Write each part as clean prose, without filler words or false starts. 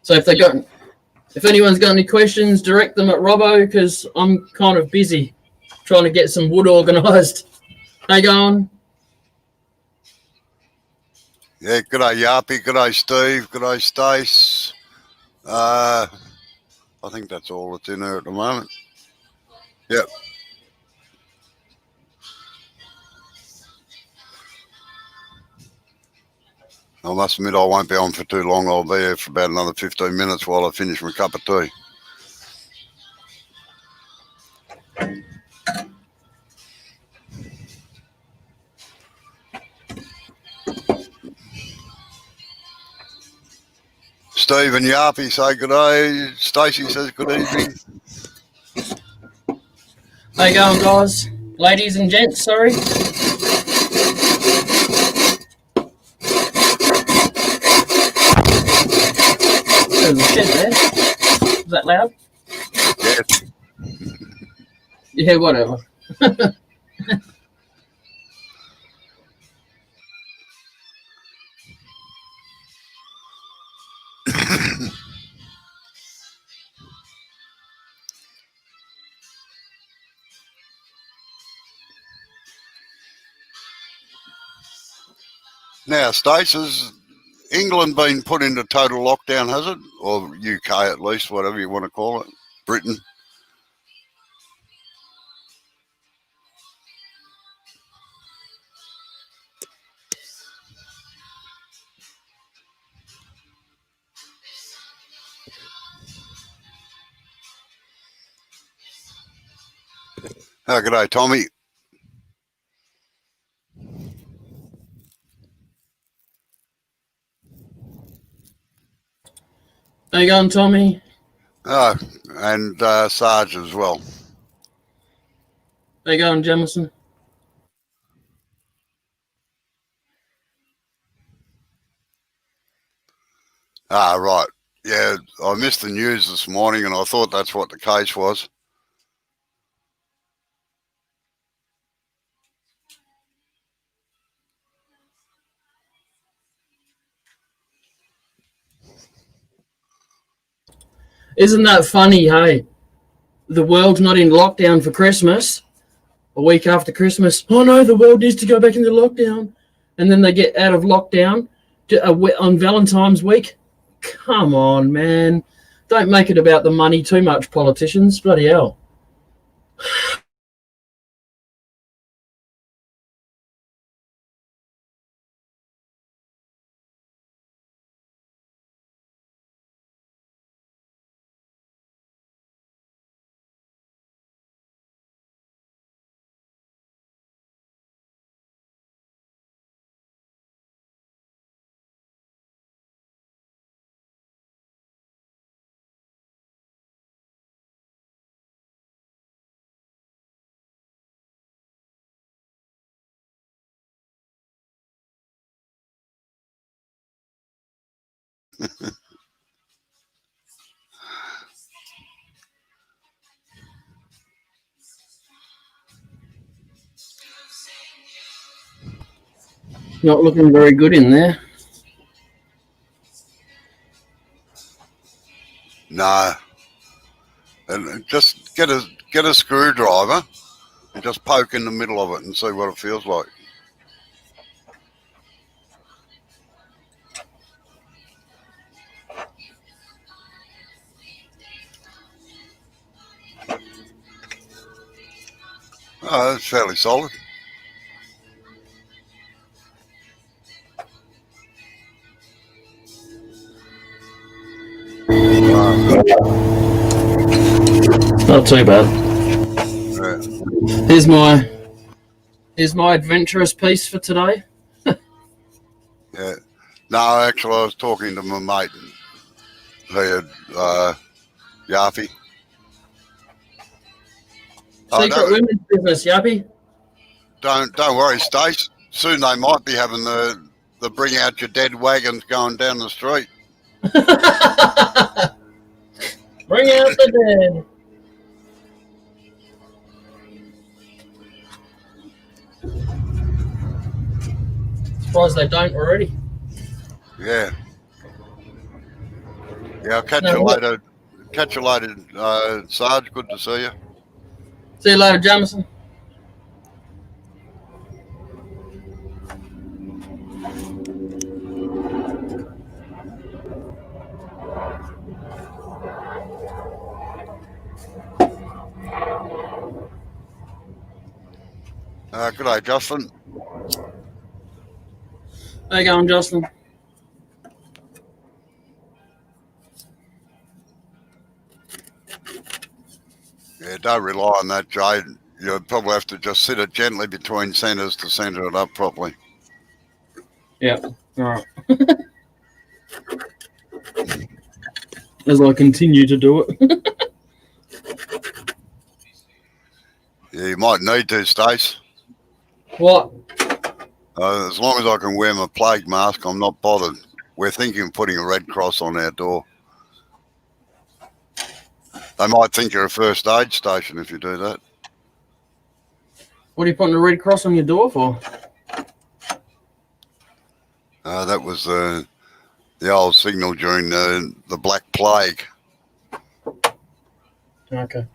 So if anyone's got any questions, direct them at Robbo, because I'm kind of busy trying to get some wood organised. How you going? Yeah, g'day Yarpy, g'day Steve, g'day Stace. I think that's all that's in there at the moment. Yep. I must admit I won't be on for too long. I'll be here for about another 15 minutes while I finish my cup of tea. Steve and Yarpy say good day. Stacey says good evening. How you going, guys? Ladies and gents, sorry. There's a shed there. Is that loud? Yes. Yeah, whatever. Now, Stace, has England been put into total lockdown, has it? Or UK at least, whatever you want to call it. Britain. Oh, good day, Tommy. How you going, Tommy? Oh, and Sarge as well. How you going, Jamison? Ah, right. Yeah, I missed the news this morning and I thought that's what the case was. Isn't that funny, hey? The world's not in lockdown for Christmas. A week after Christmas, oh no, the world needs to go back into lockdown. And then they get out of lockdown on Valentine's week. Come on, man. Don't make it about the money too much, politicians. Bloody hell. Not looking very good in there. No. And just get a screwdriver and just poke in the middle of it and see what it feels like. Oh, that's fairly solid. Not too bad. Yeah. Here's my adventurous piece for today. Yeah. No, actually, I was talking to my mate. He had Yarpy. Secret women's business, Yappy. Don't worry, Stace. Soon they might be having the bring out your dead wagons going down the street. Bring out the dead. Surprised they don't already. Yeah. Yeah, I'll catch No, you what? later. Catch you later, Sarge. Good to see you. See you later, Jamison. Good day, Justin. How you going, Justin? Yeah, don't rely on that, Jade. You'll probably have to just sit it gently between centres to centre it up properly. Yeah. All right. As I continue to do it. Yeah, you might need to, Stace. What? As long as I can wear my plague mask, I'm not bothered. We're thinking of putting a red cross on our door. They might think you're a first aid station if you do that. What are you putting a red cross on your door for? That was the old signal during the Black Plague. Okay.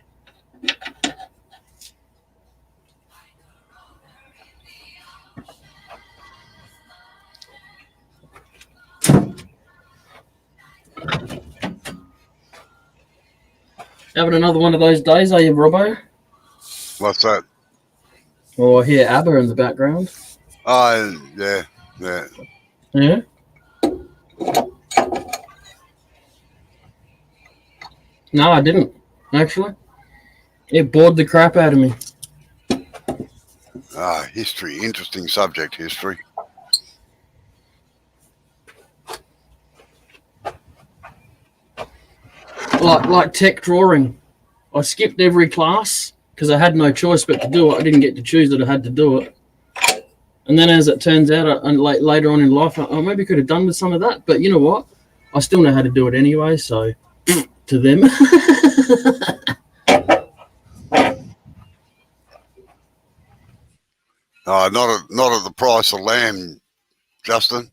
Having another one of those days, are you, Robbo? What's that? Or I hear ABBA in the background. Oh, yeah. Yeah? No, I didn't, actually. It bored the crap out of me. History. Interesting subject, history. Like tech drawing. I skipped every class because I had no choice but to do it. I didn't get to choose it. I had to do it. And then as it turns out, later on in life, I maybe could have done with some of that. But you know what? I still know how to do it anyway, so to them. Not at the price of lamb, Justin.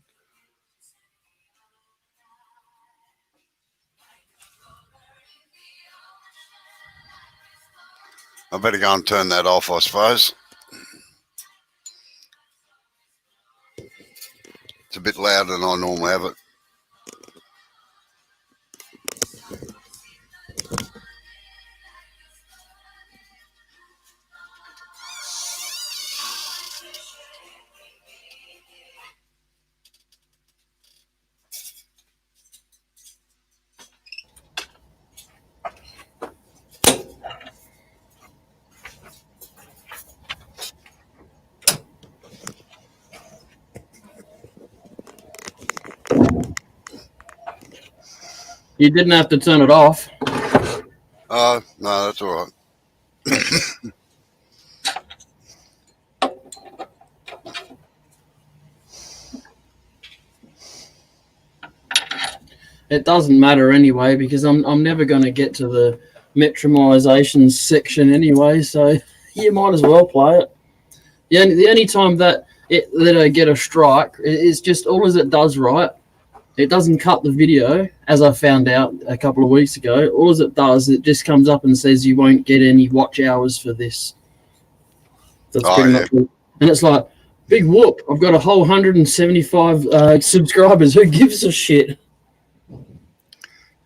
I better go and turn that off, I suppose. It's a bit louder than I normally have it. You didn't have to turn it off. No, that's all right. It doesn't matter anyway because I'm never going to get to the metromization section anyway, so you might as well play it. The only time that I get a strike is just all as it does, right? It doesn't cut the video, as I found out a couple of weeks ago. All as it does, it just comes up and says you won't get any watch hours for this. That's pretty much it. And it's like, big whoop, I've got a whole 175 subscribers. Who gives a shit?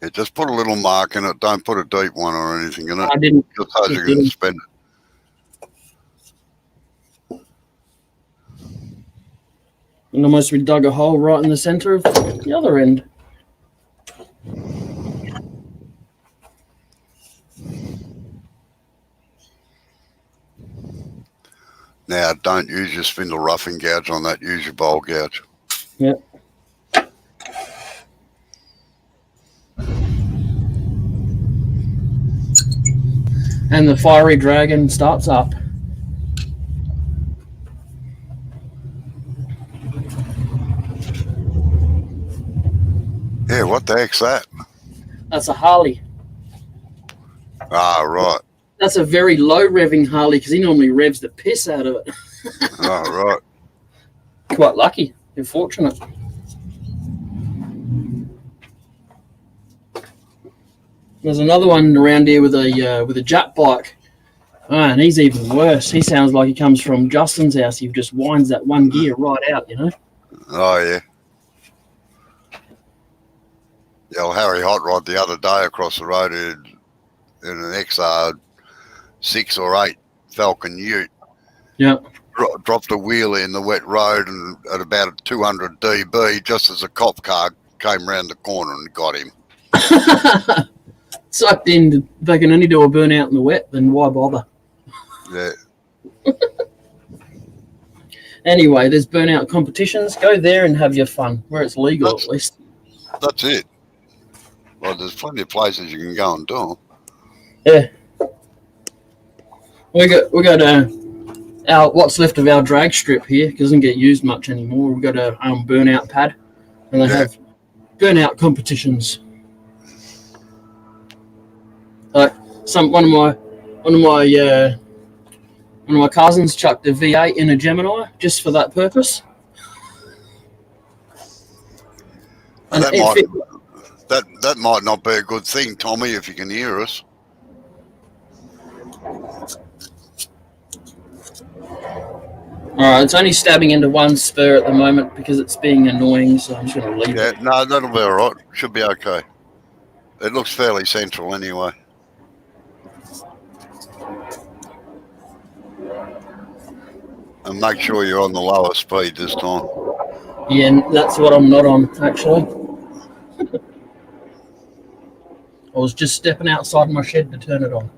Yeah, just put a little mark in it. Don't put a deep one or anything in it. I didn't. Just so you can spend it. And almost we dug a hole right in the center of the other end. Now, don't use your spindle roughing gouge on that. Use your bowl gouge. Yep. And the fiery dragon starts up. Yeah, what the heck's that? That's a Harley. Ah, right. That's a very low revving Harley because he normally revs the piss out of it. Oh, right. Quite lucky. You're fortunate. There's another one around here with a jet bike. Oh, and he's even worse. He sounds like he comes from Justin's house. He just winds that one gear right out, you know. Oh, yeah. Yeah, well, Harry Hot Rod the other day across the road in an XR 6 or 8 Falcon Ute. Yeah. Dropped a wheelie in the wet road and at about 200 dB just as a cop car came round the corner and got him. Sucked in. They can only do a burnout in the wet, then why bother? Yeah. Anyway, there's burnout competitions. Go there and have your fun, where it's legal at least. That's it. Well, there's plenty of places you can go and do them. Yeah. We got our what's left of our drag strip here, because it doesn't get used much anymore. We've got a burnout pad, and they have burnout competitions. Like one of my cousins chucked a V8 in a Gemini just for that purpose. And that might not be a good thing, Tommy, if you can hear us. Alright, it's only stabbing into one spur at the moment because it's being annoying, so I'm just going to leave it. Yeah, no, that'll be all right. Should be okay. It looks fairly central anyway. And make sure you're on the lower speed this time. Yeah, that's what I'm not on, actually. I was just stepping outside my shed to turn it on.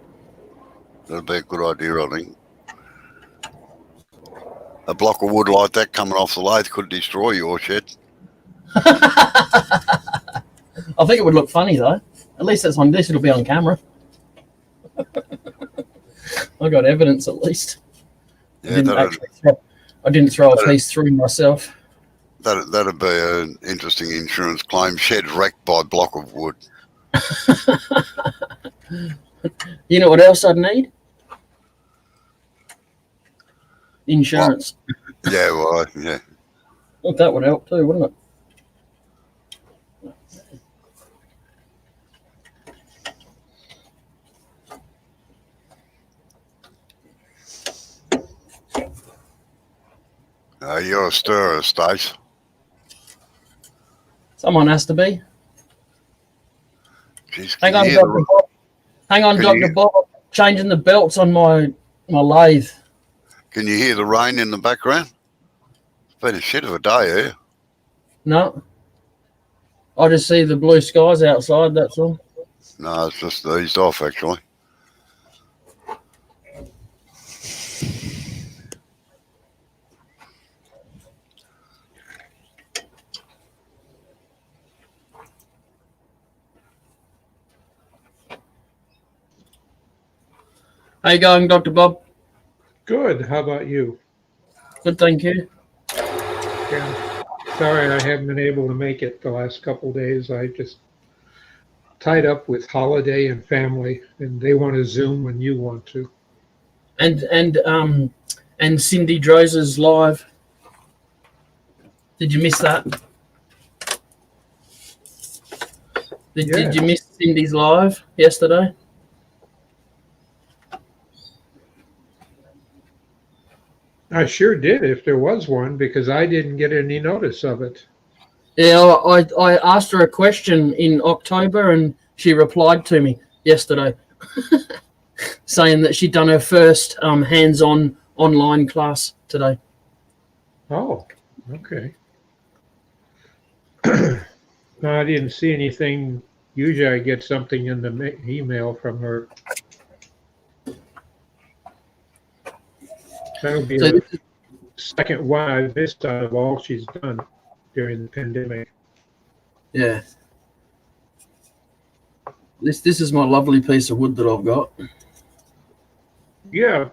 That'd be a good idea, I think. A block of wood like that coming off the lathe could destroy your shed. I think it would look funny, though. At least it'll be on camera. I got evidence, at least. Yeah, I didn't throw a piece through myself. That'd be an interesting insurance claim. Shed wrecked by block of wood. You know what else I'd need? Insurance. Well, yeah, well, yeah. Well, that would help too, wouldn't it? You're a stirrer, Stace. Someone has to be. Jeez, Hang on, Dr. Bob. Hang on, Dr. Bob. Changing the belts on my lathe. Can you hear the rain in the background? It's been a shit of a day here. No. I just see the blue skies outside, that's all. No, it's just eased off, actually. How you going, Dr. Bob? Good. How about you? Good, thank you. Yeah. Sorry I haven't been able to make it the last couple of days. I just tied up with holiday and family, and they want to Zoom when you want to. And Cindy Drose's live. Did you miss that? Did you miss Cindy's live yesterday? I sure did, if there was one, because I didn't get any notice of it. Yeah, I asked her a question in October, and she replied to me yesterday, saying that she'd done her first hands-on online class today. Oh, okay. No, I didn't see anything. Usually I get something in the email from her. That'll be the second one I've missed out of all she's done during the pandemic. Yeah. This is my lovely piece of wood that I've got. Yeah.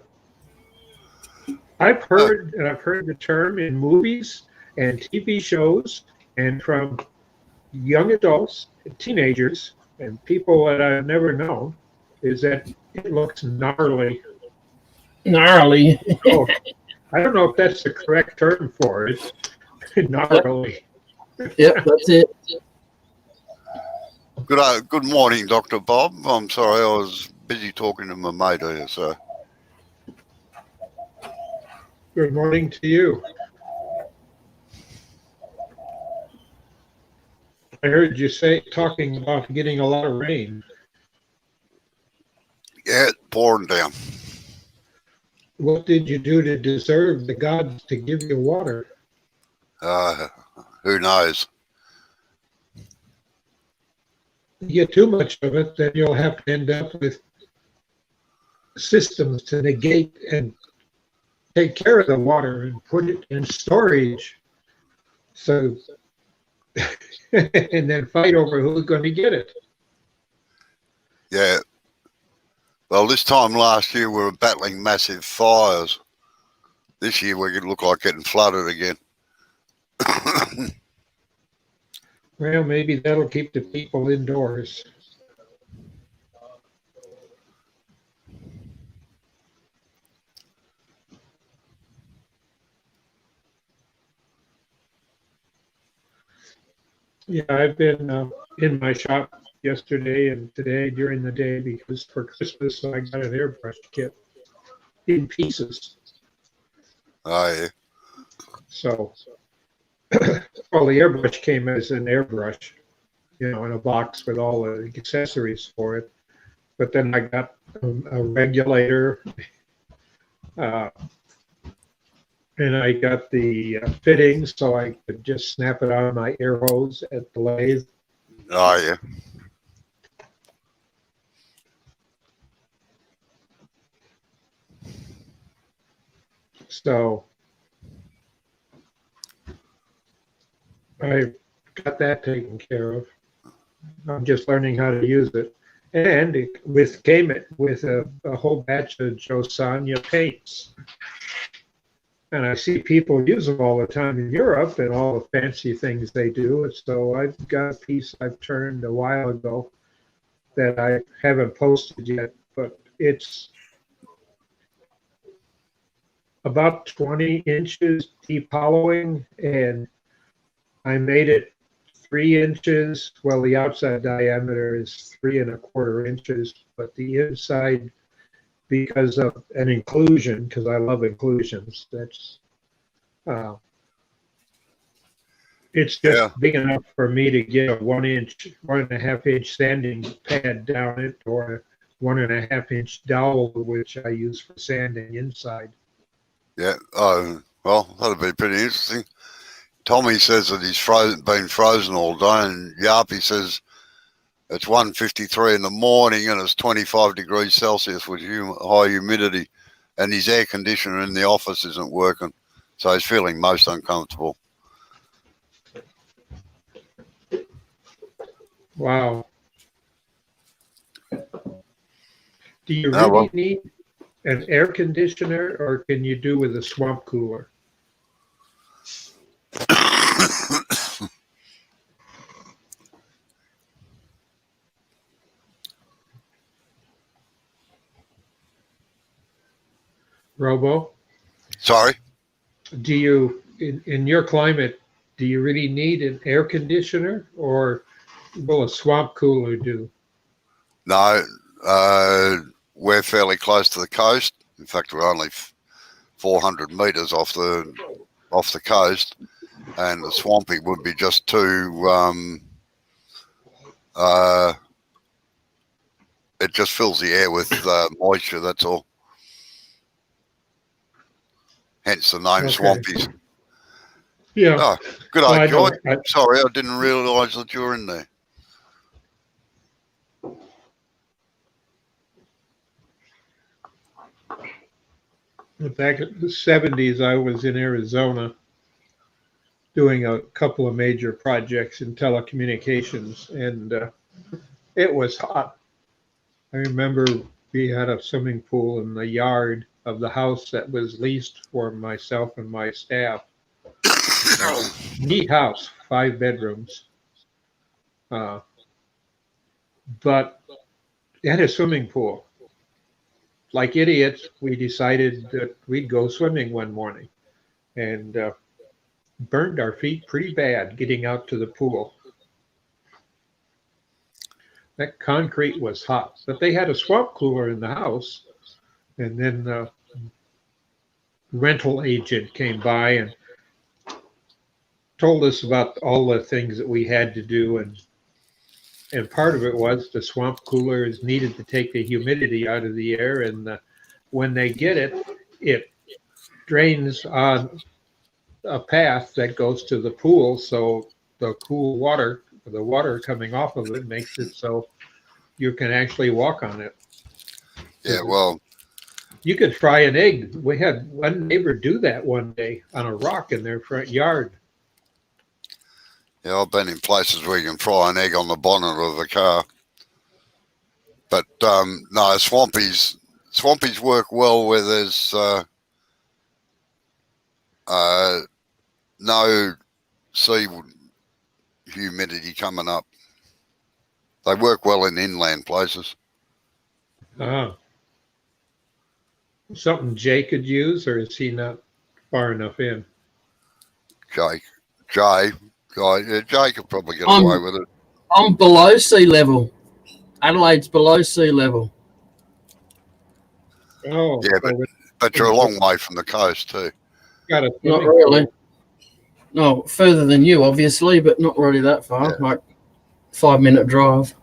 I've heard the term in movies and TV shows and from young adults, teenagers, and people that I've never known, is that it looks gnarly. Gnarly. Oh, I don't know if that's the correct term for it. Gnarly. Yep, that's it. Good morning, Dr. Bob. I'm sorry, I was busy talking to my mate here, so. Good morning to you. I heard you talking about getting a lot of rain. Yeah, it's pouring down. What did you do to deserve the gods to give you water? Who knows? You get too much of it, then you'll have to end up with systems to negate and take care of the water and put it in storage. So, and then fight over who's going to get it. Yeah. Well, this time last year we were battling massive fires. This year we could look like getting flooded again. Well, maybe that'll keep the people indoors. Yeah, I've been in my shop yesterday and today during the day because for Christmas I got an airbrush kit in pieces. Oh, yeah. So, well, the airbrush came as an airbrush, in a box with all the accessories for it. But then I got a regulator, and I got the fittings so I could just snap it on my air hose at the lathe. Oh, yeah. So I got that taken care of. I'm just learning how to use it. And it came with a whole batch of Josanya paints. And I see people use them all the time in Europe and all the fancy things they do. So I've got a piece I've turned a while ago that I haven't posted yet, but it's about 20 inches deep hollowing, and I made it 3 inches. Well, the outside diameter is 3¼ inches, but the inside, because of an inclusion, because I love inclusions, that's it's just big enough for me to get a 1.5 inch sanding pad down it, or a 1.5 inch dowel, which I use for sanding inside. Yeah. Well, that'd be pretty interesting. Tommy says that he's been frozen all day, and Yarpy says it's 1:53 in the morning and it's 25 degrees Celsius with high humidity, and his air conditioner in the office isn't working, so he's feeling most uncomfortable. Wow. Do you really need an air conditioner, or can you do with a swamp cooler? Robo? Sorry? Do you, in your climate, do you really need an air conditioner, or will a swamp cooler do? No, we're fairly close to the coast. In fact, we're only 400 meters off the coast, and the swampy would be just too. It just fills the air with moisture. That's all. Hence the name Swampies. Yeah. Oh, good day, Joy. Sorry, I didn't realise that you were in there. Back in the 70s, I was in Arizona doing a couple of major projects in telecommunications, and it was hot. I remember we had a swimming pool in the yard of the house that was leased for myself and my staff. Neat house, 5 bedrooms. But it had a swimming pool. Like idiots, we decided that we'd go swimming one morning, and burned our feet pretty bad getting out to the pool. That concrete was hot. But they had a swamp cooler in the house, and then the rental agent came by and told us about all the things that we had to do, and part of it was the swamp cooler is needed to take the humidity out of the air, and when they get it, it drains on a path that goes to the pool, so the cool water, the water coming off of it makes it so you can actually walk on it. Yeah, well, You could fry an egg. We had one neighbor do that one day on a rock in their front yard. yeah, I've been in places where you can fry an egg on the bonnet of the car. But no, swampies work well where there's no sea humidity coming up. They work well in inland places. Ah. Something Jay could use, or is he not far enough in? Jay could probably get I'm- away with it. I'm below sea level. Adelaide's below sea level. Oh, Yeah, but you're a long way from the coast too. got a Not swimming really. pool. No, further than you, obviously, but not really that far. Yeah. Like 5-minute drive.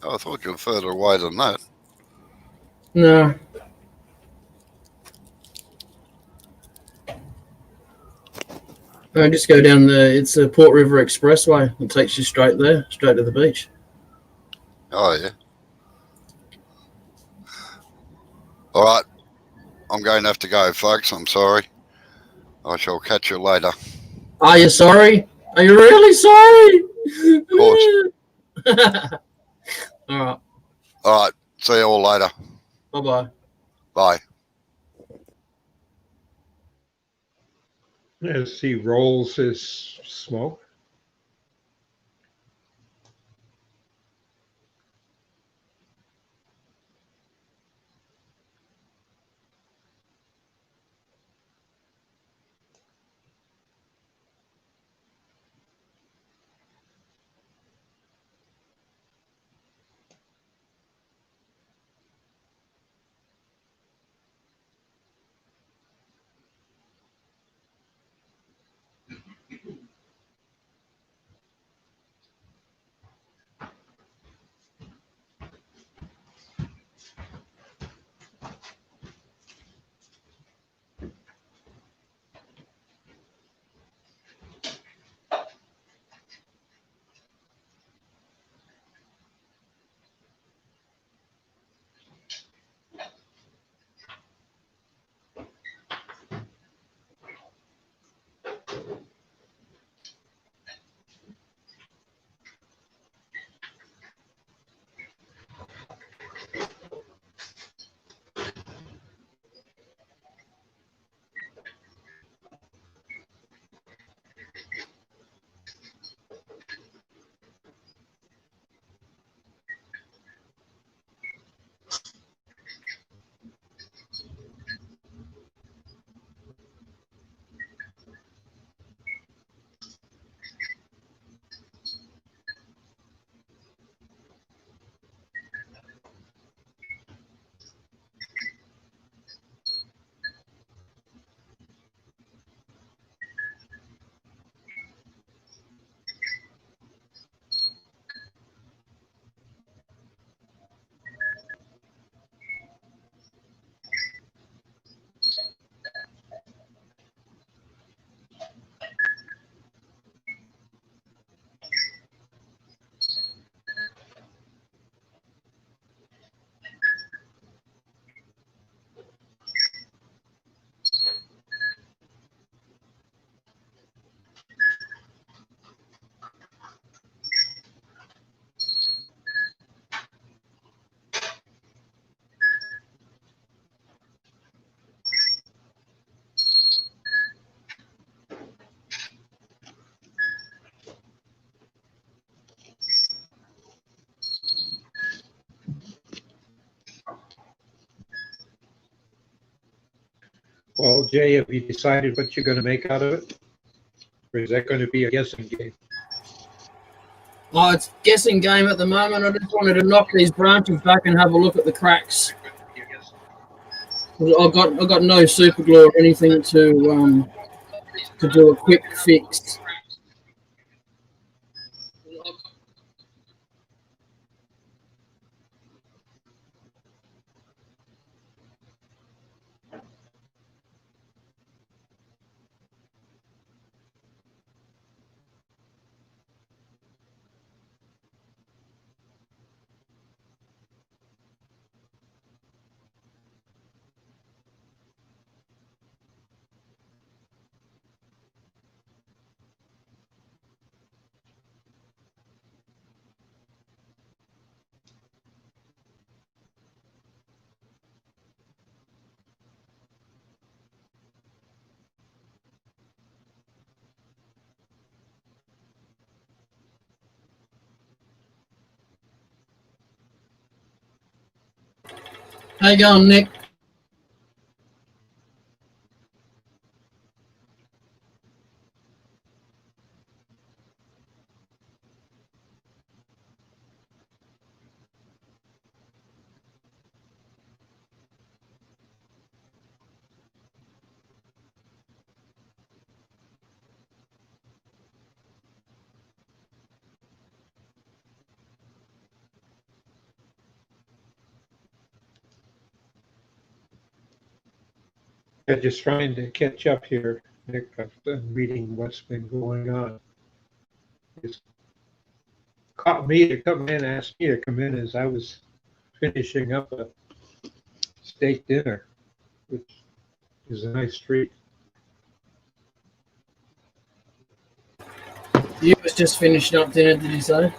Oh, I thought you were further away than that. No. I just go down it's a Port River Expressway. It takes you straight there, straight to the beach. Oh, yeah. All right. I'm going to have to go, folks. I'm sorry. I shall catch you later. Are you sorry? Are you really sorry? Of course. All right. All right. See you all later. Bye-bye. Bye. As he rolls his smoke. Well, Jay, have you decided what you're going to make out of it? Or is that going to be a guessing game? Oh, it's guessing game at the moment. I just wanted to knock these branches back and have a look at the cracks. I got no super glue or anything to do a quick fix. How you going, Nick? Yeah, just trying to catch up here, Nick. I've been reading what's been going on. It's caught me to come in, asked me to come in as I was finishing up a steak dinner, which is a nice treat. You was just finishing up dinner, did you say?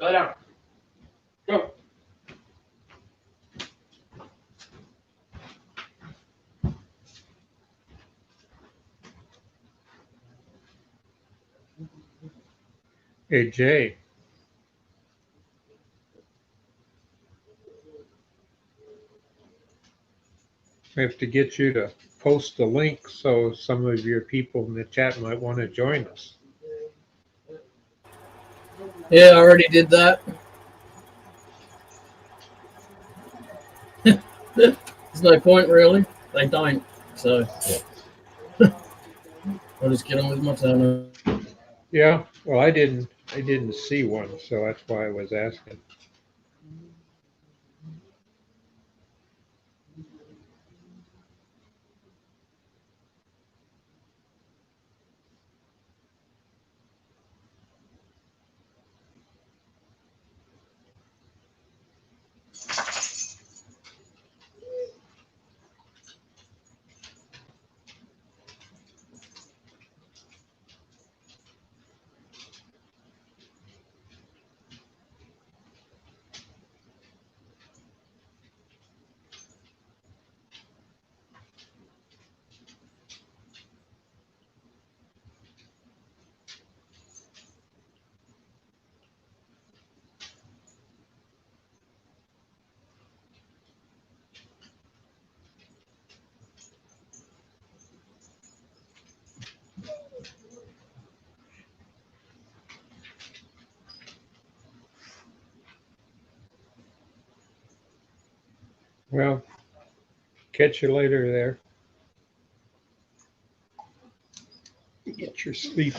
Go down. Go. Hey, Jay. I have to get you to post the link so some of your people in the chat might want to join us. Yeah, I already did that. There's no point, really. They don't. So I'll just get on with my time. Yeah, well, I didn't see one, so that's why I was asking. Well, catch you later there. Get your sleep.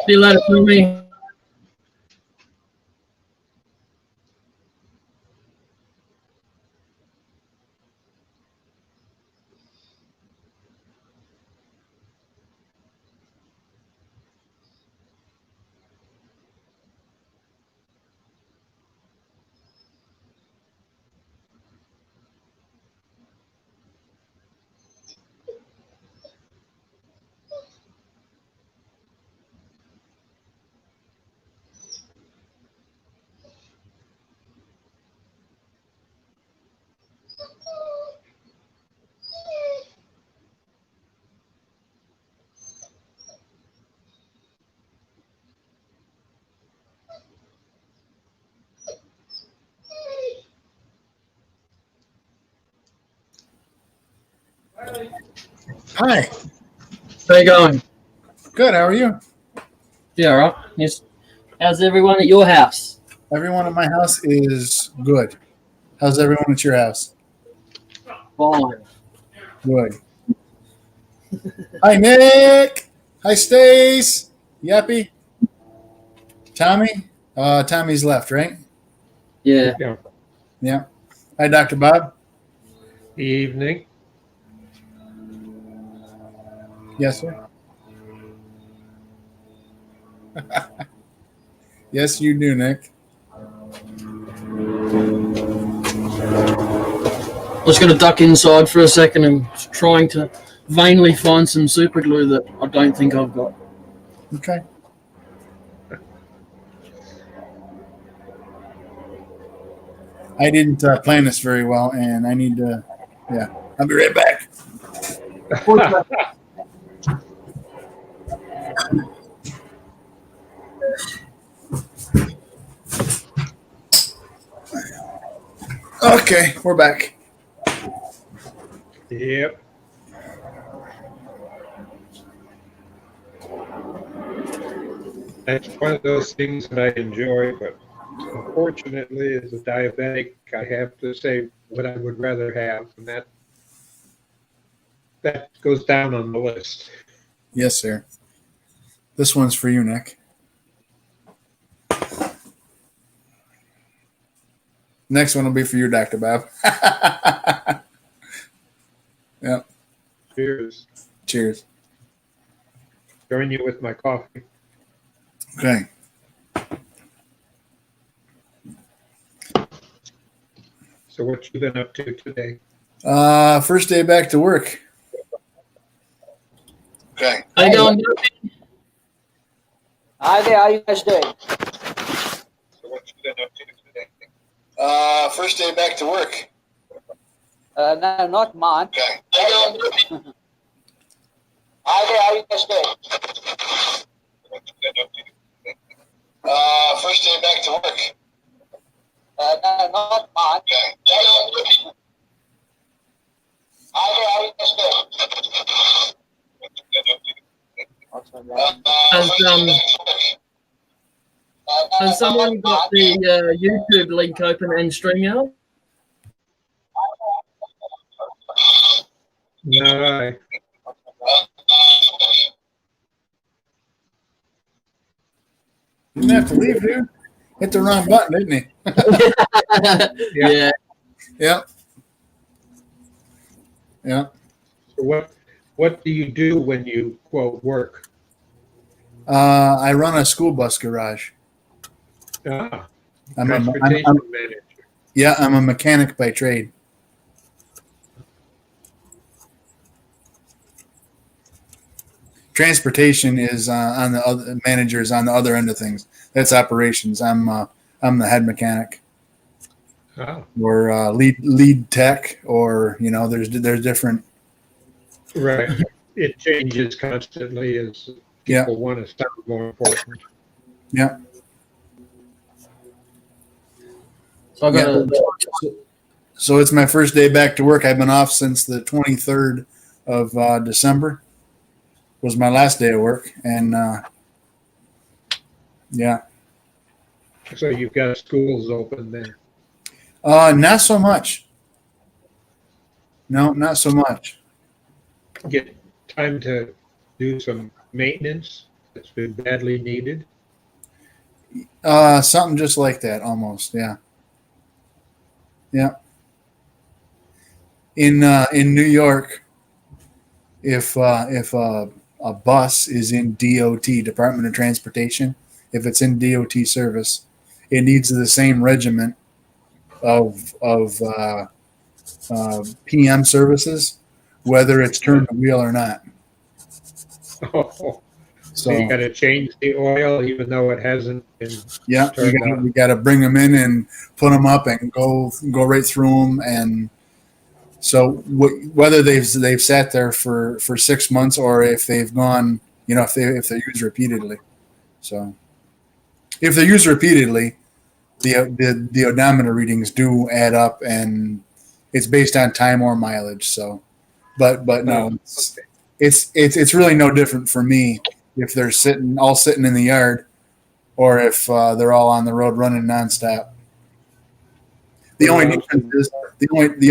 See you later, Tommy. Hi. How you going? Good. How are you? Yeah, all right. Yes. How's everyone at your house? Everyone at my house is good. How's everyone at your house? Fine. Good. Hi, Nick. Hi, Stace. Yappy. Tommy. Tommy's left, right? Yeah. Yeah. Yeah. Hi, Dr. Bob. Evening. Yes, sir. Yes, you do, Nick. I was going to duck inside for a second and trying to vainly find some super glue that I don't think I've got. Okay. I didn't plan this very well, and I need to. Yeah. I'll be right back. Okay, we're back. Yep. That's one of those things that I enjoy, but unfortunately, as a diabetic, I have to say what I would rather have, and that goes down on the list. Yes, sir. This one's for you, Nick. Next one will be for you, Dr. Bob. Yep. Cheers. Cheers. Join you with my coffee. Okay. So what you been up to today? First day back to work. Okay. How you going? Hi there, how you guys doing? So what you been up to today? First day back to work. No, not mine. Okay. Hi there, how you guys doing? What you been up to today? First day back to work. No, not mine. Okay. Hi there, how you guys doing? What you been up to today? Has someone got the YouTube link open and StreamYard? No, Didn't have to leave, dude. Hit the wrong button, didn't he? Yeah. Yep. Yeah. So what do you do when you quote work? I run a school bus garage. Ah, I'm transportation manager. Yeah, I'm a mechanic by trade. Transportation is on the other managers on the other end of things. That's operations. I'm the head mechanic Oh, or lead tech, or there's different. right. It changes constantly as Yeah. people want to sound more important. Yeah. So I got So it's my first day back to work. I've been off since the 23rd of December. Was my last day of work, and yeah. So you've got schools open then. Not so much. No, not so much. Get time to do some maintenance that's been badly needed. Something just like that, almost. Yeah. Yeah. In New York, if a bus is in DOT, Department of Transportation, if it's in DOT service, it needs the same regiment of PM services, whether it's turned the wheel or not. Oh, So you got to change the oil even though it hasn't been. yeah, turned on. we got to bring them in and put them up and go right through them. And so whether they've sat there for 6 months or if they've gone, if they're used repeatedly. So if they're used repeatedly, the odometer readings do add up, and it's based on time or mileage. So, but no, it's really no different for me if they're all sitting in the yard, or if they're all on the road running nonstop. The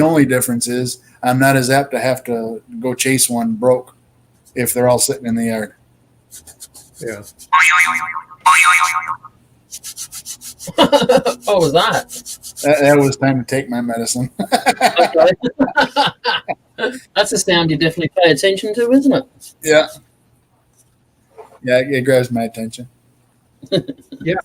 only difference is I'm not as apt to have to go chase one broke if they're all sitting in the yard. Yeah. what was that? That was time to take my medicine. Okay. That's a sound you definitely pay attention to, isn't it? Yeah. Yeah, it grabs my attention. Yeah,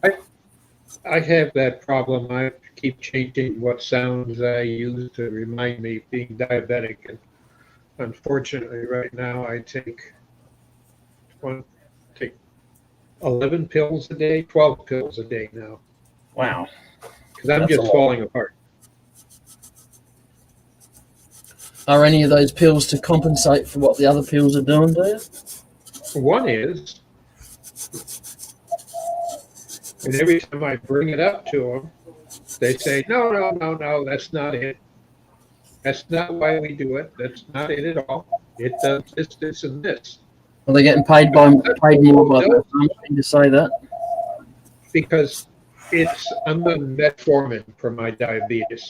I have that problem. I keep changing what sounds I use to remind me of being diabetic. And unfortunately, right now I take 11 pills a day, 12 pills a day now. Wow. Because I'm That's a just lot. falling apart. Are any of those pills to compensate for what the other pills are doing to you? One is, and every time I bring it up to them, they say, no, that's not it. That's not why we do it. That's not it at all. It does this, and this. Are they getting paid more by the company to say that? because I'm on metformin for my diabetes.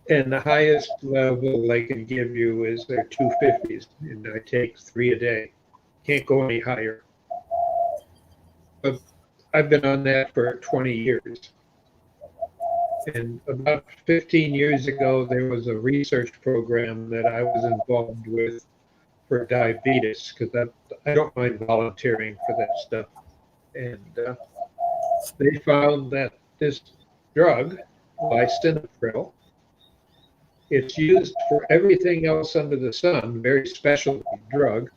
And the highest level they can give you is their 250s, and I take 3 a day. Can't go any higher. But I've been on that for 20 years. And about 15 years ago, there was a research program that I was involved with for diabetes, because I don't mind volunteering for that stuff. And they found that this drug, lisinopril, it's used for everything else under the sun, very special drug.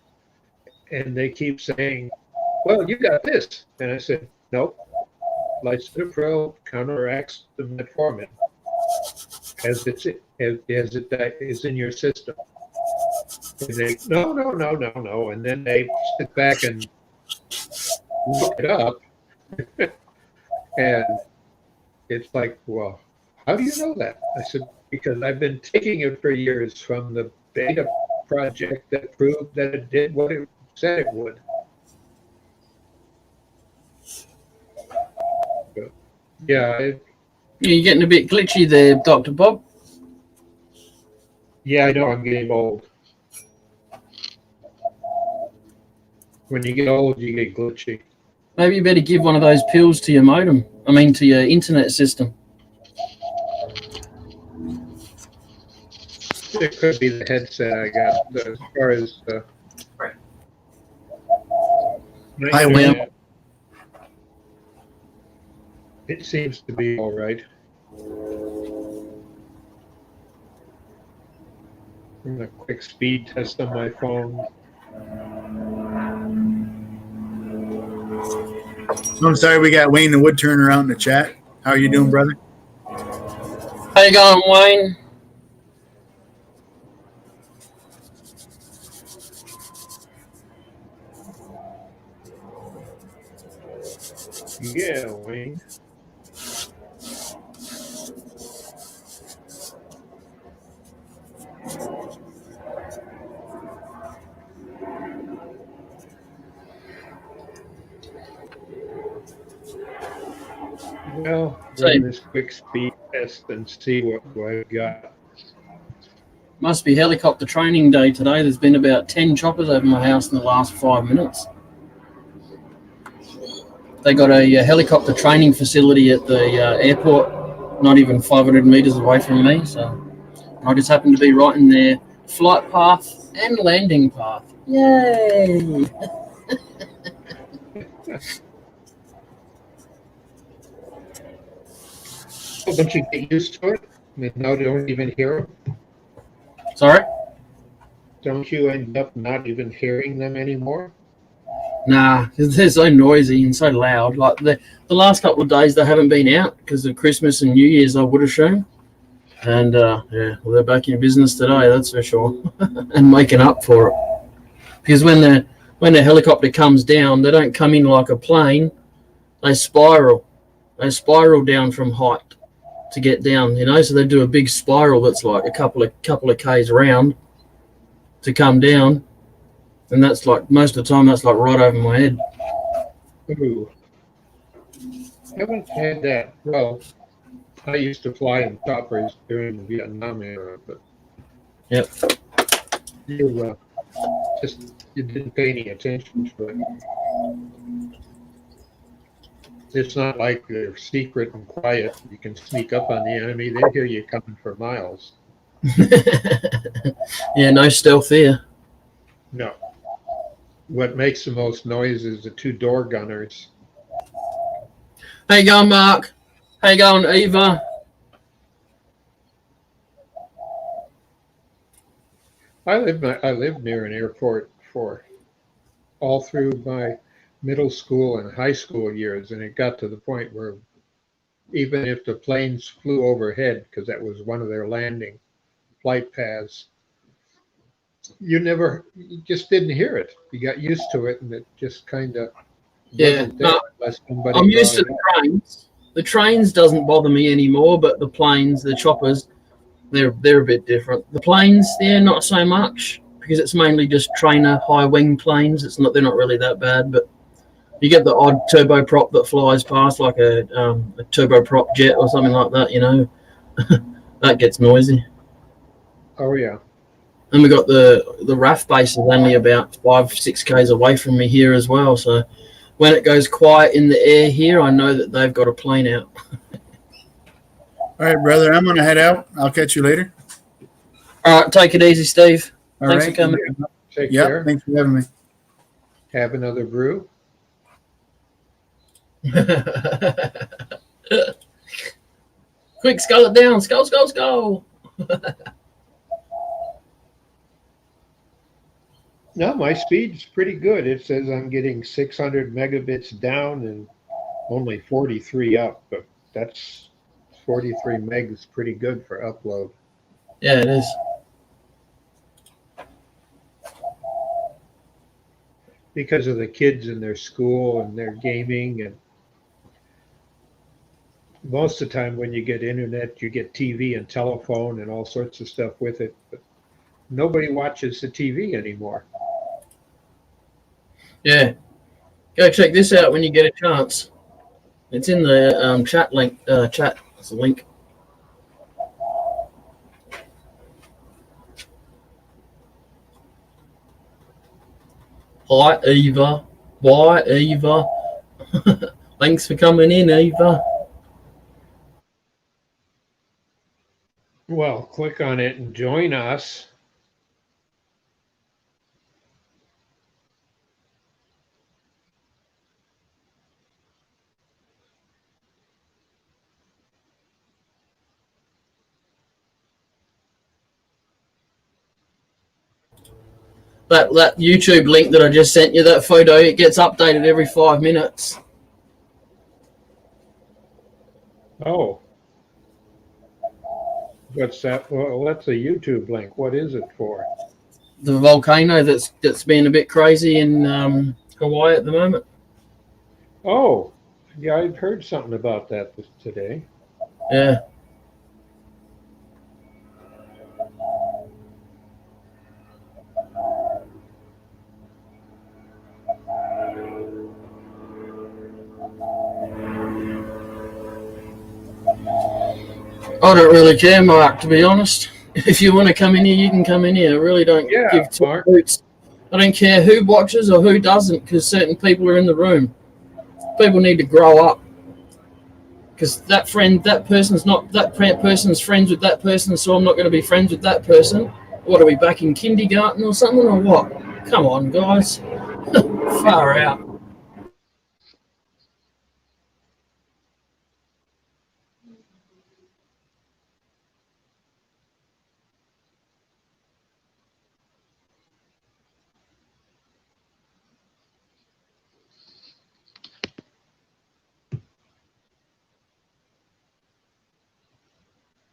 And they keep saying, well, you got this. And I said, nope. Lisinopril counteracts the metformin as it is in your system. And they, no. And then they sit back and look it up. And it's like, well, how do you know that? I said, because I've been taking it for years from the beta project that proved that it did what it said it would. So, yeah. You're getting a bit glitchy there, Dr. Bob. Yeah, I know I'm getting old. When you get old, you get glitchy. Maybe you better give one of those pills to your modem. To your internet system. It could be the headset I got. As far as Hi, William. It seems to be all right. I'm a quick speed test on my phone. I'm sorry, we got Wayne the Woodturner out in the chat. How are you doing, brother? How you going, Wayne? Yeah, Wayne. Well, run this quick speed test and see what I've got. Must be helicopter training day today. There's been about 10 choppers over my house in the last 5 minutes. They got a helicopter training facility at the airport, not even 500 meters away from me. So I just happened to be right in their flight path and landing path. Yay! Well, don't you get used to it? I mean, now you don't even hear them. Sorry? Don't you end up not even hearing them anymore? Nah, because they're so noisy and so loud. Like the last couple of days, they haven't been out because of Christmas and New Year's, I would assume. And well, they're back in business today, that's for sure, and making up for it. Because when the helicopter comes down, they don't come in like a plane. They spiral. They spiral down from height to get down. So they do a big spiral that's like a couple of k's round to come down. And that's like, most of the time, that's like right over my head. Ooh. Haven't had that. Well, I used to fly in choppers during the Vietnam era, but Yep. you didn't pay any attention to it. It's not like they're secret and quiet. You can sneak up on the enemy. They hear you coming for miles. Yeah, no stealth there. No. What makes the most noise is the 2 door gunners. How you going, Mark? How you going, Eva? I lived near an airport for all through my middle school and high school years, and it got to the point where even if the planes flew overhead, because that was one of their landing flight paths, you just didn't hear it. You got used to it, and it just kind of wasn't there unless somebody I'm used to brought it the up. trains. The trains doesn't bother me anymore, but the planes, the choppers, they're a bit different. The planes, not so much, because it's mainly just trainer high wing planes. They're not really that bad, but You get the odd turboprop that flies past, like a turboprop jet or something like that, you know. That gets noisy. Oh yeah. And we got the RAF base is only about 5-6 k's away from me here as well. So when it goes quiet in the air here, I know that they've got a plane out. All right, brother. I'm gonna head out. I'll catch you later. All right, take it easy, Steve. All Thanks right. for coming. Take Yep. care. Thanks for having me. Have another brew. Quick, skull it down. Skull, skull, skull. No, my speed's pretty good. It says I'm getting 600 megabits down and only 43 up, but that's 43 megs pretty good for upload. Yeah, it is. Because of the kids in their school and their gaming, and most of the time when you get internet, you get TV and telephone and all sorts of stuff with it, but nobody watches the TV anymore. Yeah. Go check this out when you get a chance. It's in the chat link. Chat. It's a link. Hi, Eva. Bye, Eva. Thanks for coming in, Eva. Well, click on it and join us. That YouTube link that I just sent you, that photo, it gets updated every 5 minutes. Oh. What's that? Well, that's a YouTube link. What is it for? The volcano that's been a bit crazy in Hawaii at the moment. Oh, yeah, I've heard something about that today. Yeah. I don't really care, Mark, to be honest. If you want to come in here, you can come in here. I really don't give two Mark. hoots. I don't care who watches or who doesn't, because certain people are in the room. People need to grow up. Because that person's friends with that person, so I'm not going to be friends with that person. What, are we back in kindergarten or something, or what? Come on, guys. Far out.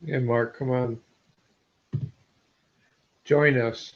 Yeah, Mark, come on. Join us.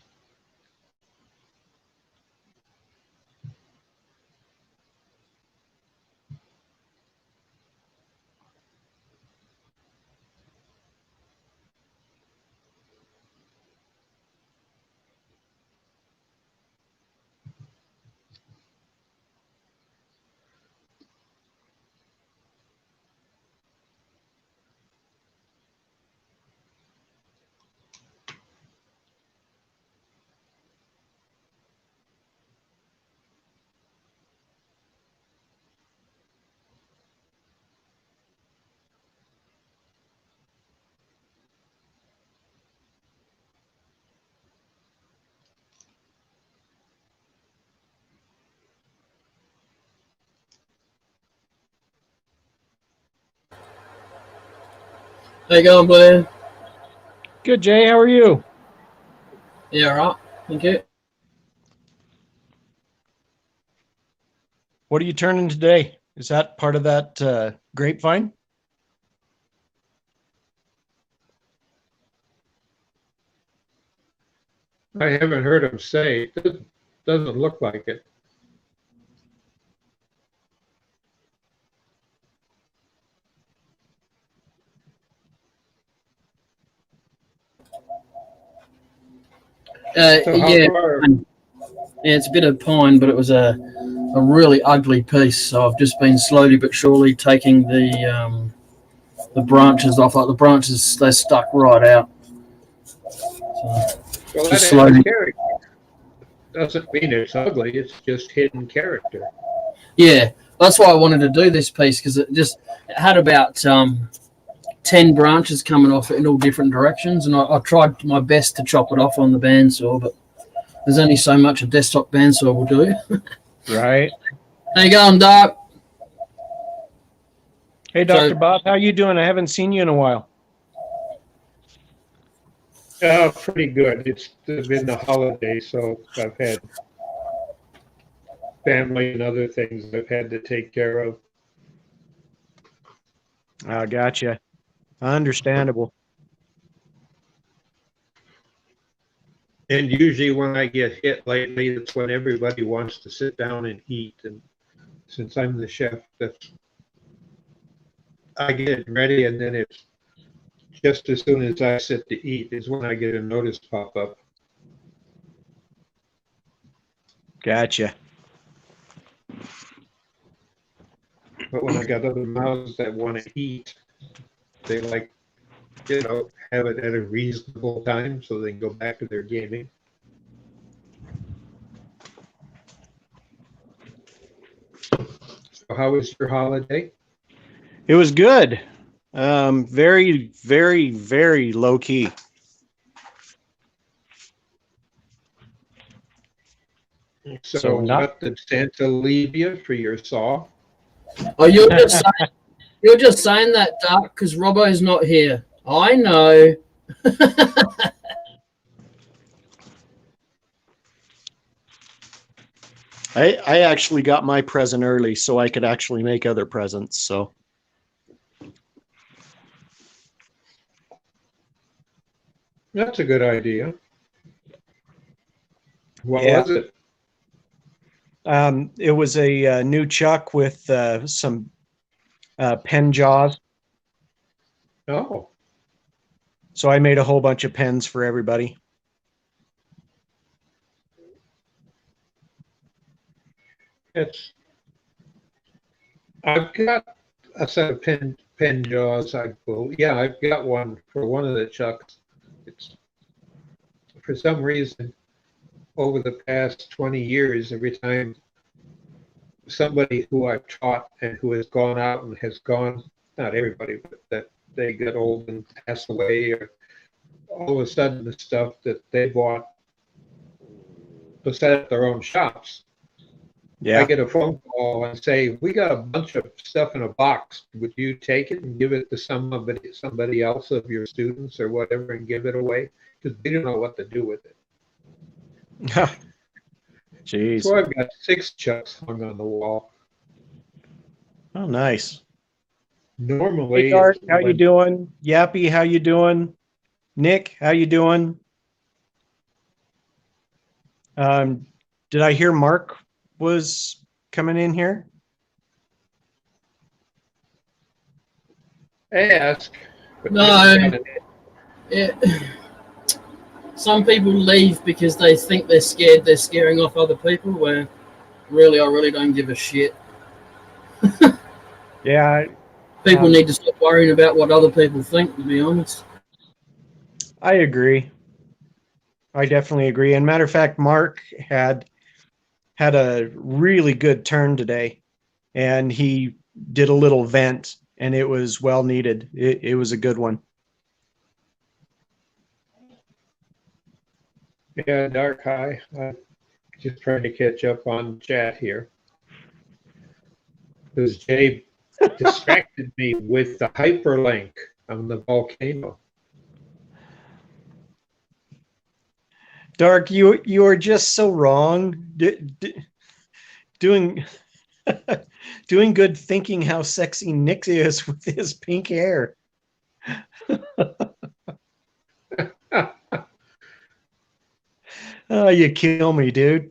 How you going, Blair? Good, Jay. How are you? Yeah, all right. Thank you. What are you turning today? Is that part of that grapevine? I haven't heard him say. It doesn't look like it. So how Yeah. far? Yeah, it's a bit of pine, but it was a really ugly piece. So I've just been slowly but surely taking the branches off. Like the branches, they're stuck right out. So Well, just that slowly. adds character. Doesn't mean it's ugly. It's just hidden character. Yeah, that's why I wanted to do this piece because it had about 10 branches coming off it in all different directions, and I tried my best to chop it off on the bandsaw, but there's only so much a desktop bandsaw will do. Right. How you going, Doc? Hey, Dr. Bob, how you doing? I haven't seen you in a while. Pretty good. It's been the holidays, so I've had family and other things I've had to take care of. I gotcha. Understandable. And usually when I get hit lately, that's when everybody wants to sit down and eat. And since I'm the chef, I get it ready, and then it's just as soon as I sit to eat is when I get a notice pop up. Gotcha. But when I got other mouths that want to eat, they like, have it at a reasonable time so they can go back to their gaming. So how was your holiday? It was good. Very, very, very low key. So what did Santa leave you for your saw? Oh, you're just saying that, Doc, because Robbo's not here. I know. I actually got my present early so I could actually make other presents. So That's a good idea. What was it? It was a new chuck with some pen jaws. Oh, So I made a whole bunch of pens for everybody. I've got a set of pen jaws. I've got one for one of the chucks. It's for some reason over the past 20 years, every time somebody who I've taught and who has gone out and has gone, not everybody, but that they get old and pass away, or all of a sudden the stuff that they bought was set at their own shops. Yeah. I get a phone call and say, we got a bunch of stuff in a box. Would you take it and give it to somebody else of your students or whatever and give it away? Because we don't know what to do with it. Jeez. So I've got 6 chucks hung on the wall. Oh, nice. Normally, Hey, Art, how you doing? Yappy, how you doing? Nick, how you doing? Did I hear Mark was coming in here? ask. But No. Some people leave because they think they're scared. They're scaring off other people. Where really, I really don't give a shit. Yeah. People need to stop worrying about what other people think. To be honest. I agree. I definitely agree. And matter of fact, Mark had a really good turn today, and he did a little vent, and it was well needed. It was a good one. Yeah, Dark High. I'm just trying to catch up on chat here. Because Jay distracted me with the hyperlink on the volcano. Dark, you are just so wrong. Doing doing good, thinking how sexy Nick is with his pink hair. Oh, you kill me, dude.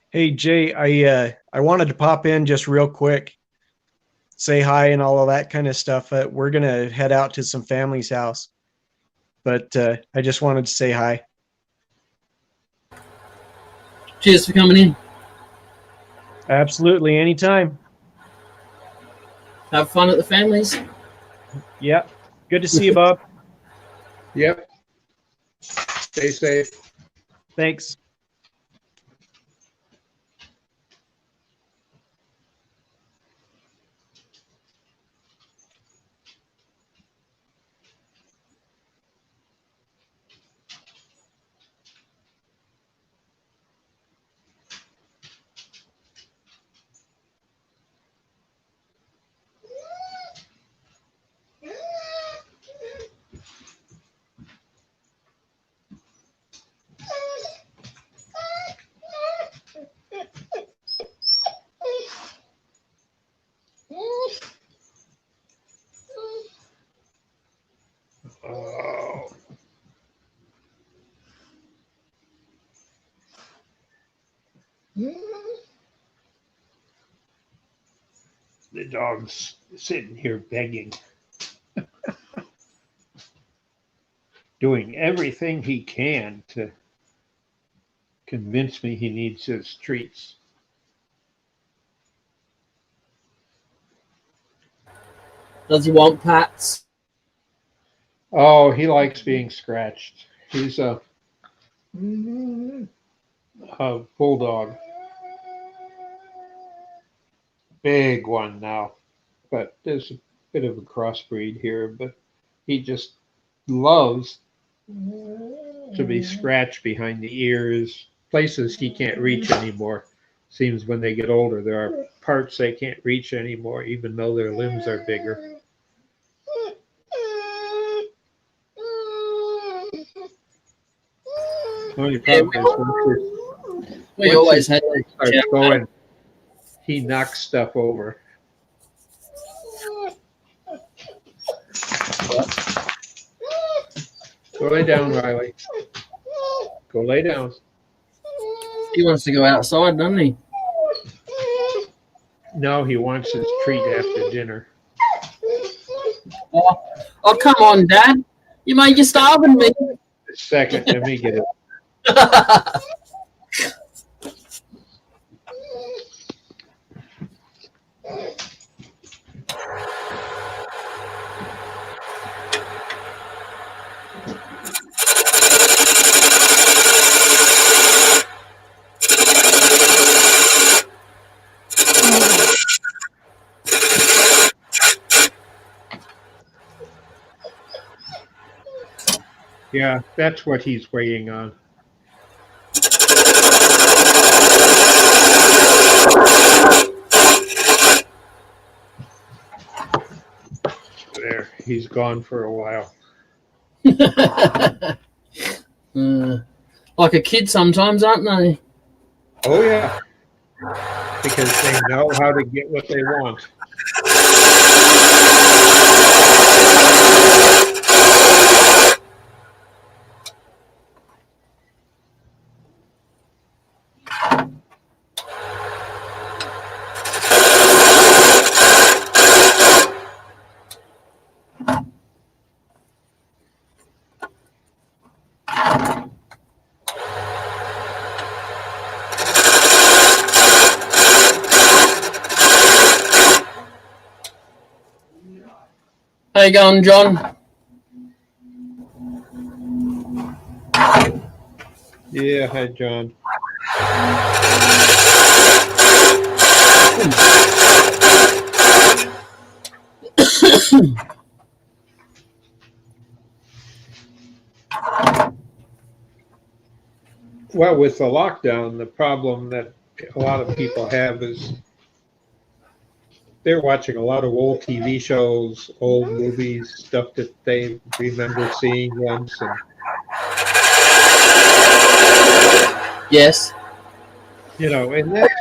Hey, Jay, I wanted to pop in just real quick, say hi and all of that kind of stuff. We're going to head out to some family's house, but I just wanted to say hi. Cheers for coming in. Absolutely, anytime. Have fun at the families. Yep. Good to see you, Bob. Yep. Stay safe. Thanks. Oh. The dog's sitting here begging, doing everything he can to convince me he needs his treats. Does he want pats? Oh, he likes being scratched. He's a bulldog. Big one now, but there's a bit of a crossbreed here, but he just loves to be scratched behind the ears, places he can't reach anymore. Seems when they get older, there are parts they can't reach anymore, even though their limbs are bigger. Only problem is We always had he starts going, he knocks stuff over. Go lay down, Riley. Go lay down. He wants to go outside, doesn't he? No, he wants his treat after dinner. Oh, come on, Dad. You're starving me. A second, let me get it. Yeah, that's what he's waiting on. There, he's gone for a while. Like a kid sometimes, aren't they? Oh, yeah. Because they know how to get what they want. How you going, John? Yeah, hi, John. Well, with the lockdown, the problem that a lot of people have is they're watching a lot of old TV shows, old movies, stuff that they remember seeing once. And, Yes. you know, and that's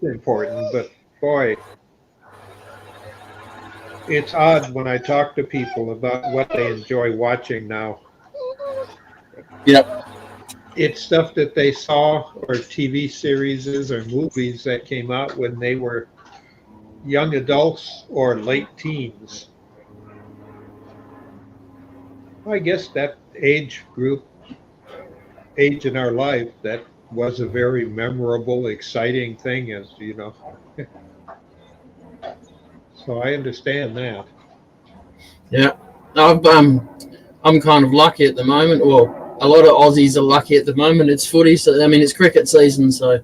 important, but boy, it's odd when I talk to people about what they enjoy watching now. Yep. It's stuff that they saw, or TV series or movies that came out when they were young adults or late teens. I guess that age group, age in our life, that was a very memorable, exciting thing, as you know. So I understand that. Yeah, I'm kind of lucky at the moment. Well, a lot of Aussies are lucky at the moment. It's footy, so I mean it's cricket season, so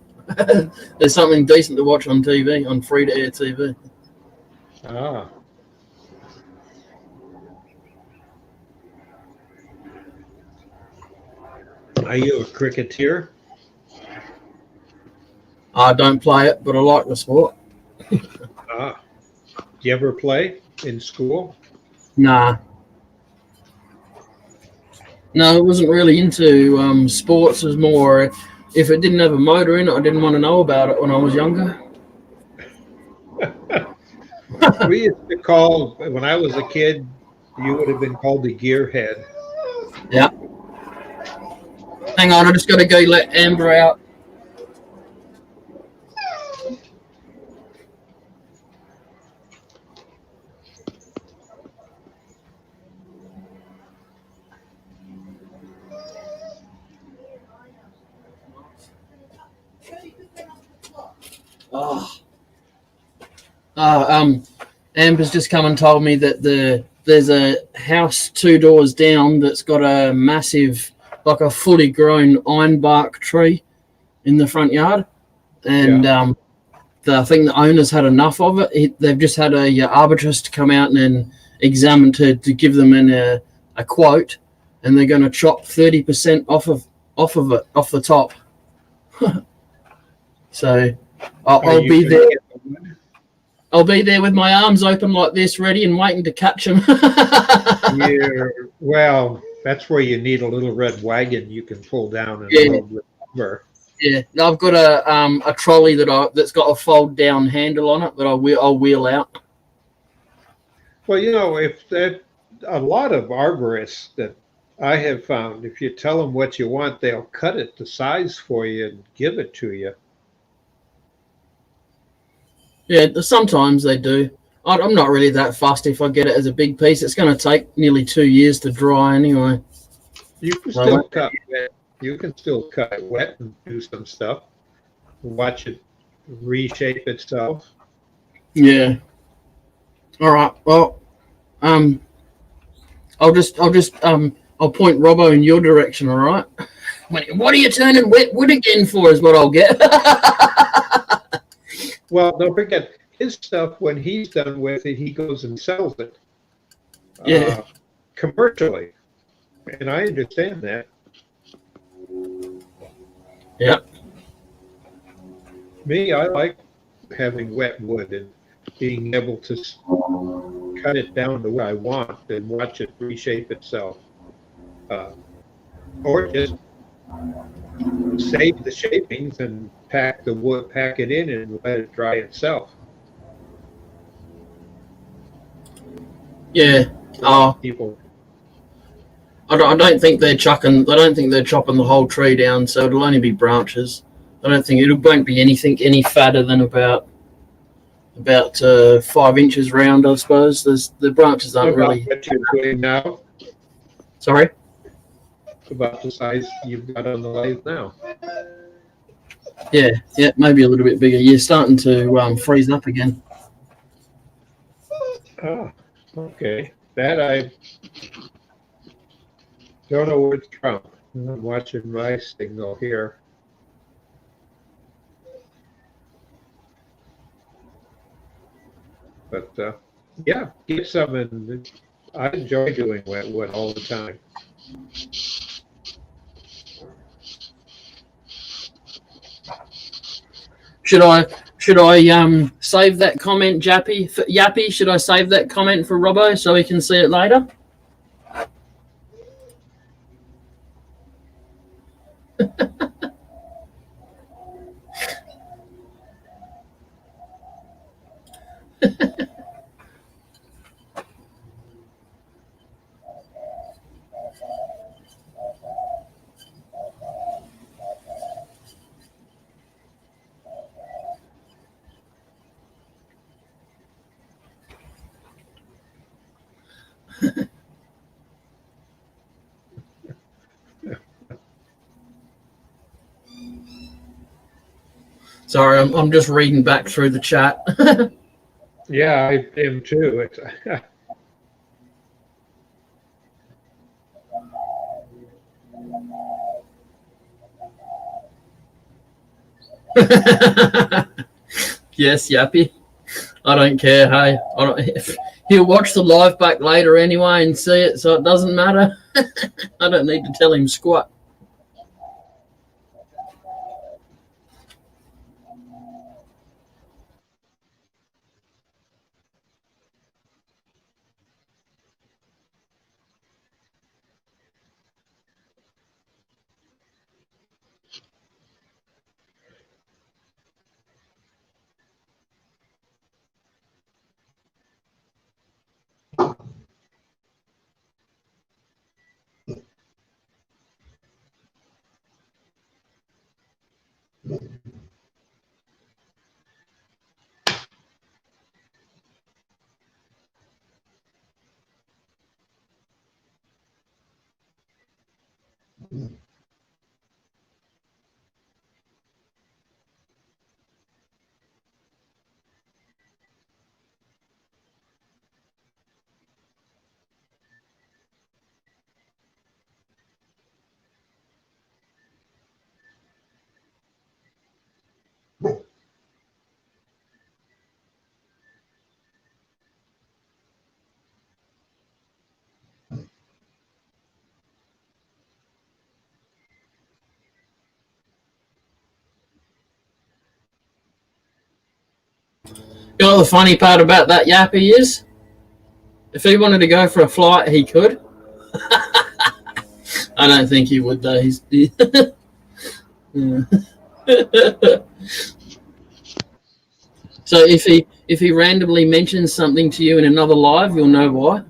there's something decent to watch on TV, on free to air TV. Ah, are you a cricketer? I don't play it, but I like the sport. Ah, do you ever play in school? Nah, no, it wasn't really into sports. It was more if it didn't have a motor in it, I didn't want to know about it when I was younger. We used to call, when I was a kid, you would have been called the gearhead. Yeah. Hang on, I just got to go let Amber out. Oh. Amber's just come and told me that there's a house 2 doors down that's got a massive, like a fully grown ironbark tree in the front yard, and I think the owners had enough of it. They've just had a arbitrist come out and then examine to give them a quote, and they're going to chop 30% off of it off the top. So I'll be there. I'll be there with my arms open like this, ready and waiting to catch him. Yeah, well, that's where you need a little red wagon you can pull down and load with lumber. Yeah, I've got a trolley that's got a fold down handle on it that I'll wheel out. Well, you know, if that a lot of arborists that I have found, if you tell them what you want, they'll cut it to size for you and give it to you. Yeah, sometimes they do. I'm not really that fussed if I get it as a big piece. It's going to take nearly 2 years to dry anyway. You can still cut wet. You can still cut it wet and do some stuff. Watch it reshape itself. Yeah. All right. Well, I'll point Robbo in your direction. All right. What are you turning wet wood again for? Is what I'll get. Well, don't forget his stuff. When he's done with it, he goes and sells it. Yeah. Commercially, and I understand that. Yep. Me, I like having wet wood and being able to cut it down to what I want and watch it reshape itself, or just save the shapings and pack it in and let it dry itself. Yeah. People. I don't think they're chopping the whole tree down, so it'll only be branches. I don't think it won't be anything any fatter than about 5 inches round, I suppose. The branches aren't really. What you're doing now? Sorry. About the size you've got on the lathe now. Yeah, maybe a little bit bigger. You're starting to freeze up again. Oh, okay. That I don't know where it's from. I'm watching my signal here. But yeah, get some, and I enjoy doing wet wood all the time. Should I save that comment, Yappy? Should I save that comment for Robbo so he can see it later? Sorry, I'm just reading back through the chat. Yeah, I am too. It's, Yes, Yappy. I don't care. Hey, he'll watch the live back later anyway and see it, so it doesn't matter. I don't need to tell him squat. You know what the funny part about that Yappy is? If he wanted to go for a flight, he could. I don't think he would, though. Yeah. So if he randomly mentions something to you in another live, you'll know why.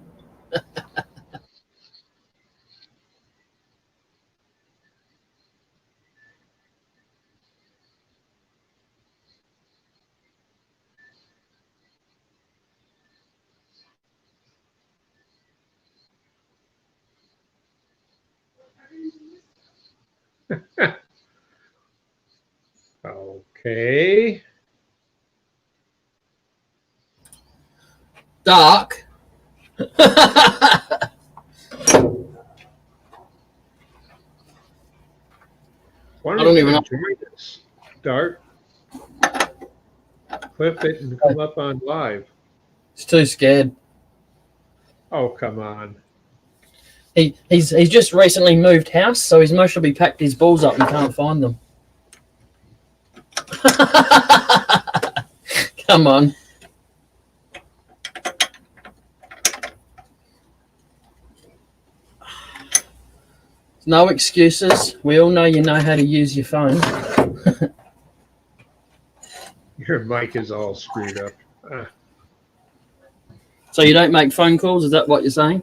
okay. Dark. Why I don't even know. join us? Start, clip it, and come up on live. He's too scared. Oh, come on. He's just recently moved house, so he's most probably packed his balls up and can't find them. Come on. No excuses. We all know you know how to use your phone. Your mic is all screwed up. So you don't make phone calls? Is that what you're saying?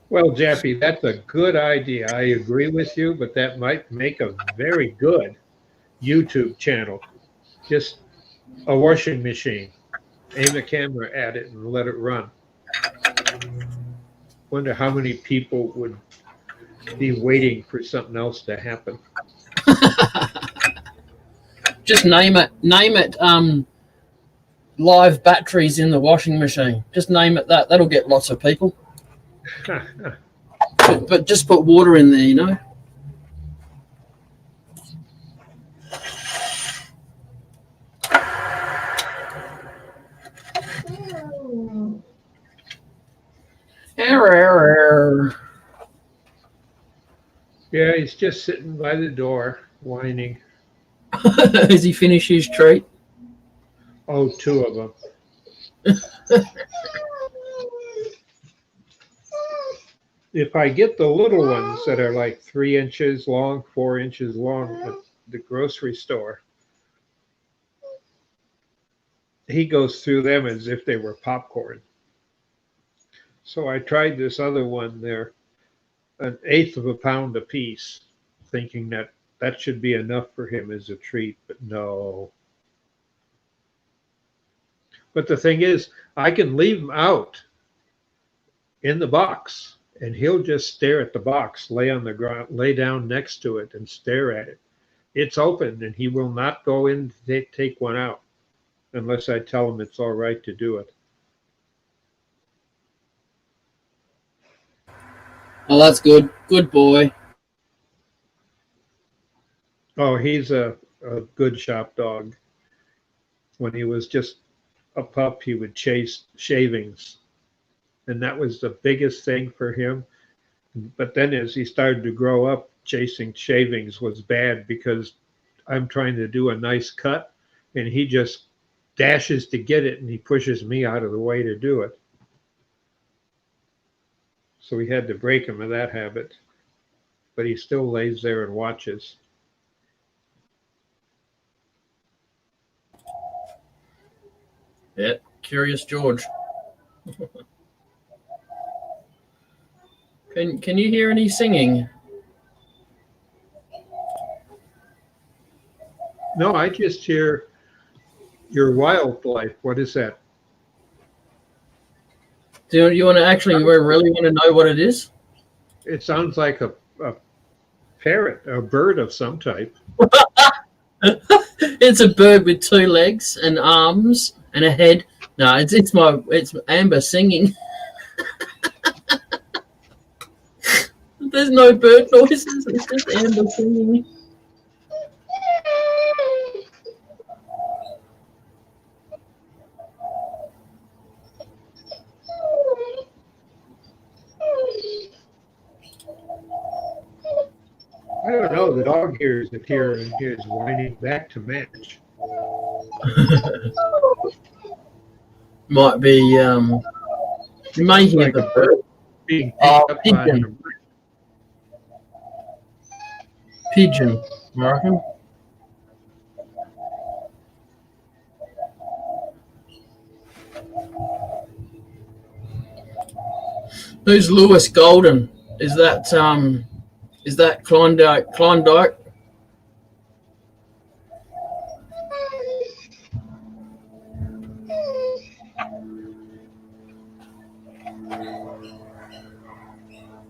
Well, Jeffy, that's a good idea. I agree with you, but that might make a very good YouTube channel. Just a washing machine. Aim the camera at it and let it run. Wonder how many people would be waiting for something else to happen. Just name it. Name it. Live batteries in the washing machine. Just name it that. That'll get lots of people. But just put water in there, you know. Error. Yeah, he's just sitting by the door, whining. Has he finished his treat? Oh, two of them. if I get the little ones that are like 3 inches long, 4 inches long at the grocery store, he goes through them as if they were popcorn. So I tried this other one. They're 1/8 of a pound a piece, thinking that that should be enough for him as a treat, but no. But the thing is, I can leave him out in the box, and he'll just stare at the box, lay on the ground, lay down next to it, and stare at it. It's open, and he will not go in to take one out unless I tell him it's all right to do it. Oh, that's good. Good boy. Oh, he's a good shop dog. When he was just a pup, he would chase shavings, and that was the biggest thing for him. But then as he started to grow up, chasing shavings was bad because I'm trying to do a nice cut, and he just dashes to get it, and he pushes me out of the way to do it. So we had to break him of that habit, but he still lays there and watches. Yeah, Curious George. Can you hear any singing? No, I just hear your wildlife. What is that? Do you want to actually really want to know what it is? It sounds like a parrot, a bird of some type. It's a bird with 2 legs and arms and a head. No, it's Amber singing. There's no bird noises. It's just Amber singing. I don't know. The dog hears it here and hears whining back to match. Might be. You may hear Like the bird. being Oh, picked up by pigeon. Pigeon, I reckon. Who's Lewis Golden? Is that Klondike?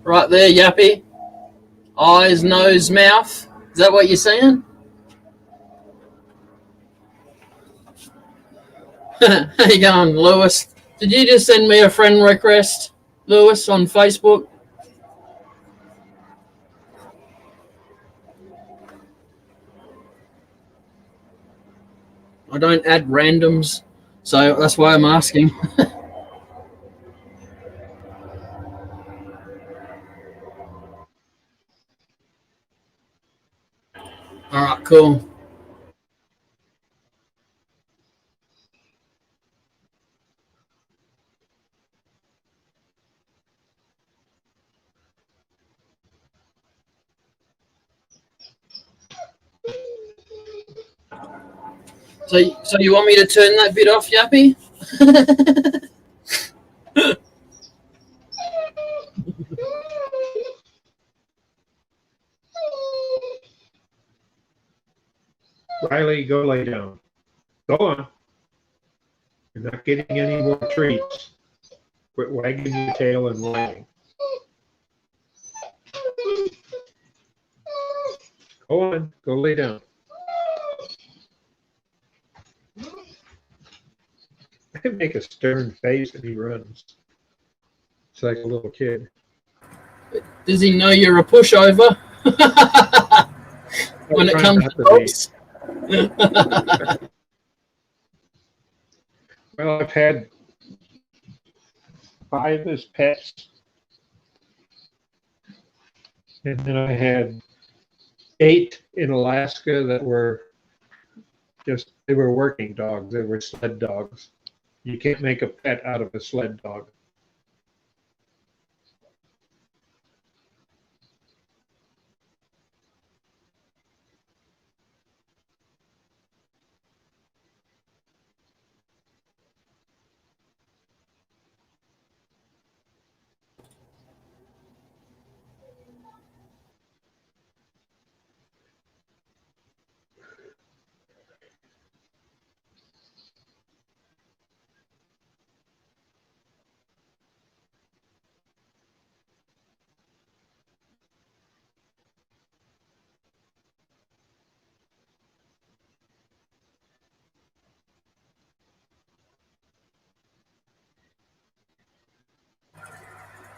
Right there, Yappy. Eyes, nose, mouth. Is that what you're saying? How you going, Lewis? Did you just send me a friend request, Lewis, on Facebook? I don't add randoms, so that's why I'm asking. All right, cool. So you want me to turn that bit off, Yappy? Riley, go lay down. Go on. You're not getting any more treats. Quit wagging your tail and whining. Go on. Go lay down. I make a stern face and he runs. It's like a little kid. Does he know you're a pushover? When it comes to dogs? Well, I've had 5 as pets. And then I had 8 in Alaska that were they were working dogs. They were sled dogs. You can't make a pet out of a sled dog.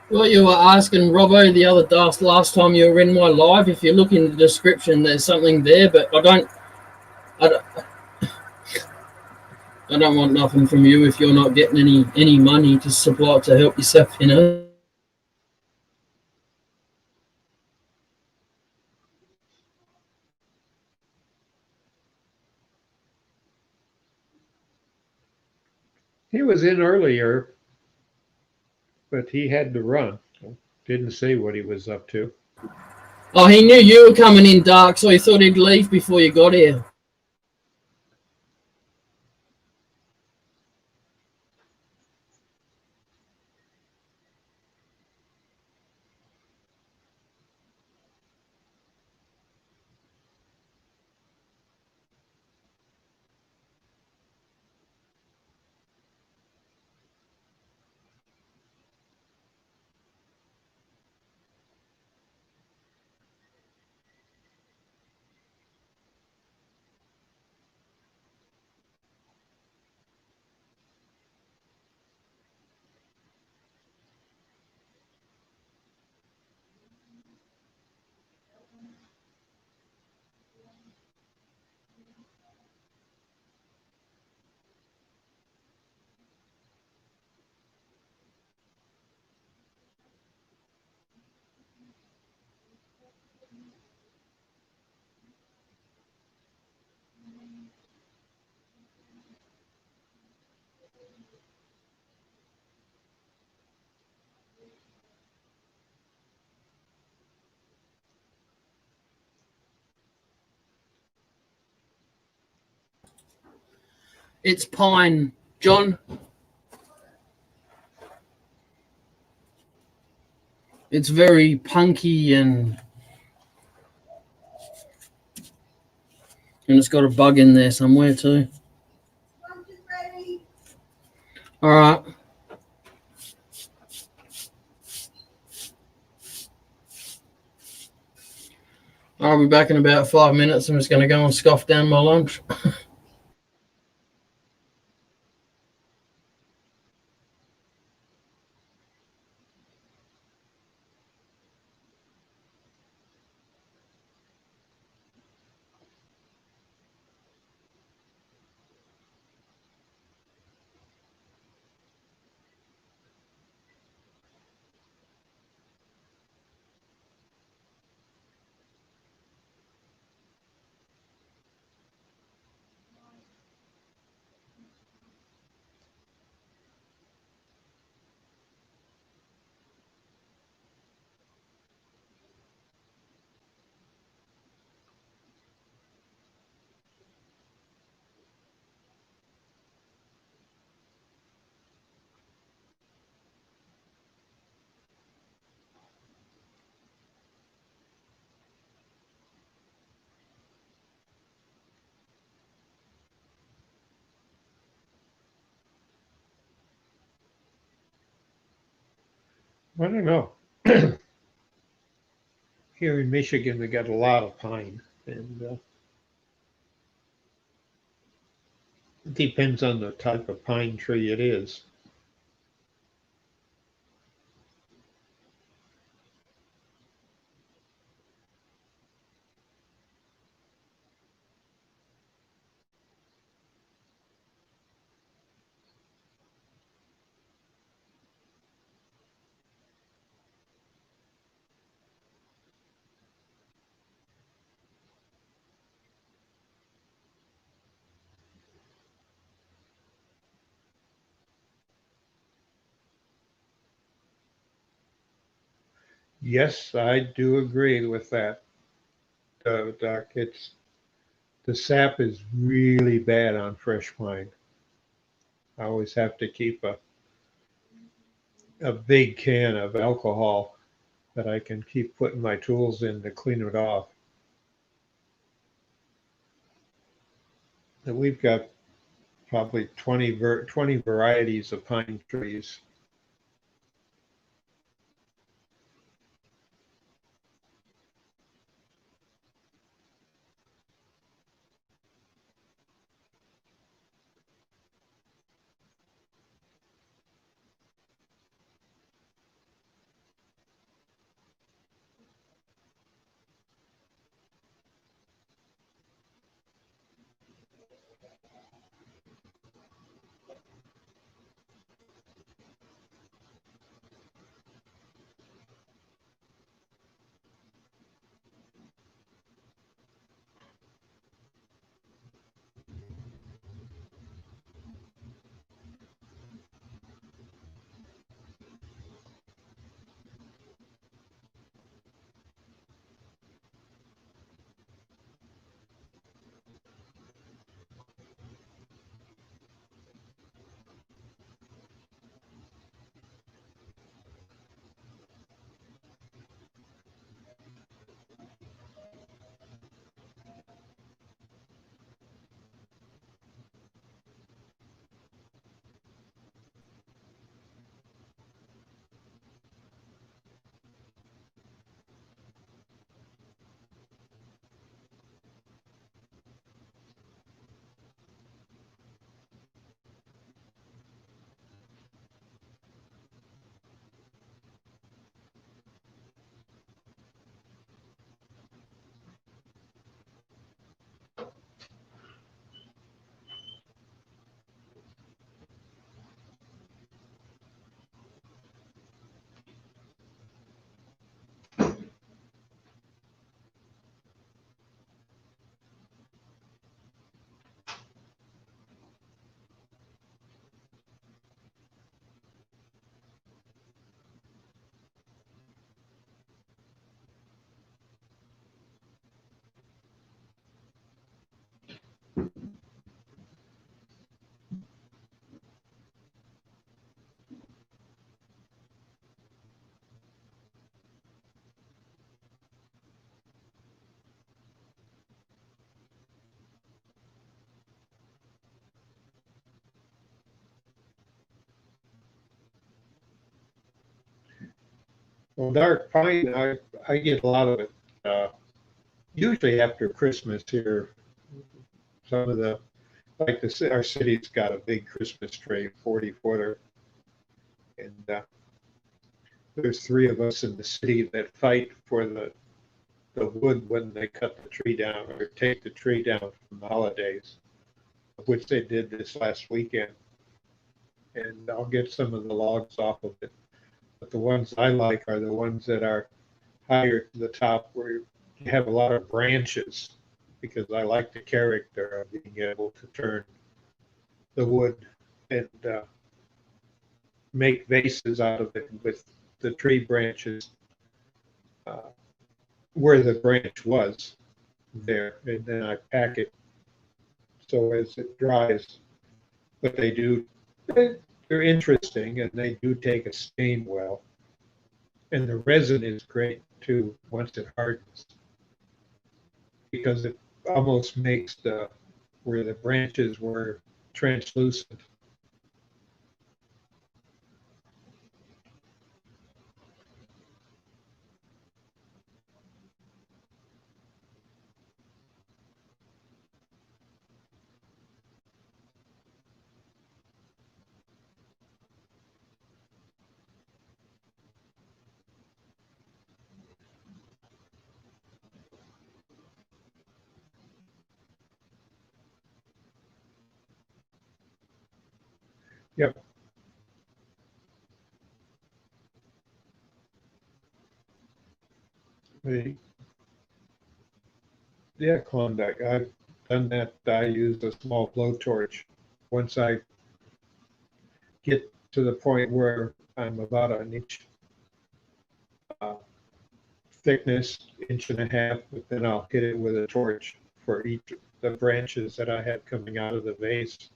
What you were asking Robbo the other last time you were in my live, if you look in the description, there's something there, but I don't, I don't want nothing from you if you're not getting any money to supply to help yourself, you know. He was in earlier, but he had to run. Didn't say what he was up to. Oh, he knew you were coming in dark, so he thought he'd leave before you got here. It's pine, John. It's very punky and it's got a bug in there somewhere too. All right. I'll be back in about 5 minutes. I'm just going to go and scoff down my lunch. I don't know. Here in Michigan, we got a lot of pine, and it depends on the type of pine tree it is. Yes, I do agree with that, Doc. It's the sap is really bad on fresh pine. I always have to keep a big can of alcohol that I can keep putting my tools in to clean it off. And we've got probably 20 varieties of pine trees. Well, dark pine, I get a lot of it. Usually after Christmas here, some of the our city's got a big Christmas tree, 40-footer, and there's three of us in the city that fight for the wood when they cut the tree down or take the tree down from the holidays, which they did this last weekend. And I'll get some of the logs off of it. But the ones I like are the ones that are higher to the top where you have a lot of branches, because I like the character of being able to turn the wood and make vases out of it with the tree branches where the branch was there, and then I pack it so as it dries. But they're interesting, and they do take a stain well. And the resin is great too once it hardens, because it almost makes where the branches were translucent. Yep. Yeah, Klondike. I've done that. I use a small blowtorch. Once I get to the point where I'm about an inch uh, thickness, inch and a half, but then I'll hit it with a torch for each of the branches that I have coming out of the vase.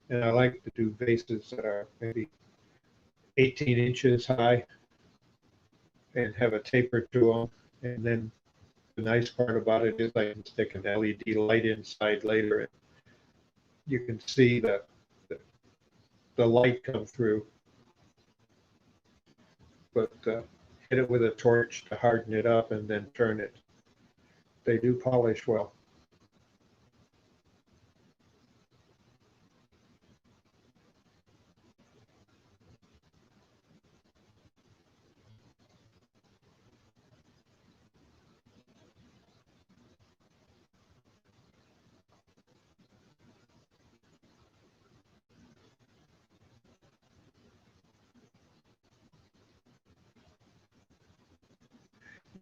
And I like to do vases that are maybe 18 inches high and have a taper to them. And then the nice part about it is I can stick an LED light inside later, and you can see the light come through. But hit it with a torch to harden it up and then turn it. They do polish well.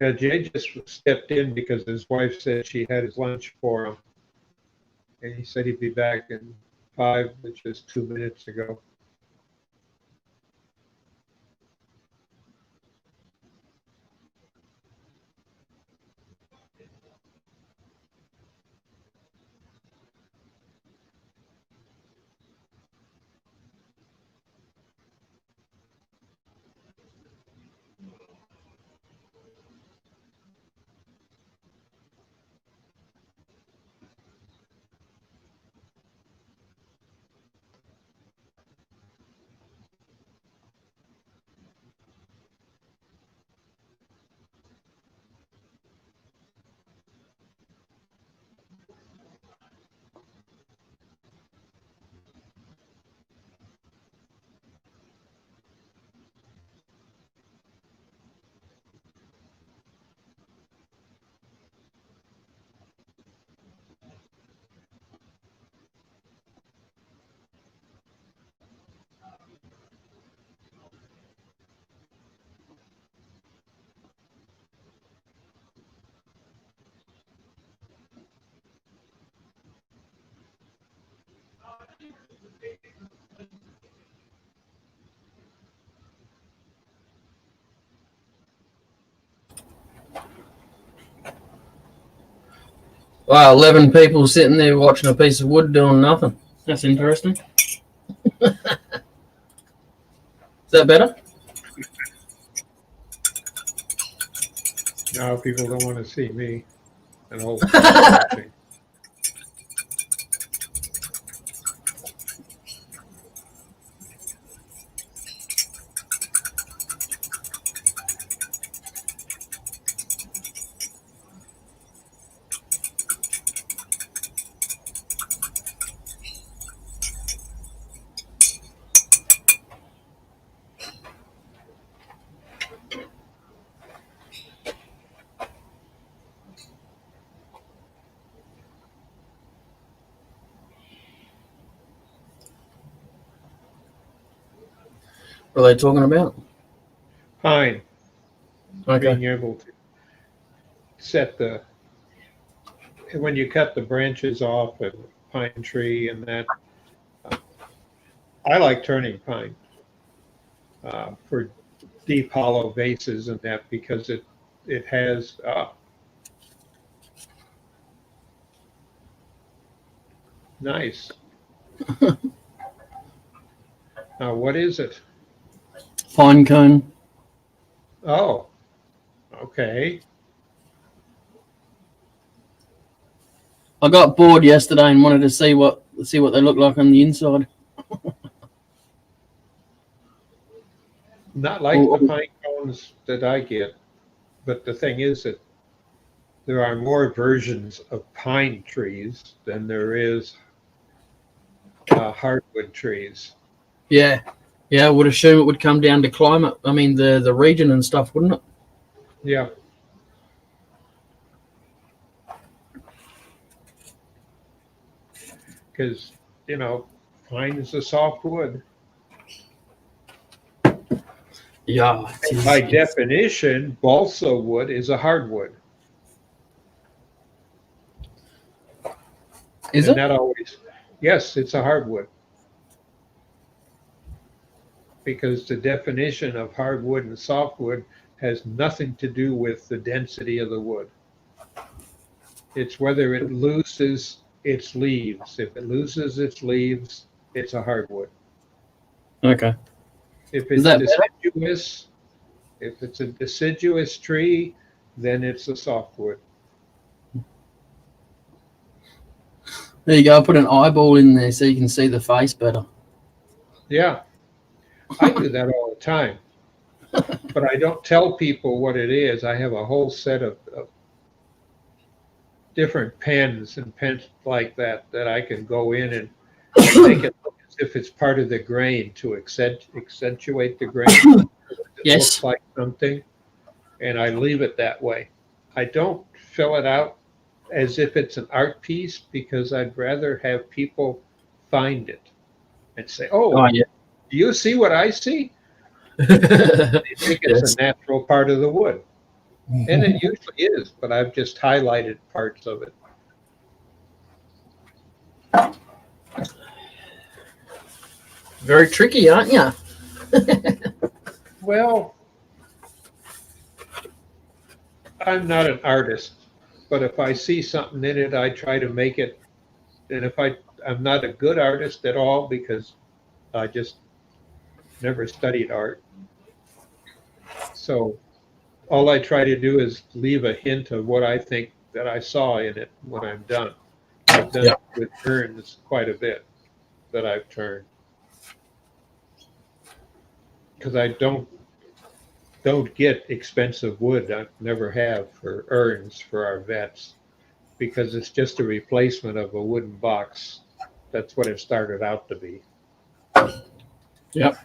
Yeah, Jay just stepped in because his wife said she had his lunch for him. And he said he'd be back in 5, which is 2 minutes ago. Wow, 11 people sitting there watching a piece of wood doing nothing. That's interesting. Is that better? Now people don't want to see me and old watching. What are they talking about? Pine, Okay. being able to set when you cut the branches off a pine tree and that. I like turning pine for deep hollow bases and that because it has nice. What is it? Pine cone. Oh, okay. I got bored yesterday and wanted to see what they look like on the inside. Not like the pine cones that I get, but the thing is that there are more versions of pine trees than there is hardwood trees. Yeah. Yeah, I would assume it would come down to climate. I mean, the region and stuff, wouldn't it? Yeah. Because, pine is a soft wood. Yeah. By definition, balsa wood is a hardwood. Is And it? not always. Yes, it's a hardwood. Because the definition of hardwood and softwood has nothing to do with the density of the wood. It's whether it loses its leaves. If it loses its leaves, it's a hardwood. Okay. If Is it's that better? deciduous, if it's a deciduous tree, then it's a softwood. There you go. I put an eyeball in there so you can see the face better. Yeah, I do that all the time. But I don't tell people what it is. I have a whole set of different pens and pens like that I can go in and make it look as if it's part of the grain to accentuate the grain. It Yes. looks like something, and I leave it that way. I don't fill it out as if it's an art piece because I'd rather have people find it and say, "Oh, Oh yeah. do you see what I see?" They think it's Yes. a natural part of the wood. And it usually is, but I've just highlighted parts of it. Very tricky, aren't you? Well, I'm not an artist, but if I see something in it, I try to make it. And if I'm not a good artist at all because I just never studied art. So all I try to do is leave a hint of what I think that I saw in it when I'm done. I've done it with urns quite a bit that I've turned. Because I don't get expensive wood. I never have for urns for our vets because it's just a replacement of a wooden box. That's what it started out to be. Yep.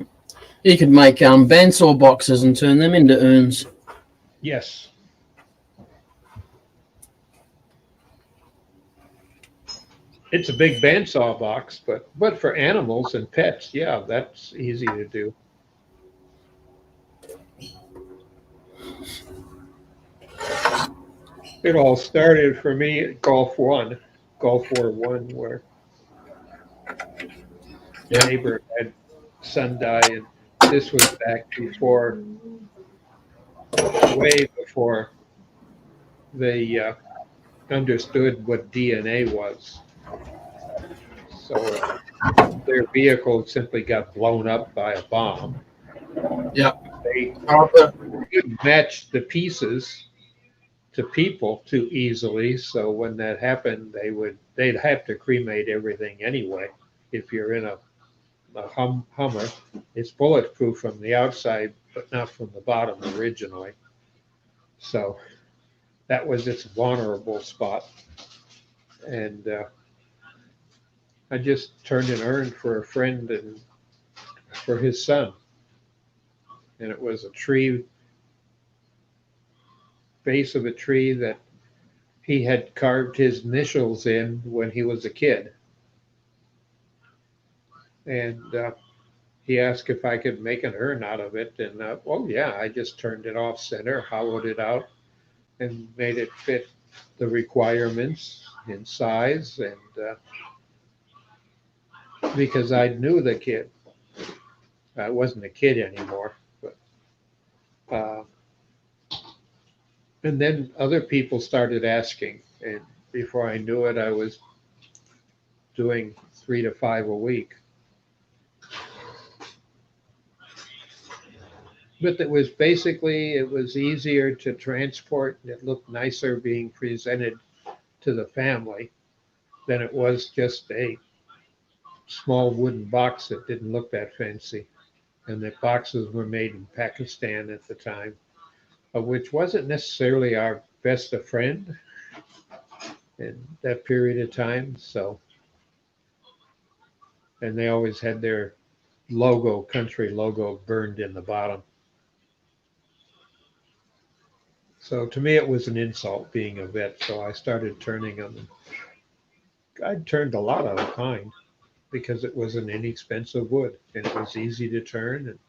You could make bandsaw boxes and turn them into urns. Yes. It's a big bandsaw box, but for animals and pets, yeah, that's easy to do. It all started for me at Gulf War One, where Yeah. neighbor had son die, and this was back before, way before they understood what DNA was. So their vehicle simply got blown up by a bomb. Yeah. They Oh, couldn't match the pieces to people too easily. So when that happened, they'd have to cremate everything anyway. If you're in a Hummer, it's bulletproof from the outside, but not from the bottom originally. So that was its vulnerable spot. And I just turned an urn for a friend and for his son. And it was a tree, base of a tree that he had carved his initials in when he was a kid. And he asked if I could make an urn out of it, and oh yeah, I just turned it off center, hollowed it out, and made it fit the requirements in size, and because I knew the kid, I wasn't a kid anymore, but uh, and then other people started asking, and before I knew it, I was doing 3 to 5 a week. But it was basically, it was easier to transport, and it looked nicer being presented to the family than it was just a small wooden box that didn't look that fancy. And the boxes were made in Pakistan at the time, which wasn't necessarily our best of friend in that period of time. So, and they always had their logo, country logo, burned in the bottom. So to me, it was an insult being a vet. So I started turning them. I turned a lot out of pine because it was an inexpensive wood and it was easy to turn. And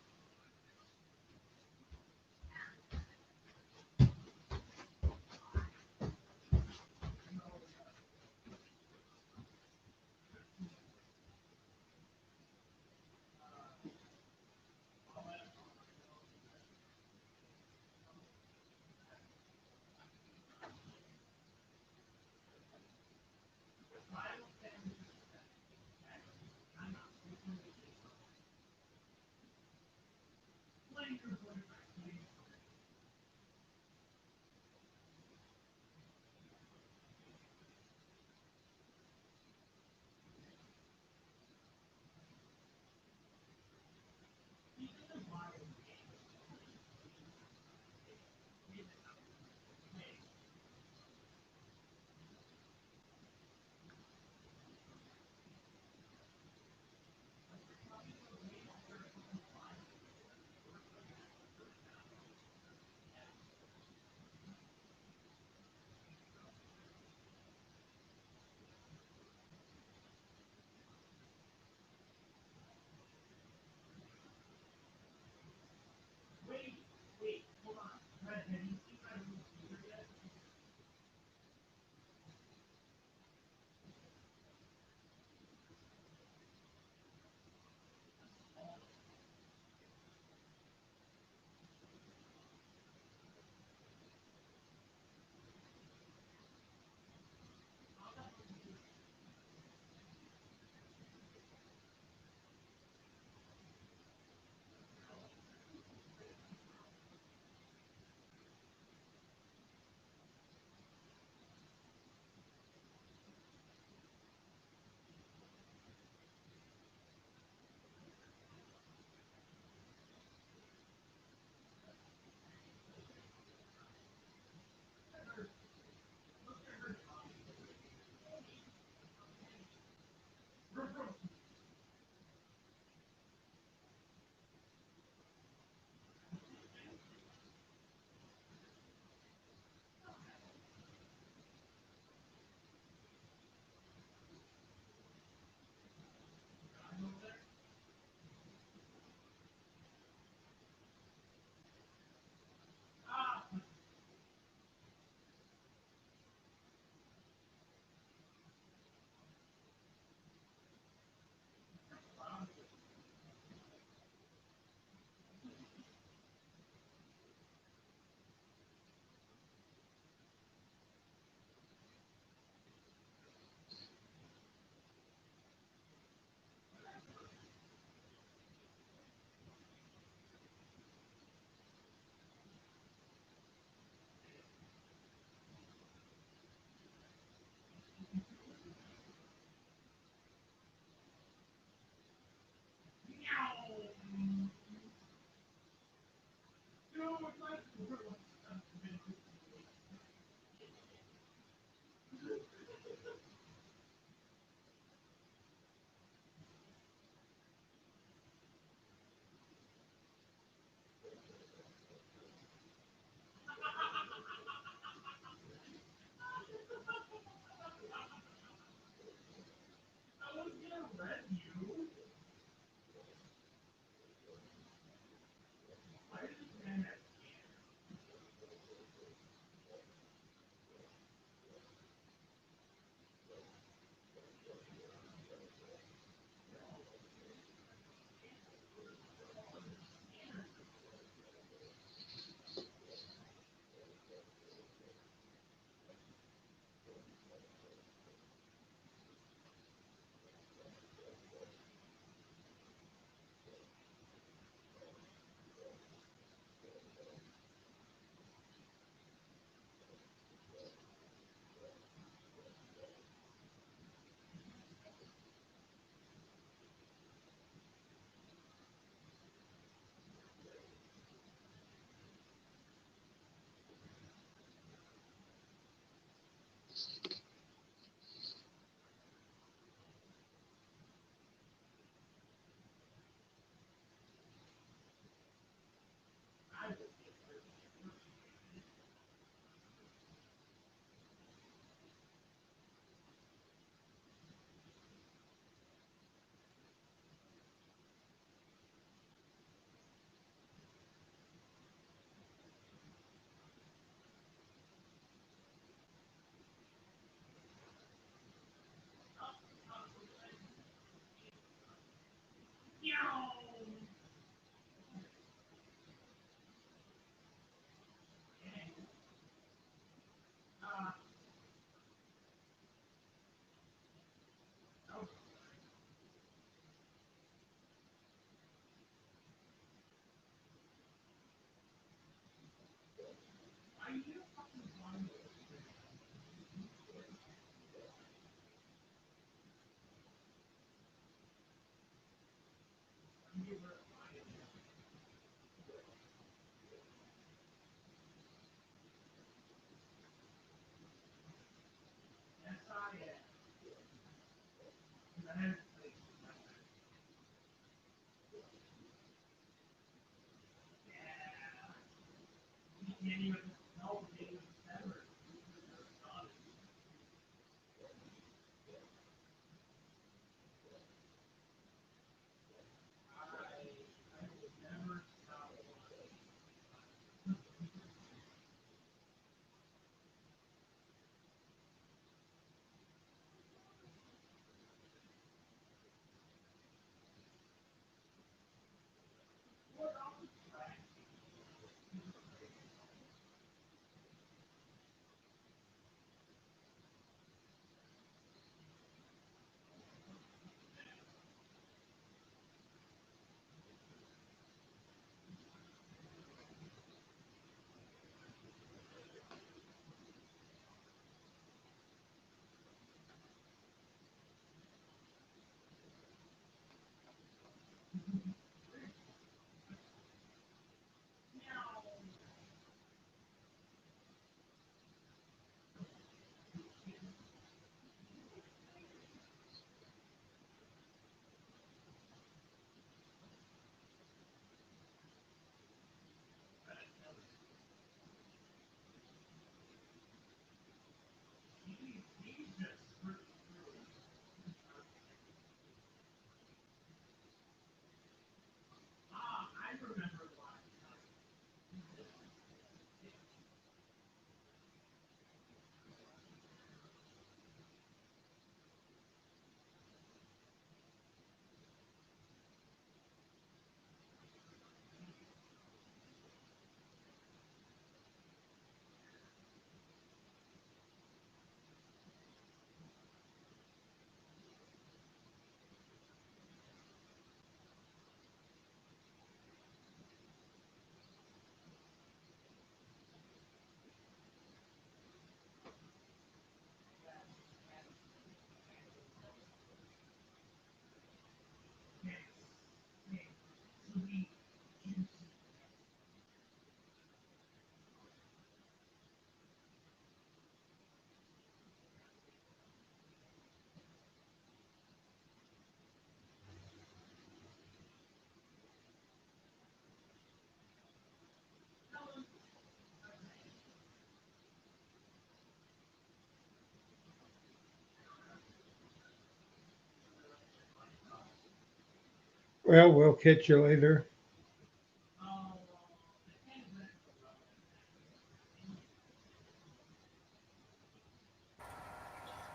Well, we'll catch you later.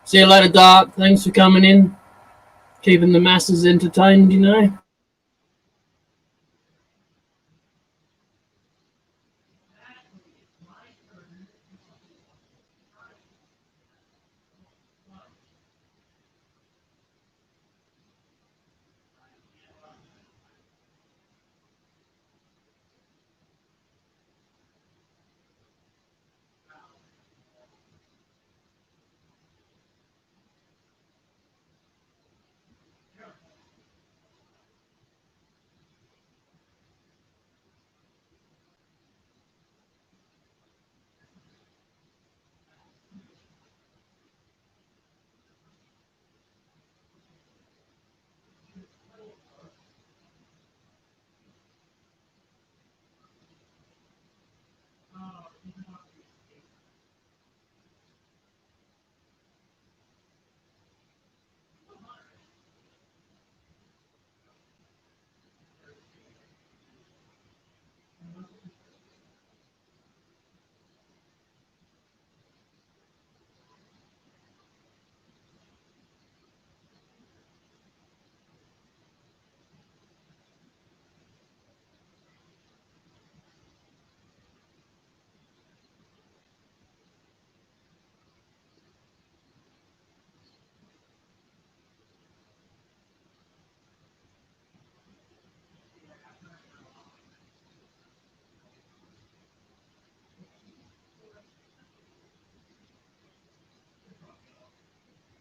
See you later, Doc. Thanks for coming in, keeping the masses entertained, you know.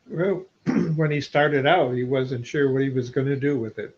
Well, when he started out, he wasn't sure what he was going to do with it.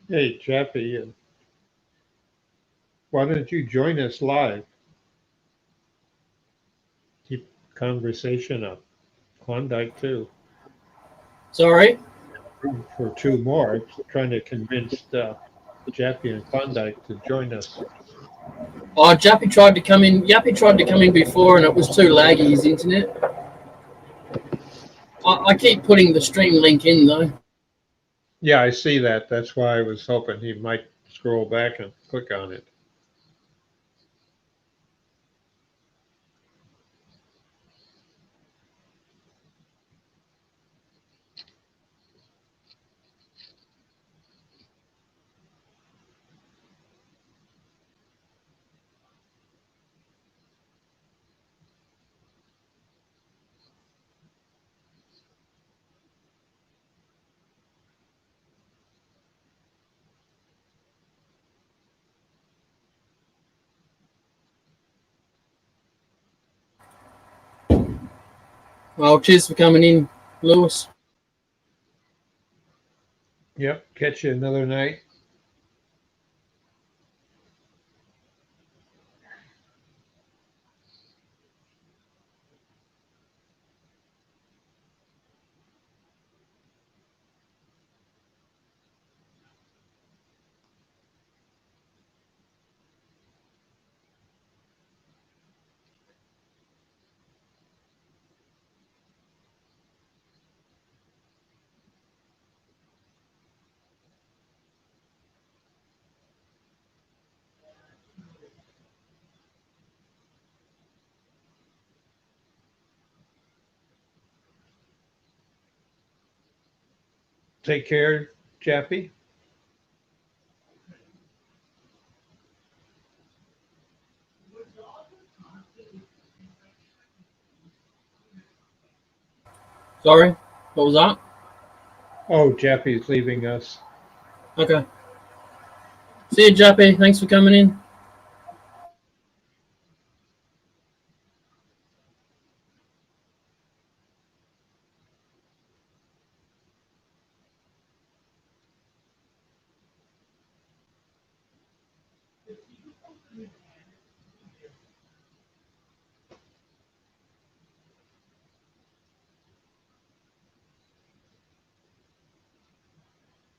Hey, Jeffy, why don't you join us live? Keep conversation up. Klondike too. Sorry. For two more. I'm trying to convince Jeffy and Klondike to join us. Oh, Jappy tried to come in. Yappy tried to come in before, and it was too laggy, his internet. I keep putting the stream link in, though. Yeah, I see that. That's why I was hoping he might scroll back and click on it. Well, cheers for coming in, Lewis. Yep, catch you another night. Take care, Jeffy. Sorry. What was that? Oh, Jeffy's leaving us. Okay. See you, Jappy. Thanks for coming in.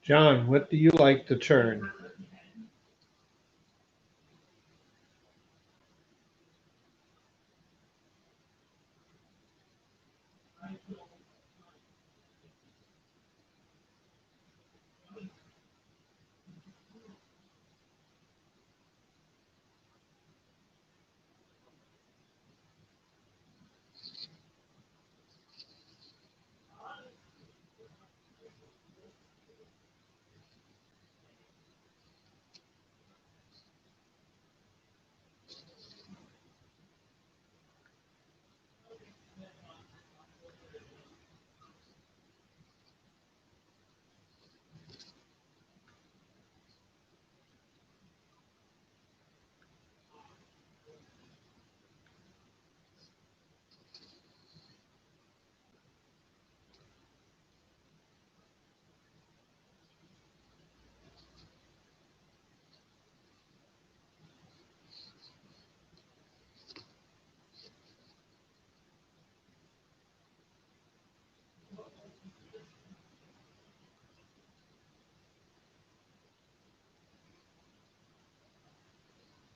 John, what do you like to turn?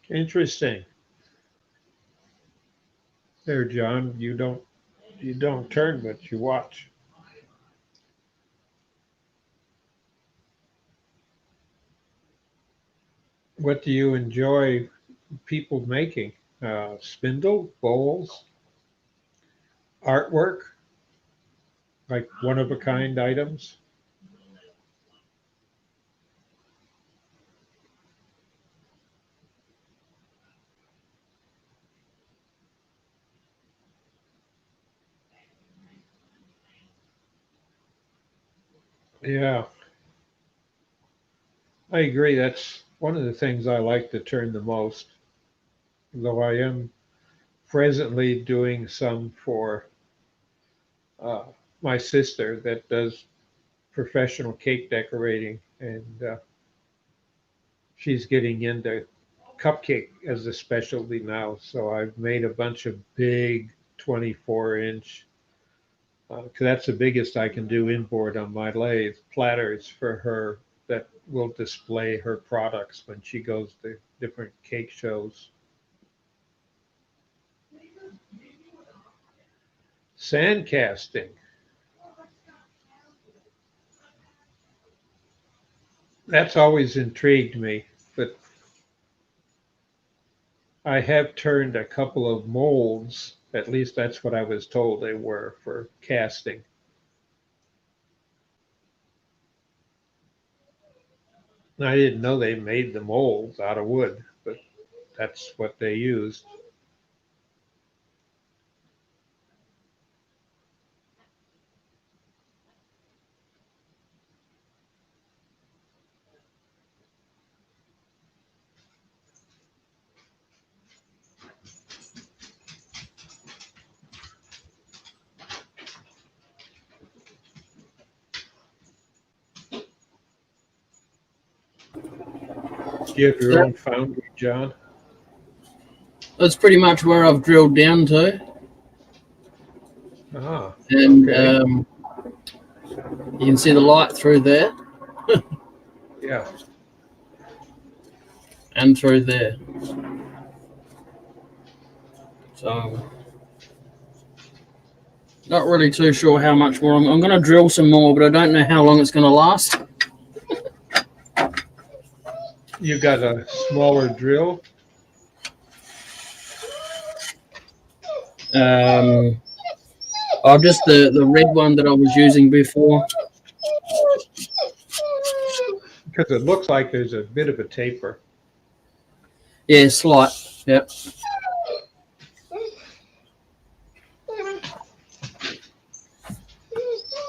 Interesting. There, John. You don't turn, but you watch. What do you enjoy people making spindle, bowls, artwork, like one-of-a-kind items. Yeah, I agree. That's one of the things I like to turn the most, though I am presently doing some for uh, my sister that does professional cake decorating, and she's getting into cupcake as a specialty now. So I've made a bunch of big 24-inch, because that's the biggest I can do inboard on my lathe, platters for her that will display her products when she goes to different cake shows. Sand casting. That's always intrigued me, but I have turned a couple of molds, at least that's what I was told they were, for casting. I didn't know they made the molds out of wood, but that's what they used. Do you have your own foundry, John? That's pretty much where I've drilled down to. Ah, And okay. you can see the light through there Yeah. and through there. So not really too sure how much more. I'm going to drill some more, but I don't know how long it's going to last. You got a smaller drill? Just the red one that I was using before. Because it looks like there's a bit of a taper. Yeah, slight. Yep.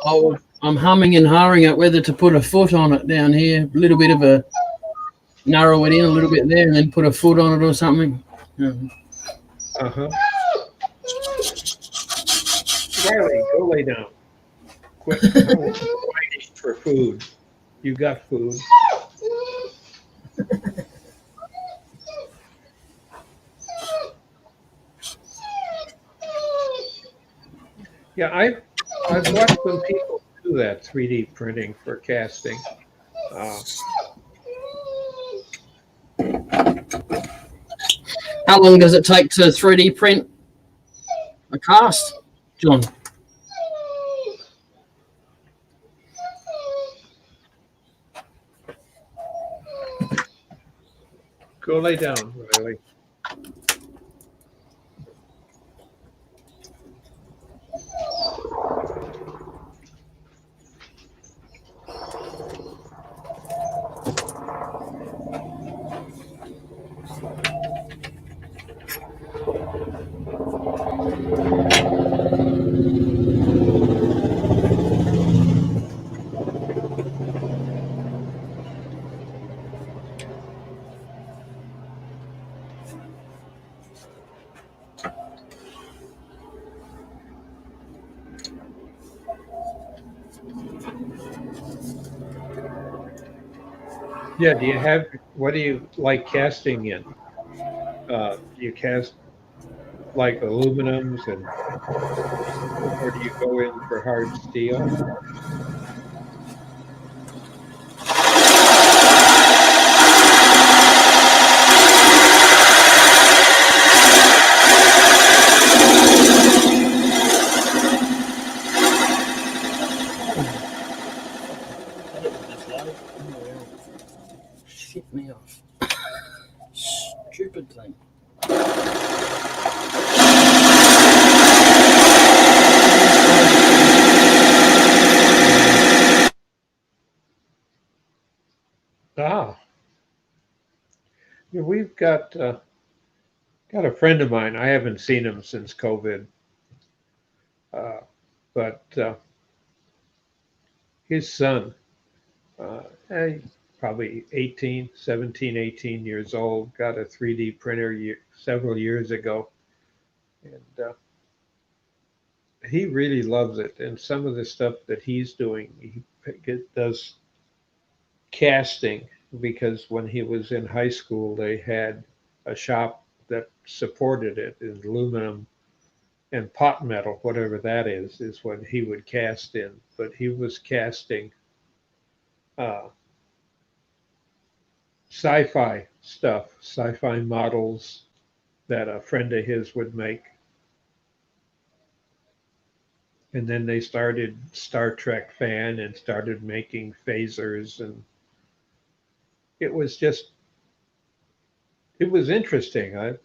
Oh, I'm humming and hawing at whether to put a foot on it down here. A little bit of a narrow it in a little bit there, and then put a foot on it or something. Yeah. Uh-huh. Riley, go lay down. Quick. Waiting for food. You got food. Yeah, I've watched some people do that 3D printing for casting. How long does it take to 3D print a cast, John? Go lay down, Riley. Yeah, what do you like casting in? Do you cast like aluminums or do you go in for hard steel? Shit me off. Stupid thing. Ah, yeah, we've got a friend of mine. I haven't seen him since COVID, uh, but his son, uh, probably 18, 17, 18 years old, got a 3D printer several years ago, and he really loves it. And some of the stuff that he's doing, does casting because when he was in high school, they had a shop that supported it in aluminum and pot metal, whatever that is what he would cast in. But he was casting uh, sci-fi stuff, sci-fi models that a friend of his would make. And then they started Star Trek fan and started making phasers, and it was just it was interesting.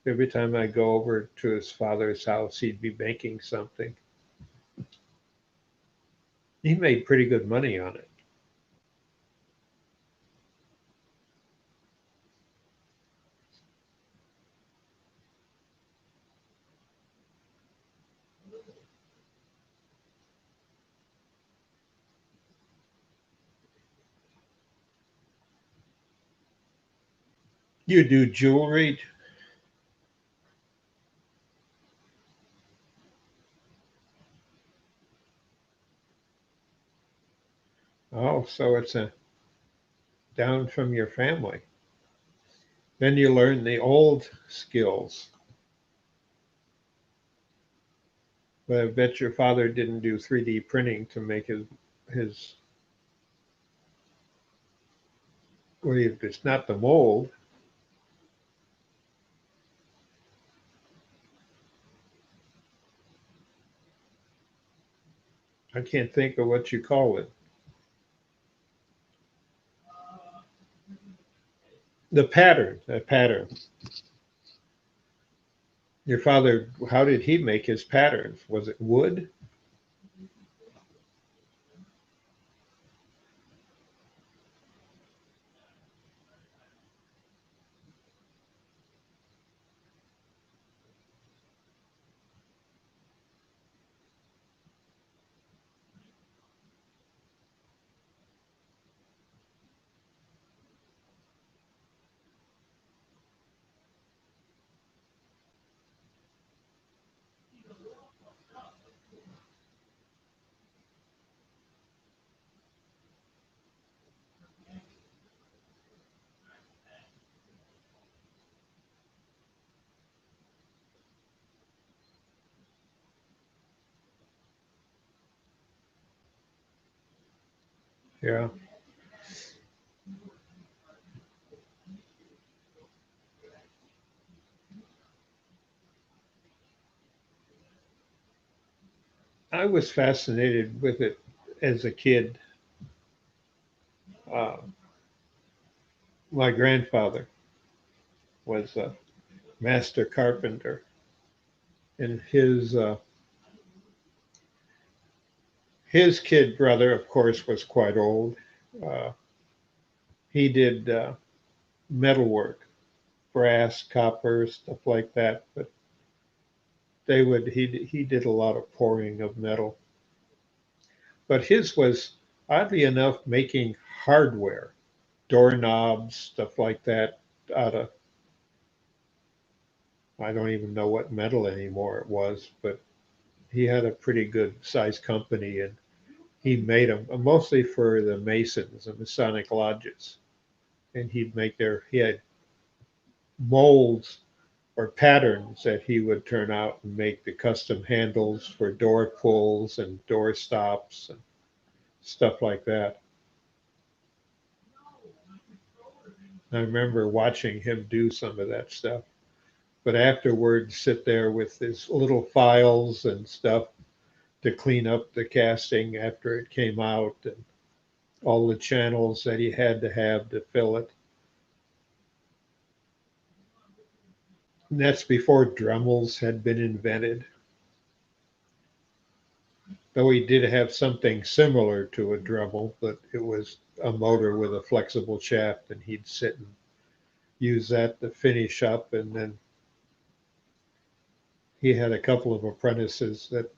Every time I go over to his father's house, he'd be making something. He made pretty good money on it. You do jewelry? Oh, so it's a down from your family. Then you learn the old skills. But I bet your father didn't do 3D printing to make his well, it's not the mold. I can't think of what you call it. The pattern, a pattern. Your father, how did he make his patterns? Was it wood? Yeah. I was fascinated with it as a kid. Uh, my grandfather was a master carpenter, and his kid brother, of course, was quite old. Uh, he did metalwork, brass, copper, stuff like that. But he did a lot of pouring of metal. But his was oddly enough making hardware, doorknobs, stuff like that, out of I don't even know what metal anymore it was, but he had a pretty good sized company and he made them mostly for the Masons and Masonic lodges. And he had molds or patterns that he would turn out and make the custom handles for door pulls and door stops and stuff like that. I remember watching him do some of that stuff. But afterwards, sit there with his little files and stuff to clean up the casting after it came out and all the channels that he had to have to fill it. that's before Dremels had been invented. Though he did have something similar to a Dremel, but it was a motor with a flexible shaft, and he'd sit and use that to finish up. And then he had a couple of apprentices that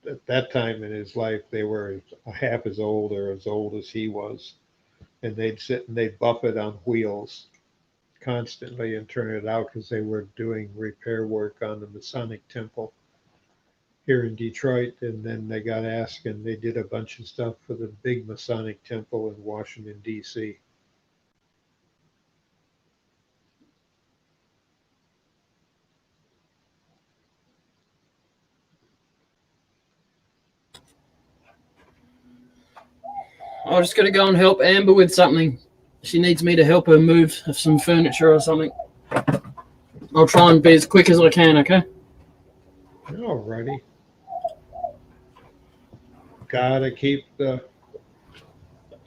at that time in his life, they were half as old or as old as he was. And they'd sit and they'd buff it on wheels constantly and turn it out because they were doing repair work on the Masonic Temple here in Detroit. And then they got asked, and they did a bunch of stuff for the big Masonic Temple in Washington, D.C. I'm just gonna go and help Amber with something. She needs me to help her move some furniture or something. I'll try and be as quick as I can, okay? Alrighty. Gotta keep the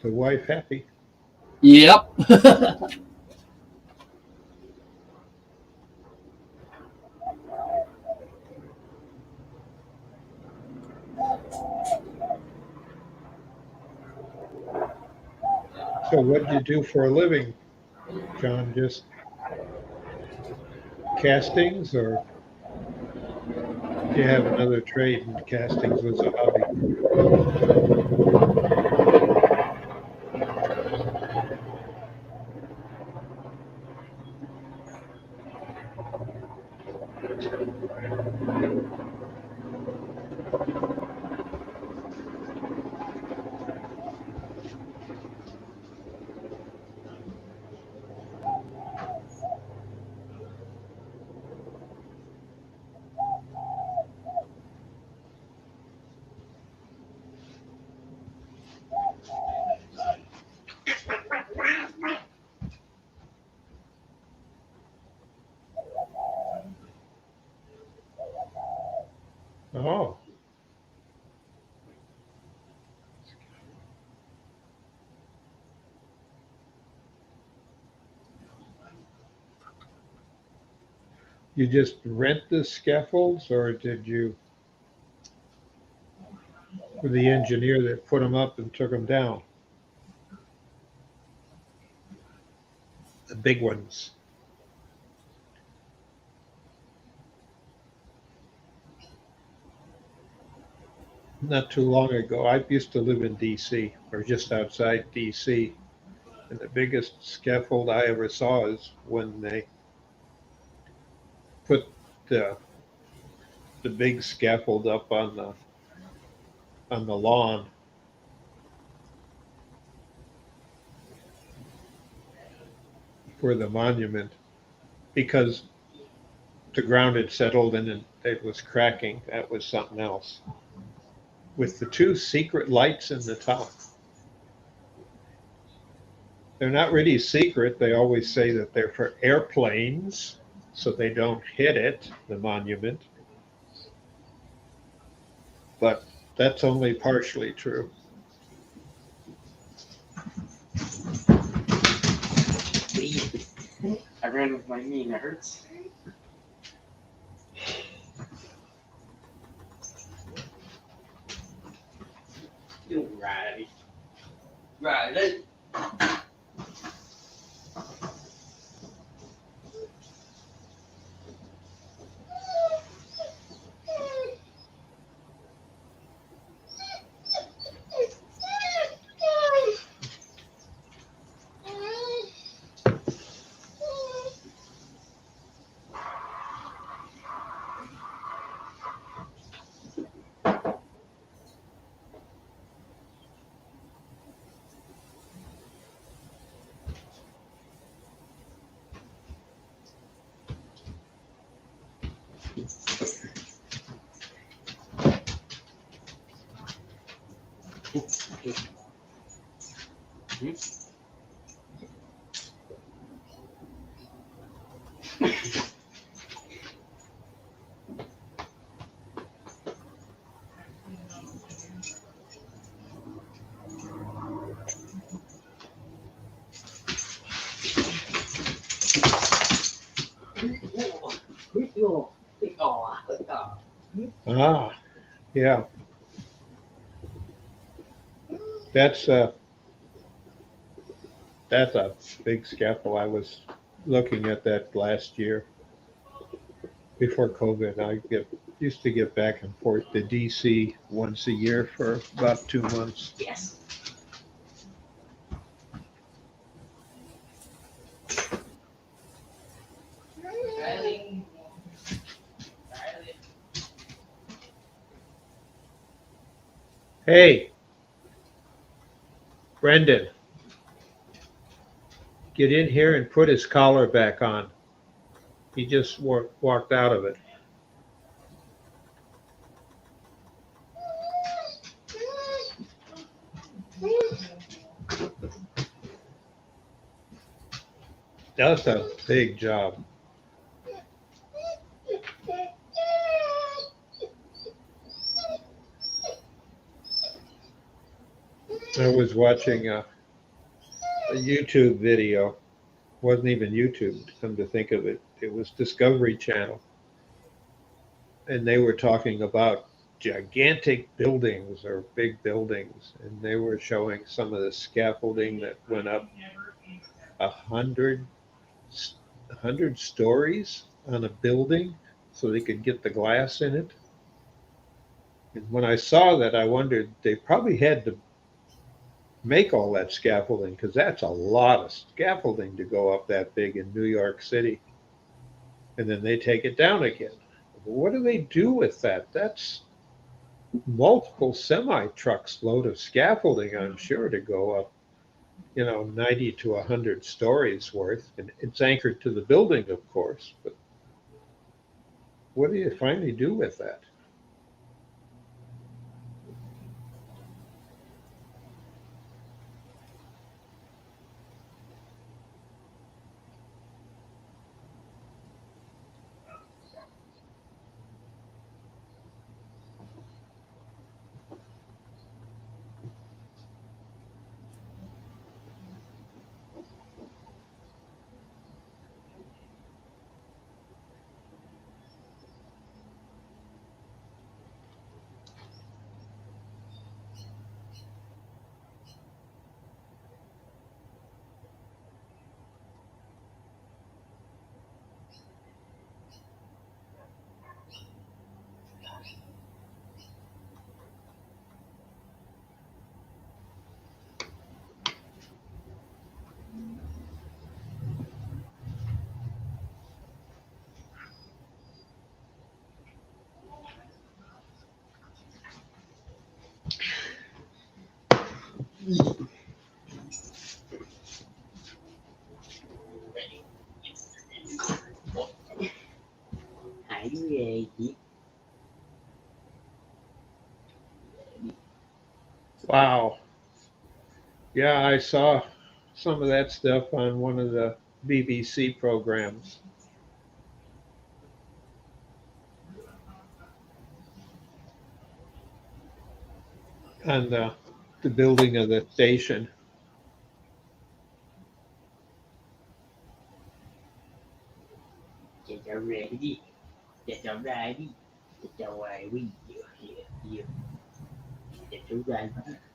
wife happy. Yep. So what do you do for a living, John? Just castings, or do you have another trade and castings was a hobby? Oh, you just rent the scaffolds, or did you, for the engineer that put them up and took them down? The big ones. Not too long ago, I used to live in D.C. or just outside D.C. And the biggest scaffold I ever saw is when they put the big scaffold up on the lawn for the monument, because the ground had settled and it was cracking. That was something else. With the two secret lights in the top. They're not really secret. They always say that they're for airplanes so they don't hit it, the monument. But that's only partially true. I ran with my knee and it hurts. Right. Right. Ah, yeah. That's a big scaffold. I was looking at that last year before COVID. Used to get back and forth to DC once a year for about 2 months. Yes. Hey, Brendan, get in here and put his collar back on. He just walked out of it. That's a big job. I was watching a YouTube video. Wasn't even YouTube, come to think of it. It was Discovery Channel. And they were talking about gigantic buildings or big buildings. And they were showing some of the scaffolding that went up 100 stories on a building so they could get the glass in it. And when I saw that, I wondered, they probably had to make all that scaffolding because that's a lot of scaffolding to go up that big in New York City. And then they take it down again. What do they do with that? That's multiple semi trucks load of scaffolding, I'm sure, to go up, 90 to 100 stories worth. And it's anchored to the building, of course. But what do you finally do with that? Hãy về chị. Wow. Yeah, I saw some of that stuff on one of the BBC programs. On the building of the station. Chị cho về cái gì? Chị cho ra đi. Chị cho về đi. Chị cho ra.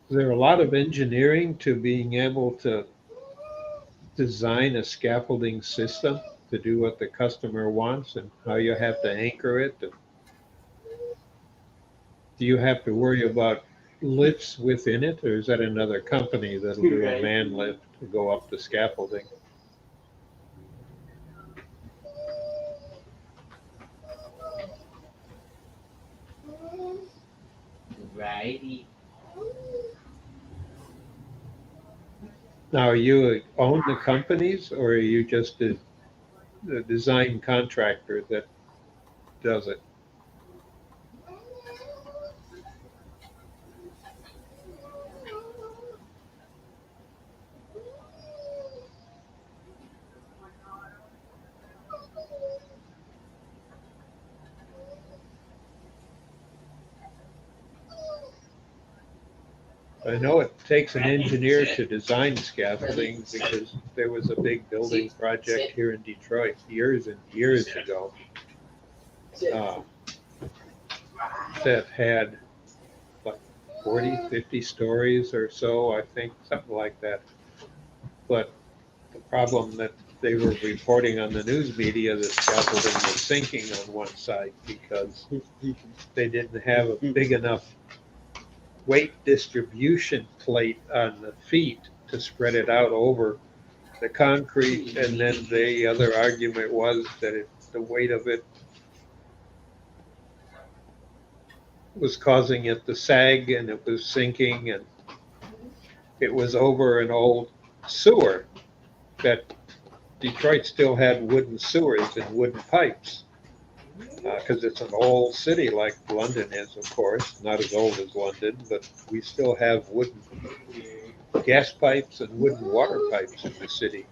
There a lot of engineering to being able to design a scaffolding system to do what the customer wants and how you have to anchor it. Do you have to worry about lifts within it, or is that another company that'll do a man lift to go up the scaffolding? Right đi. Now, you own the companies, or are you just a design contractor that does it? I know it takes an engineer to design scaffolding because there was a big building project here in Detroit years and years ago. that had like 40, 50 stories or so, I think, something like that. But the problem that they were reporting on the news media, the scaffolding was sinking on one side because they didn't have a big enough weight distribution plate on the feet to spread it out over the concrete. And then the other argument was that the weight of it was causing it to sag and it was sinking, and it was over an old sewer that Detroit still had wooden sewers and wooden pipes because it's an old city like London is, of course, not as old as London, but we still have wooden gas pipes and wooden water pipes in the city.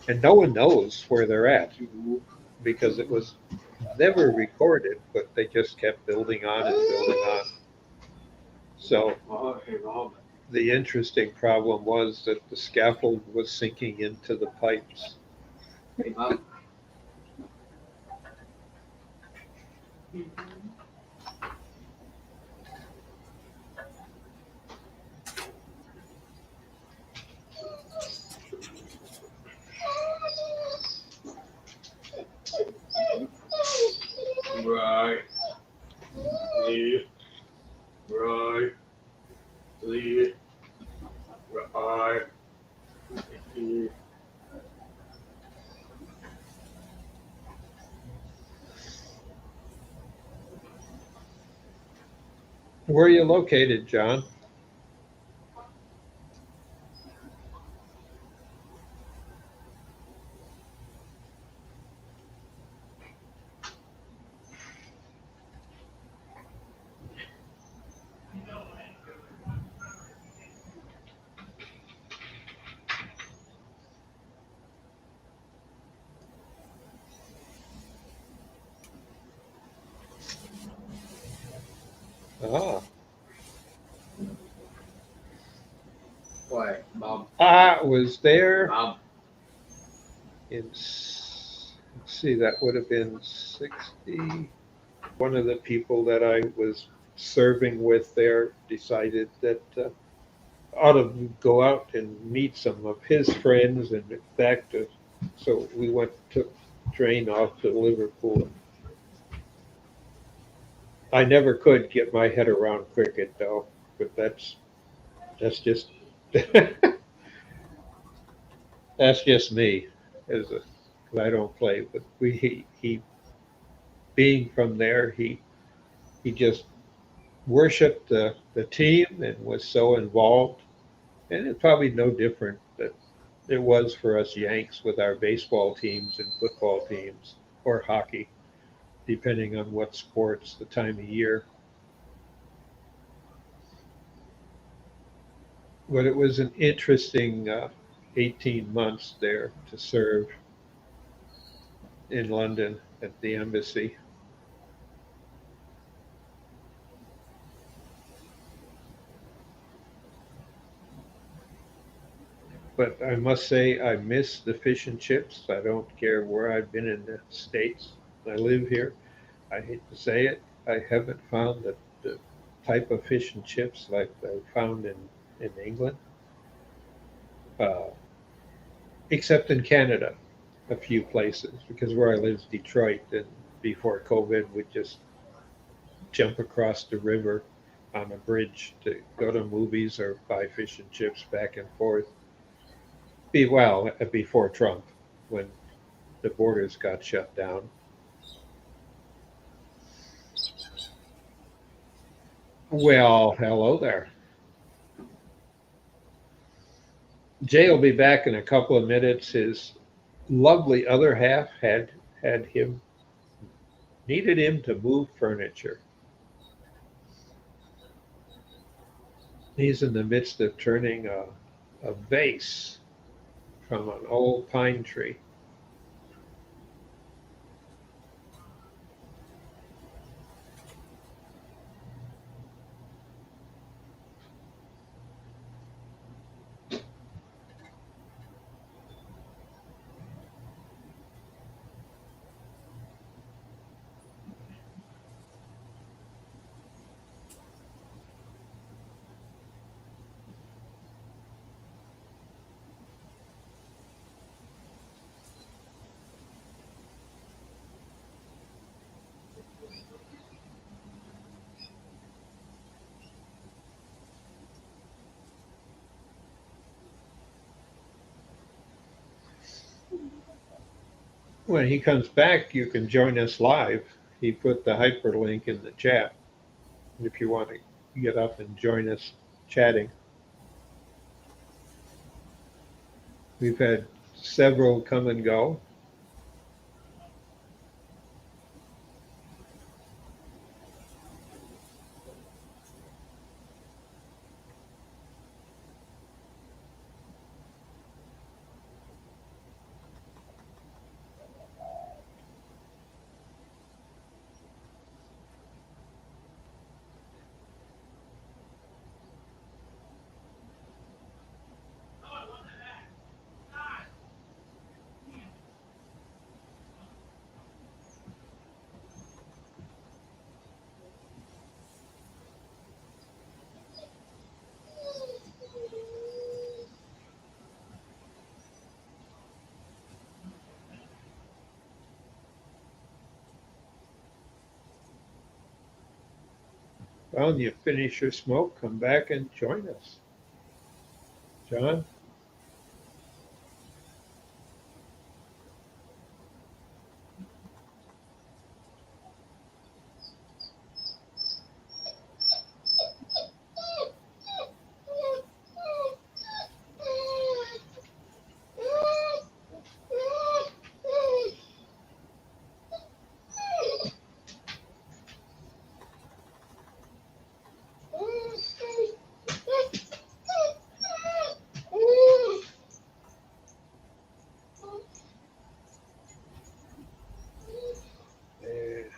And no one knows where they're at because it was never recorded, but they just kept building on and building on. So the interesting problem was that the scaffold was sinking into the pipes. Right. Yeah. Right. Yeah. Right. Yeah. Where are you located, John? Ah, What, Bob? I was there Bob. let's see, that would have been 60. One of the people that I was serving with there decided that ought to go out and meet some of his friends and back to, so we went, took train off to Liverpool. I never could get my head around cricket though, but that's just that's just me as a, 'cause I don't play, but he being from there, he just worshipped the team and was so involved. And it's probably no different that it was for us Yanks with our baseball teams and football teams or hockey, depending on what sports, the time of year. But it was an interesting 18 months there to serve in London at the embassy. But I must say, I miss the fish and chips. I don't care where I've been in the States. I live here. I hate to say it. I haven't found the type of fish and chips like I found in England, uh, except in Canada, a few places, because where I live is Detroit. And before COVID, we'd just jump across the river on a bridge to go to movies or buy fish and chips back and forth. Before Trump, when the borders got shut down. Well, hello there. Jay will be back in a couple of minutes. His lovely other half had him needed him to move furniture. He's in the midst of turning a vase from an old pine tree. When he comes back, you can join us live. He put the hyperlink in the chat if you want to get up and join us chatting. We've had several come and go. Well, when you finish your smoke, come back and join us. John? There.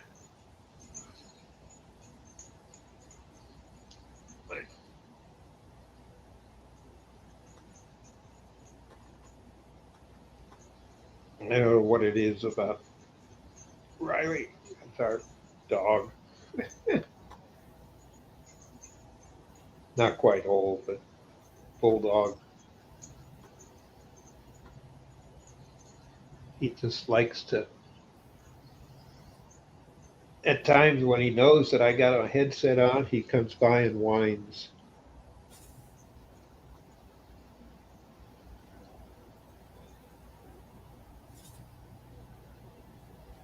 I don't know what it is about Riley. That's our dog. Not quite old, but bulldog. He just likes to, at times when he knows that I got a headset on, he comes by and whines.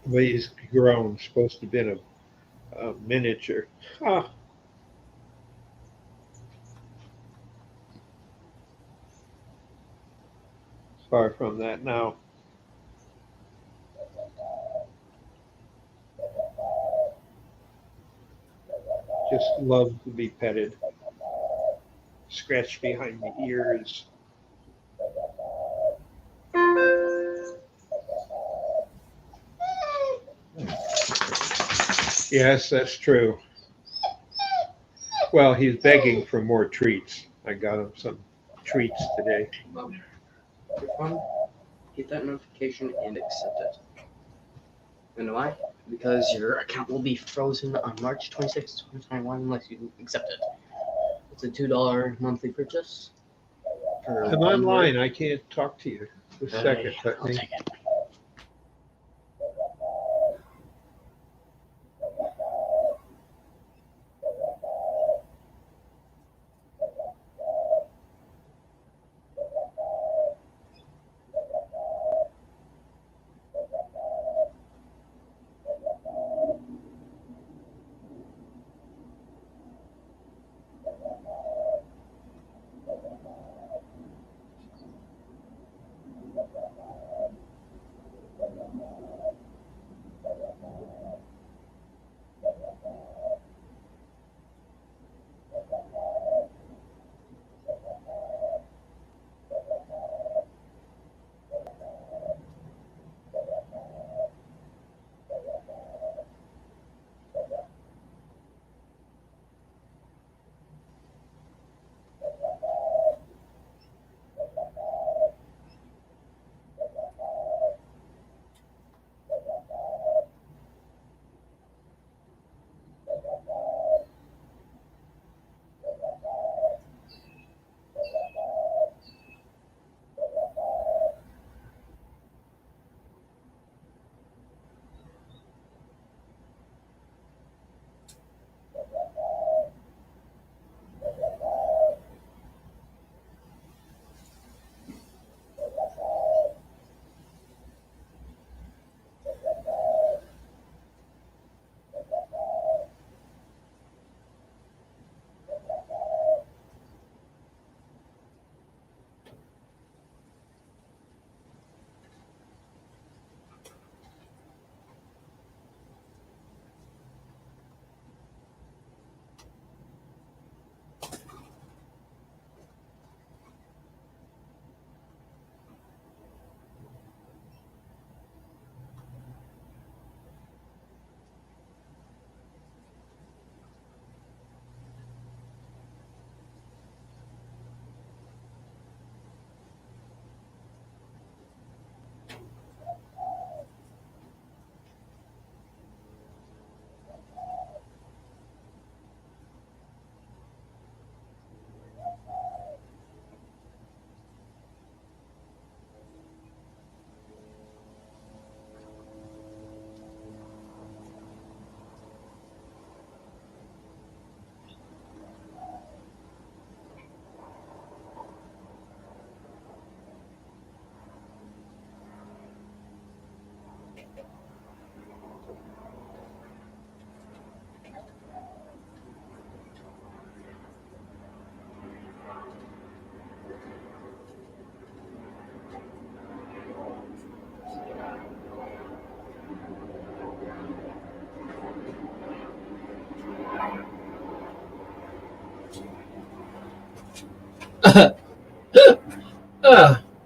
But he's grown, supposed to have been a miniature. Ah, far from that now. Just loves to be petted. Scratched behind the ears. Yes, that's true. Well, he's begging for more treats. I got him some treats today. Your phone, get that notification and accept it. You know why? Because your account will be frozen on March 26, 2021 unless you accept it. It's a $2 monthly purchase. I'm online. I can't talk to you. Just a second. I'll take it.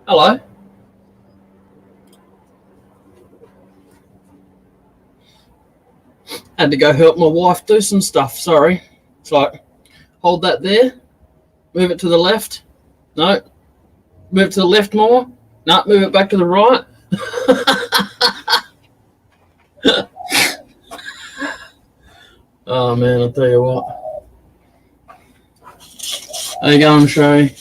Hello. Had to go help my wife do some stuff. Sorry. It's like, hold that there. Move it to the left. No. Move it to the left more. No. Move it back to the right. Oh, man, I'll tell you what. How you going, Shay?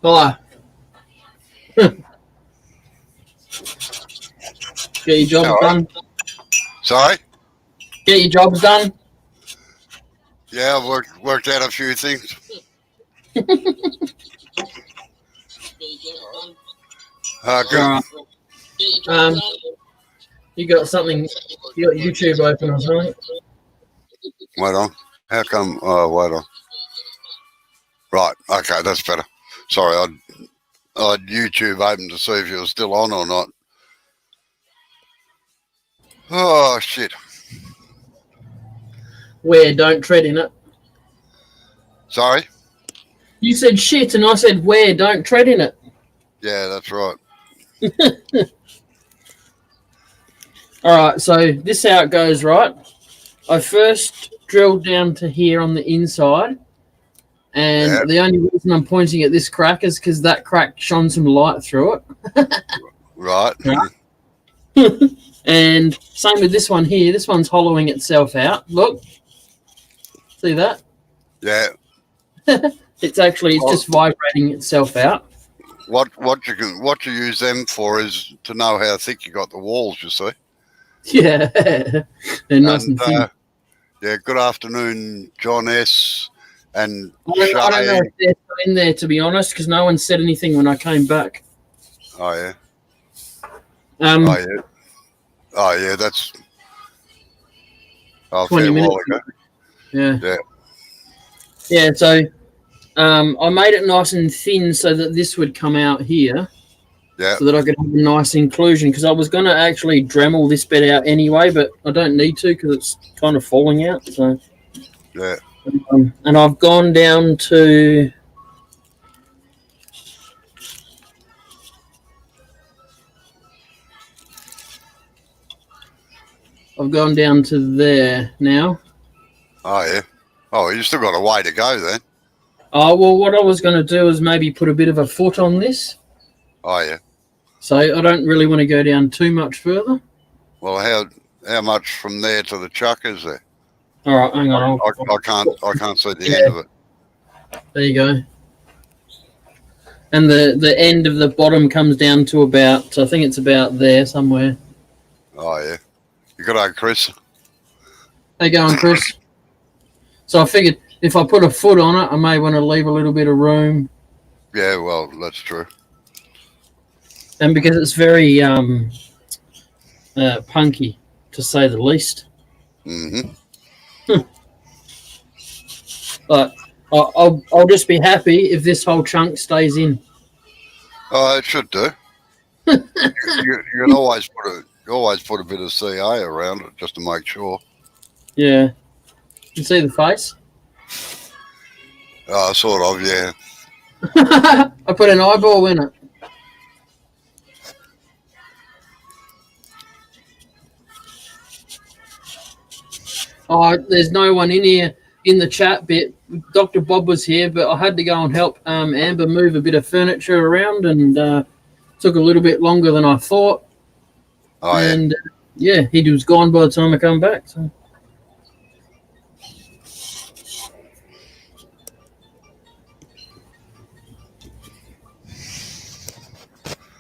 Hi. Get your jobs All right. done. Sorry? Get your jobs done. Yeah, I've worked out a few things. Good. Alright. You got something? You got YouTube open or something? Wait on. How come? Oh, wait on. Right. Okay, that's better. Sorry, I'd YouTube open to see if you were still on or not. Oh, shit. Where? Don't tread in it. Sorry? You said shit, and I said where? Don't tread in it. Yeah, that's right. All right. So this is how it goes, right? I first drilled down to here on the inside, and Yeah. the only reason I'm pointing at this crack is because that crack shone some light through it. Right. And same with this one here. This one's hollowing itself out. Look, see that? Yeah. It's just vibrating itself out. What you use them for is to know how thick you got the walls, you see. Yeah, they're nice and thin. Yeah, good afternoon, John S. and I don't know Shay. if they're still in there, to be honest, because no one said anything when I came back. Oh, yeah. Um, Oh, yeah, that's 20 minutes ago. Yeah. Yeah, so I made it nice and thin so that this would come out here. Yeah. So that I could have a nice inclusion, because I was going to actually Dremel this bit out anyway, but I don't need to because it's kind of falling out. So Yeah. And I've gone down to there now. Oh, yeah. Oh, you still got a way to go then. Oh, well, what I was going to do is maybe put a bit of a foot on this. Oh yeah. So I don't really want to go down too much further. Well, how much from there to the chuck is there? All right, hang on. I can't see the Yeah. end of it. There you go. And the end of the bottom comes down to about, I think it's about there somewhere. Oh yeah. You got on, Chris? How you going, Chris? So I figured if I put a foot on it, I may want to leave a little bit of room. Yeah, well, that's true. And because it's very punky, to say the least. Mm-hmm. But I'll just be happy if this whole chunk stays in. Oh, it should do. you can always put a bit of CA around it just to make sure. Yeah. You see the face? Sort of, yeah. I put an eyeball in it. Oh, there's no one in here in the chat bit. Dr. Bob was here, but I had to go and help Amber move a bit of furniture around, and took a little bit longer than I thought. Oh, and yeah, he was gone by the time I come back. So.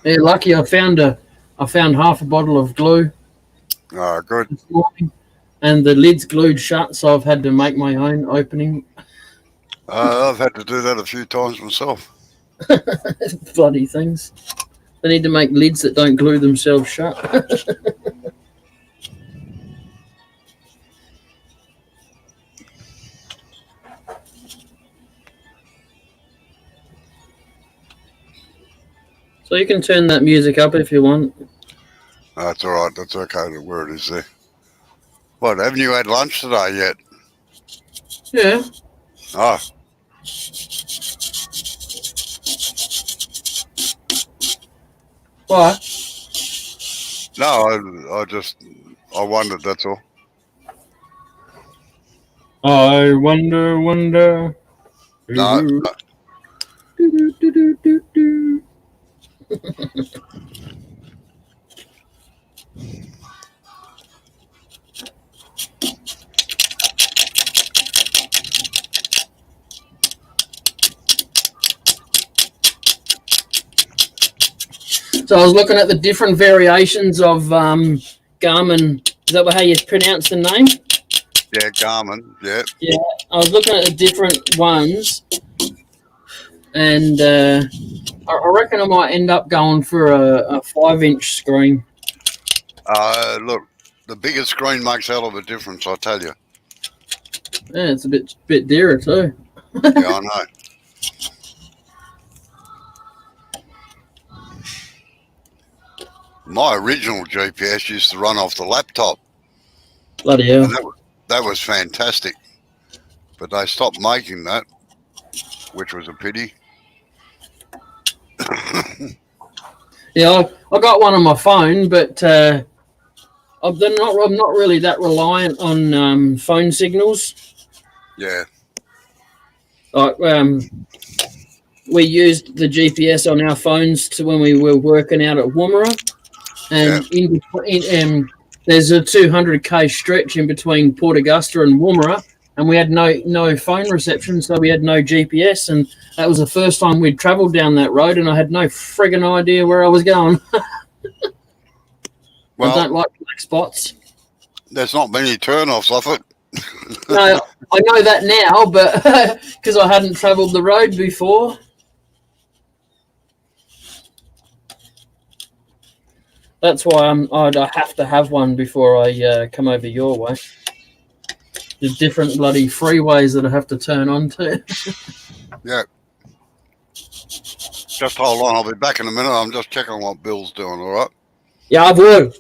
Yeah, lucky I found half a bottle of glue. Oh, good. This morning, and the lid's glued shut, so I've had to make my own opening. I've had to do that a few times myself. Bloody things. They need to make lids that don't glue themselves shut. So you can turn that music up if you want. That's all right. That's okay where it is there. What, haven't you had lunch today yet? Yeah. Oh. Why? No, I wondered, that's all. I wonder. No. So I was looking at the different variations of Garmin. Is that how you pronounce the name? Yeah, Garmin. Yeah. Yeah, I was looking at the different ones, and I reckon I might end up going for a 5-inch screen. Look, the bigger screen makes a hell of a difference, I tell you. Yeah, it's a bit dearer too. Yeah, I know. My original GPS used to run off the laptop. Bloody hell. And that was fantastic. But they stopped making that, which was a pity. Yeah, I got one on my phone, but I'm not really that reliant on phone signals. Yeah. Like we used the GPS on our phones to when we were working out at Woomera, and there's a 200k stretch in between Port Augusta and Woomera, and we had no phone reception, so we had no GPS, and that was the first time we'd travelled down that road, and I had no friggin' idea where I was going. Well, I don't like black spots. There's not many turn-offs off it. No, I know that now, but because I hadn't travelled the road before. That's why I'd have to have one before I come over your way. There's different bloody freeways that I have to turn on to. Yeah. Just hold on. I'll be back in a minute. I'm just checking what Bill's doing, all right? Yeah, I will.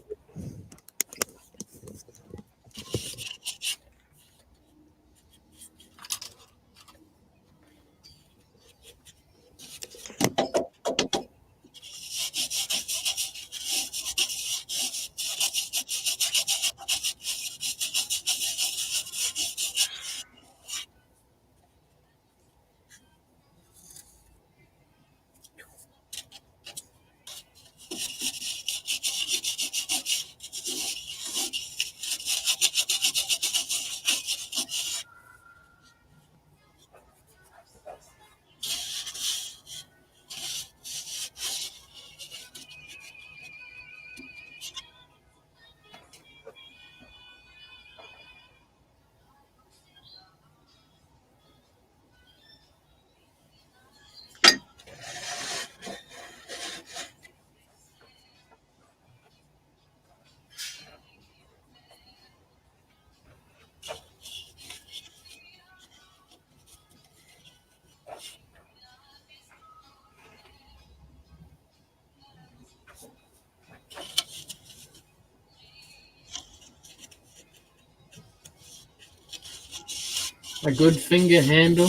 A good finger handle.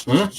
Huh?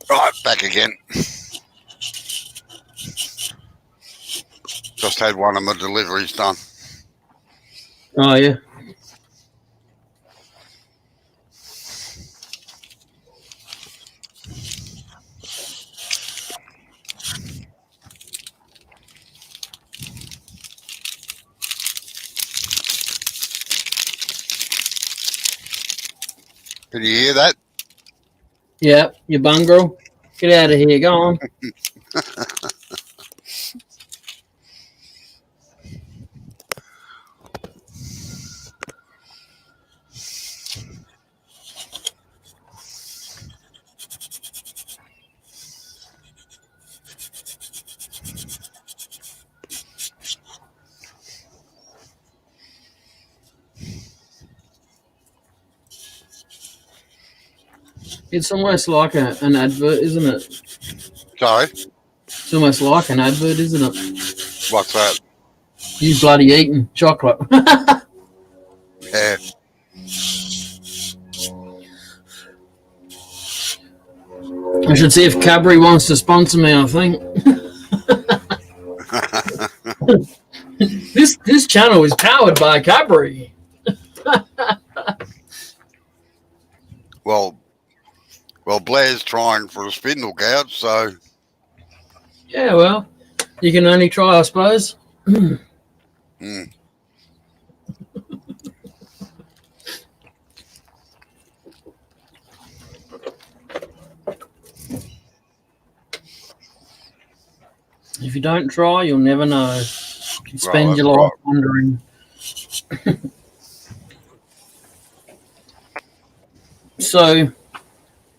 Right, back again. Just had one of my deliveries done. Oh, yeah. Can you hear that? Yeah, you bungle. Get out of here. Go on. It's almost like an advert, isn't it? Sorry, It's almost like an advert, isn't it? what's that? You bloody eating chocolate. Yeah. I should see if Cadbury wants to sponsor me, I think. This channel is powered by Cadbury. Well, Blair's trying for a spindle gouge, so Yeah, well, you can only try, I suppose. mm. If you don't try, you'll never know. You can spend Right, your that's life wondering. So,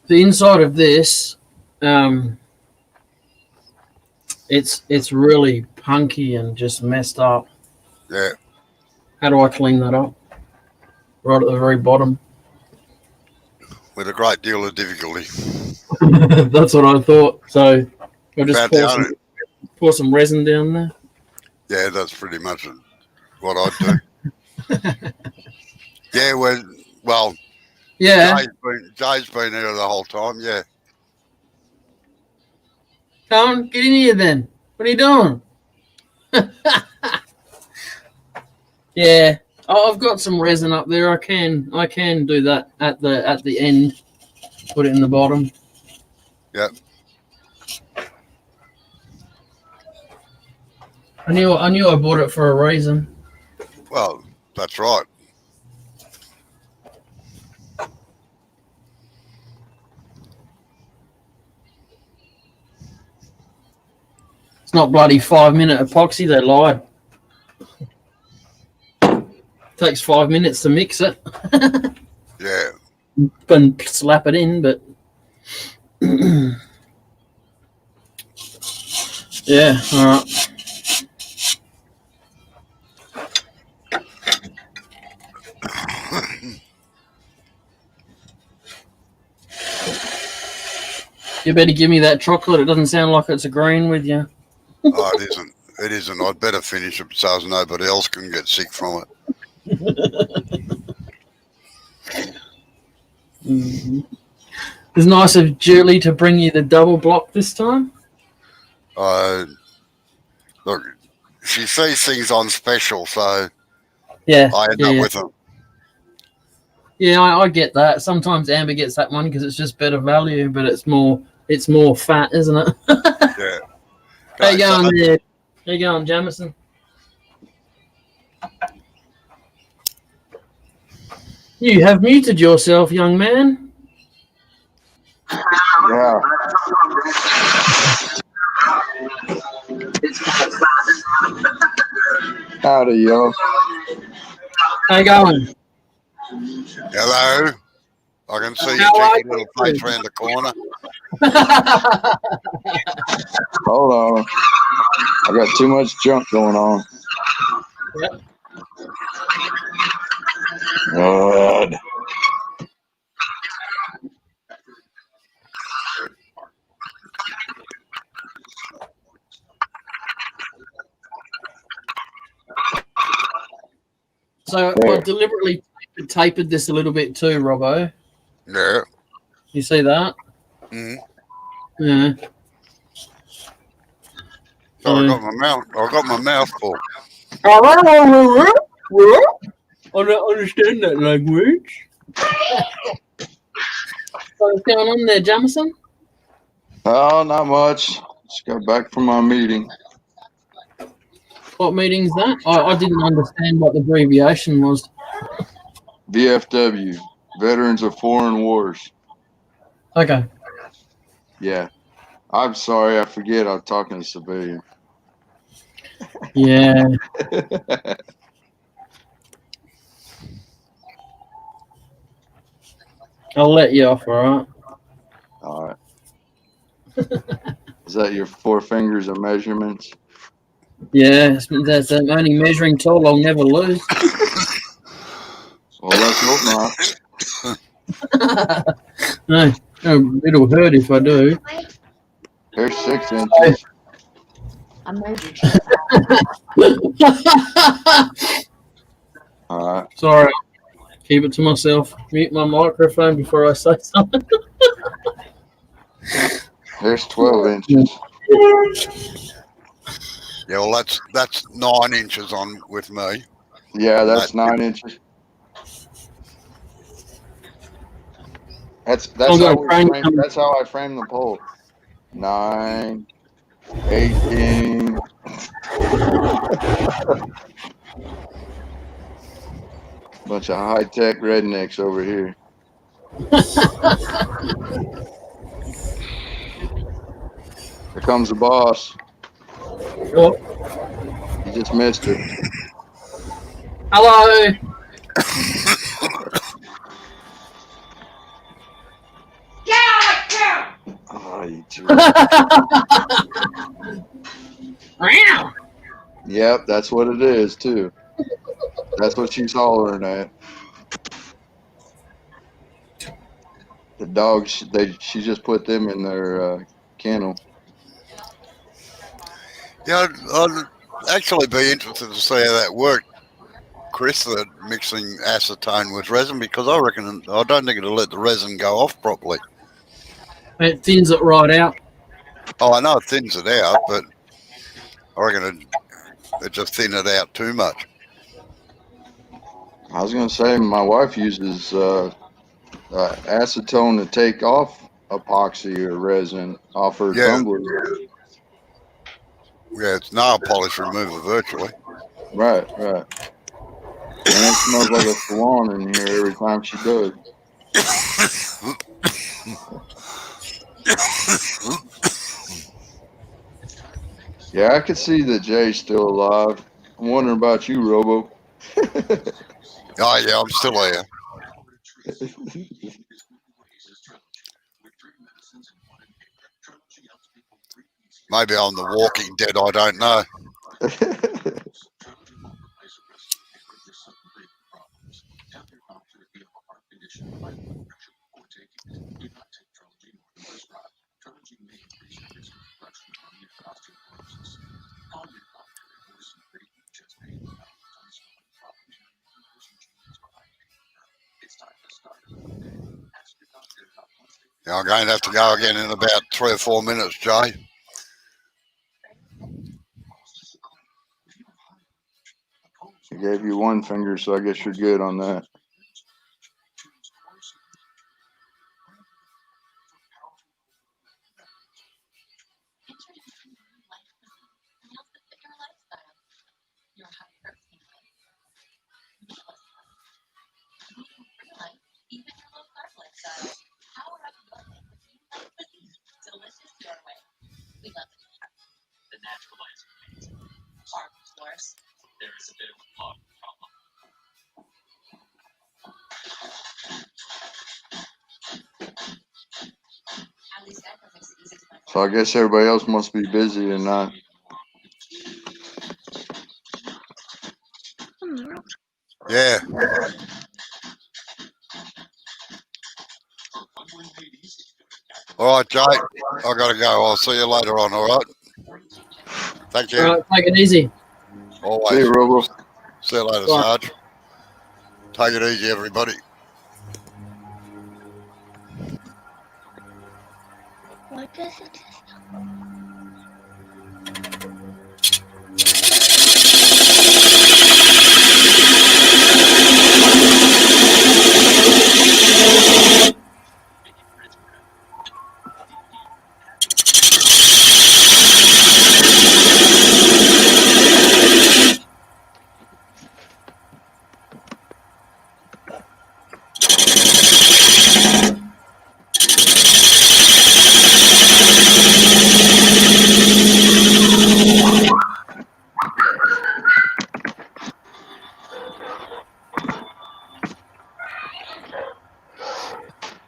the inside of this, it's really punky and just messed up. Yeah. How do I clean that up? Right at the very bottom. With a great deal of difficulty. That's what I thought. So, I'll just About the only, pour some resin down there. yeah, that's pretty much what I'd do. Yeah, well, Yeah. Jay's been here the whole time, yeah. Come on, get in here then. What are you doing? Yeah. Oh, I've got some resin up there. I can do that at the end. Put it in the bottom. Yep. I knew I bought it for a reason. Well, that's right. It's not bloody 5-minute epoxy. They lied. Takes 5 minutes to mix it. Yeah. And slap it in, but yeah, all right. You better give me that chocolate. It doesn't sound like it's agreeing with you. Oh, it isn't. it isn't. I'd better finish it so as nobody else can get sick from it. It's nice of Julie to bring you the double block this time. Look, she sees things on special, so Yeah, I end up with them. Yeah, I get that. Sometimes Amber gets that one because it's just better value, but it's more fat, isn't it? Yeah. How you Okay, so going there? How you going, Jamison? You have muted yourself, young man. Yeah. Howdy, yo. How you going? hello. I can see your How are cheeky little face round the corner. Hold on. I got too much junk going on. Yep. God. So I deliberately tapered this a little bit too, Robbo. Yeah. You see that? Mm-hmm. Yeah. So I got my mouth full. I don't understand that language. What's going on there, Jamison? Oh, not much. Just got back from my meeting. What meeting's that? I didn't understand what the abbreviation was. VFW, Veterans of Foreign Wars. Okay. Yeah. I'm sorry, I forget I'm talking to civilian. Yeah. I'll let you off, all right? All right. Is that your 4 fingers of measurements? Yeah, that's the only measuring tool I'll never lose. Well, let's hope not. No, it'll hurt if I do. Here's 6 inches. I measured All right. Sorry, keep it to myself. Mute my microphone before I say something. Here's 12 inches. Yeah, well, that's 9 inches on with me. Yeah, that's 9 inches. That's how I frame the pole. 9, 18. Bunch of high-tech rednecks over here. Here comes the boss. Oh. You just missed it. Hello. Oh, you two. Yep, that's what it is, too. That's what she's hollering at. The dogs, she just put them in their kennel. Yeah, I'd actually be interested to see how that worked, Chris, that mixing acetone with resin, because I don't think it'll let the resin go off properly. It thins it right out. Oh, I know it thins it out, but I reckon it just thin it out too much. I was going to say my wife uses acetone to take off epoxy or resin off her tumbler. Yeah, it's nail polish remover virtually. Right. And it smells like a salon in here every time she does. Yeah, I could see that Jay's still alive. I'm wondering about you, Robo. Oh, yeah, I'm still here. Maybe I'm the Walking Dead, I don't know. Yeah, I'm going to have to go again in about 3 or 4 minutes, Jay. He gave you one finger, so I guess you're good on that. So I guess everybody else must be busy and not. Yeah. All right, Jay. I got to go. I'll see you later on, all right? Thank you. All right, take it easy. Always. See you, Robo. See you later, Bye. Sarge. Take it easy, everybody. What does it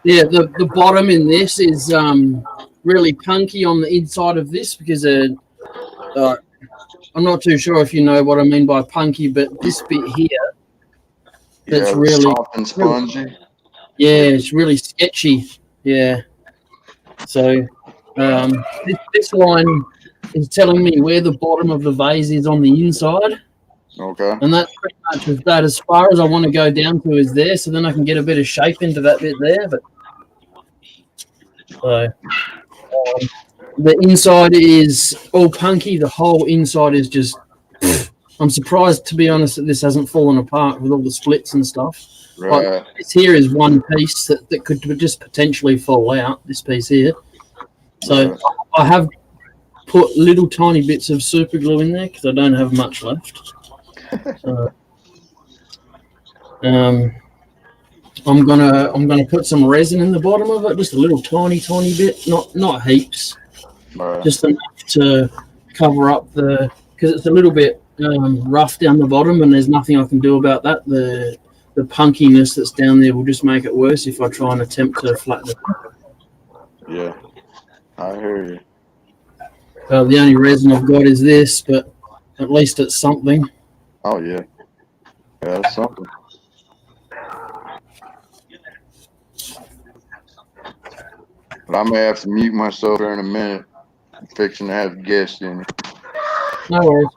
Yeah, the bottom in this is really punky on the inside of this because I'm not too sure if you know what I mean by punky, but this bit here, that's Yeah, really soft and spongy. Yeah, it's really sketchy. Yeah. So this line is telling me where the bottom of the vase is on the inside. Okay. And that's pretty much as that. As far as I want to go down to is there, so then I can get a bit of shape into that bit there. But so the inside is all punky. The whole inside is just. I'm surprised, to be honest, that this hasn't fallen apart with all the splits and stuff. Right. Like, this here is one piece that could just potentially fall out. This piece here. So Right. I have put little tiny bits of super glue in there because I don't have much left. So, I'm gonna put some resin in the bottom of it, just a little tiny bit, not heaps, Right. just enough to cover up because it's a little bit rough down the bottom, and there's nothing I can do about that. The punkiness that's down there will just make it worse if I try and attempt to flatten it. Yeah. I hear you. The only resin I've got is this, but at least it's something. Oh yeah. Yeah, that's something. But I may have to mute myself here in a minute. I'm fixing to have guests in. No worries.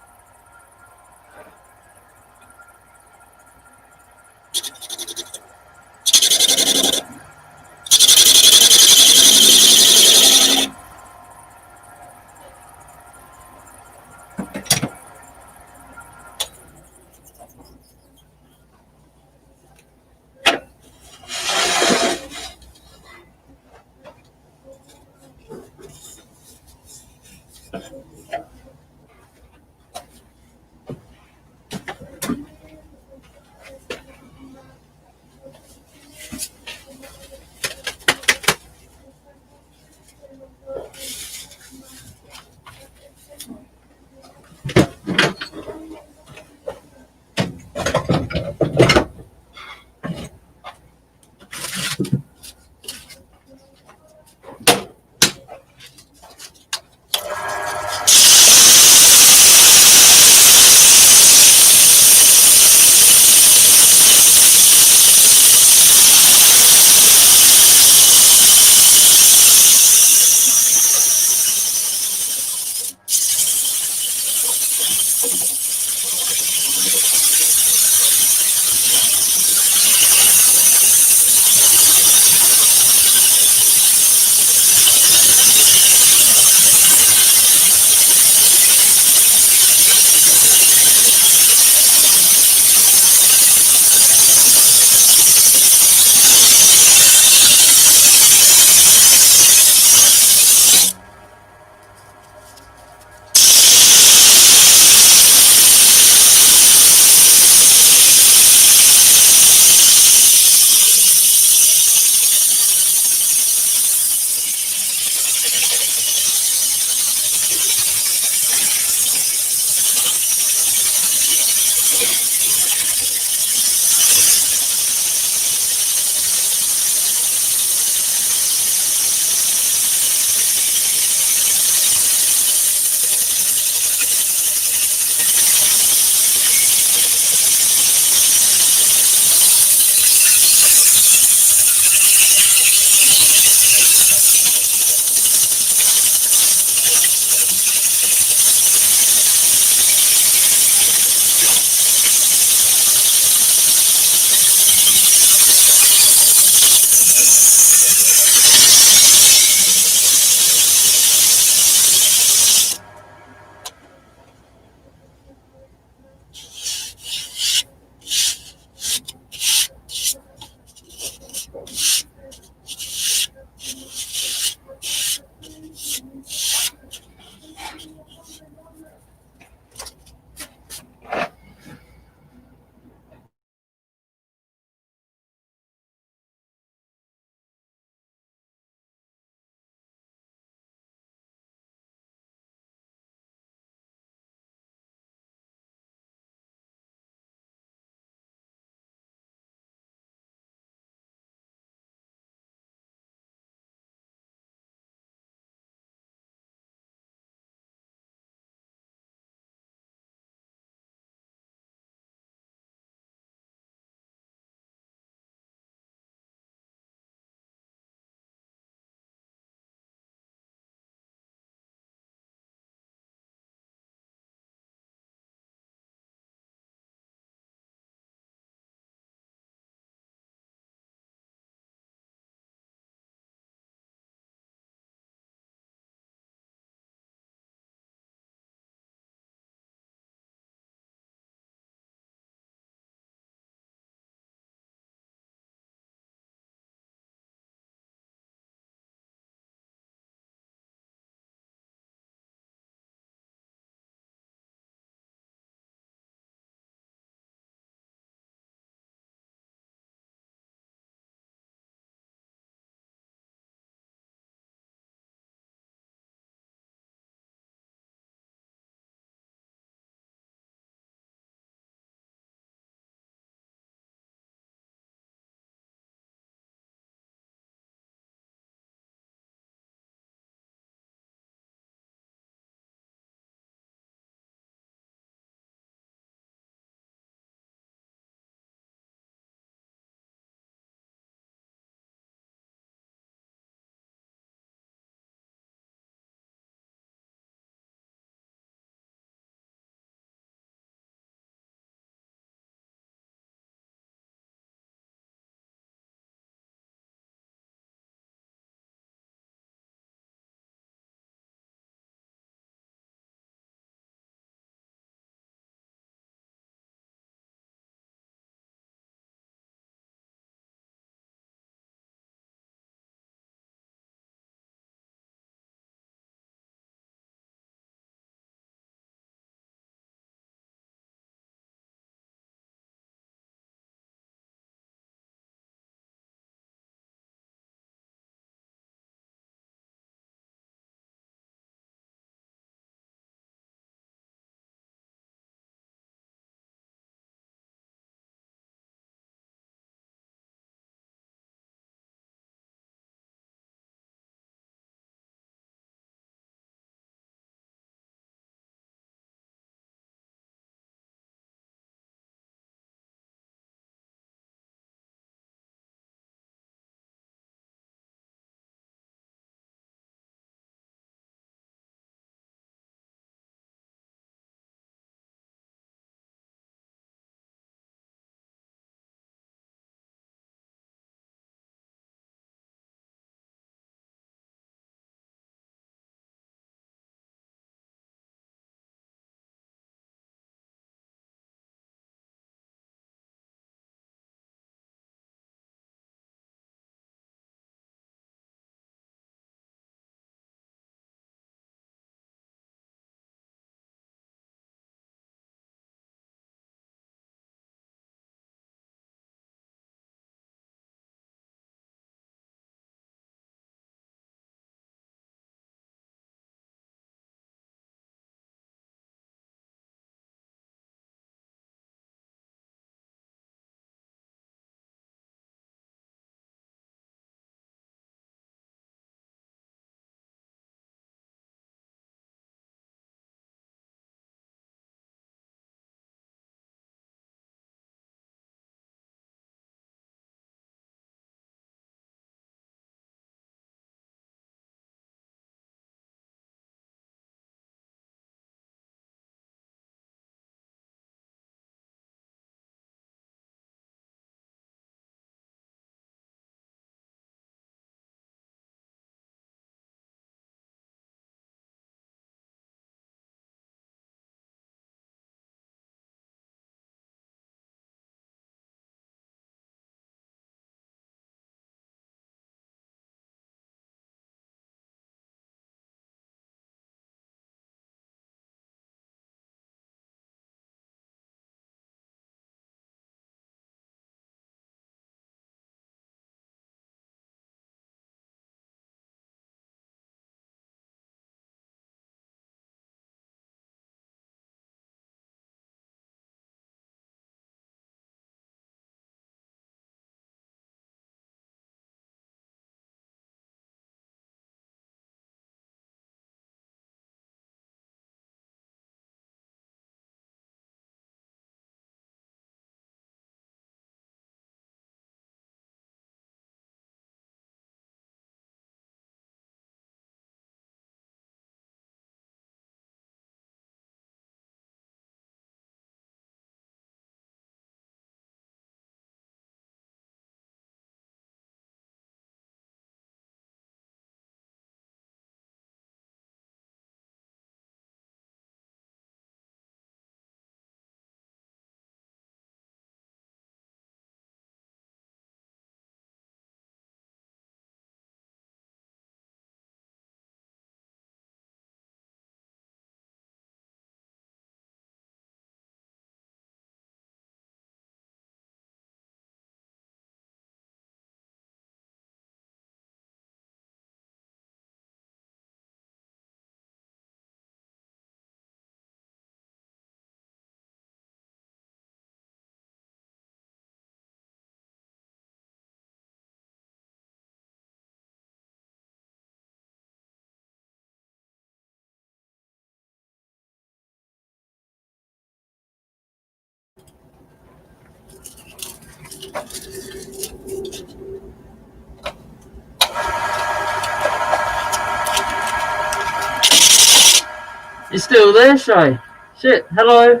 You still there, Shay? Shit, hello.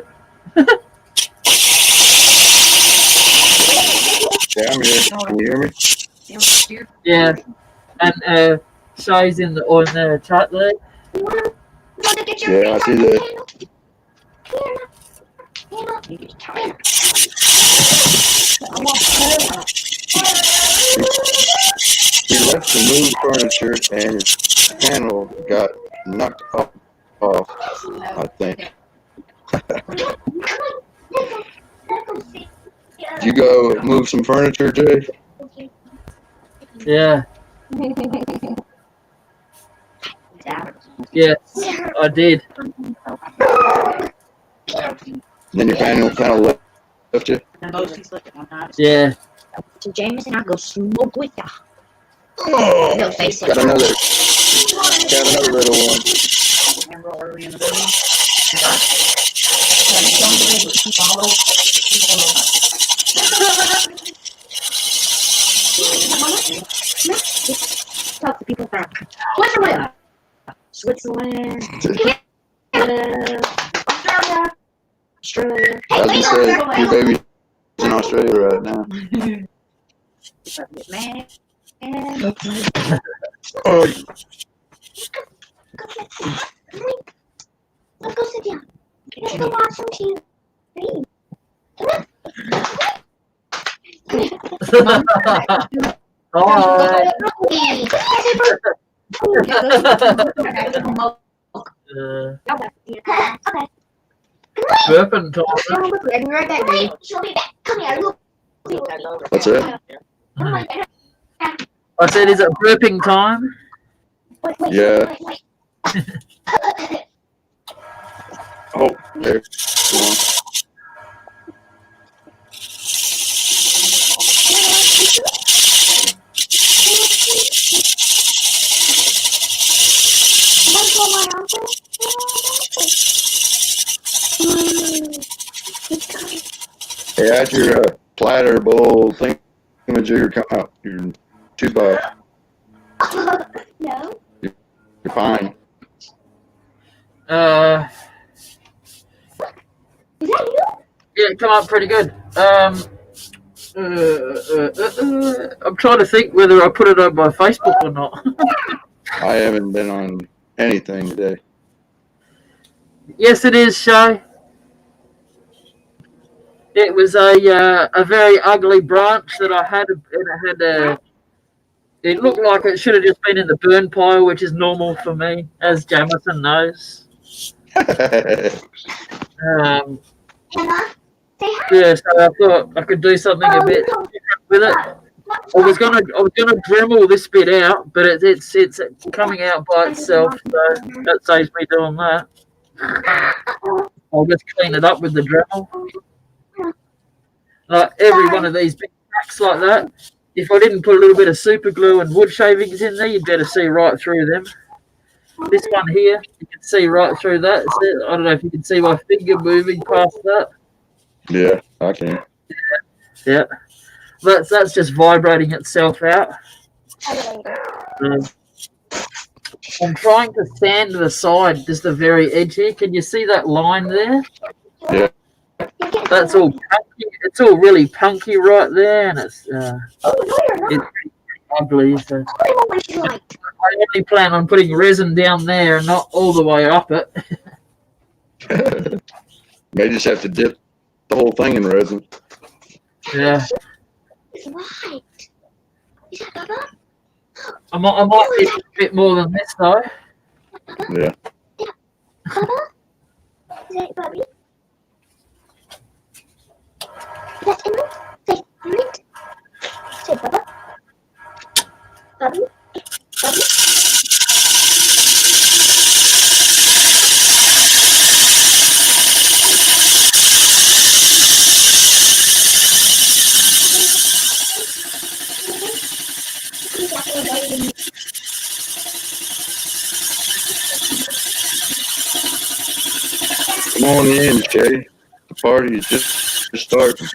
Yeah, I'm here. Can you hear me? Yeah, and Shay's in the chat there. Yeah, I see that. He left to move furniture and his panel got knocked off, I think. Did you go move some furniture, Jay? Yeah. Yes, I did. Then your panel kind of left you? Yeah. So Jameson, I'll go smoke with ya. Oh, No face got another little one. Talk to people from Switzerland, Canada, Australia. I was gonna say, your baby's in Australia right now. Man. Oh, Let's go sit down. Let's go watch some TV. Alright. Burping time. She'll be back. Come here, look. what's that? I said, is it burping time? Yeah. Oh, there. Come on. Hey, add your platter bowl thingamajigger come out. Your 2-by. No. You're fine. Is that you? Yeah, it come up pretty good. I'm trying to think whether I put it on my Facebook or not. I haven't been on anything today. Yes, it is, Shay. It was a very ugly branch that I had, and it had a. It looked like it should have just been in the burn pile, which is normal for me, as Jamison knows. Yeah, so I thought I could do something a bit different with it. I was gonna Dremel this bit out, but it's coming out by itself, so that saves me doing that. I'll just clean it up with the Dremel. Like every one of these big cracks like that, if I didn't put a little bit of super glue and wood shavings in there, you'd better see right through them. This one here, you can see right through that. I don't know if you can see my finger moving past that. Yeah, I can. Yeah. That's just vibrating itself out. I'm trying to sand the side, just the very edge here. Can you see that line there? Yeah. That's all punky. It's all really punky right there, and it's ugly. So I only plan on putting resin down there and not all the way up it. May just have to dip the whole thing in resin. Yeah. It's white. Is that Bubba? I might need a bit more than this though. Yeah. Bubba? Is that Bubby? That's Emerald? Say Emerald? Say Bubba? Bubby? Bubby? Come on in, Jay. The party is just starting.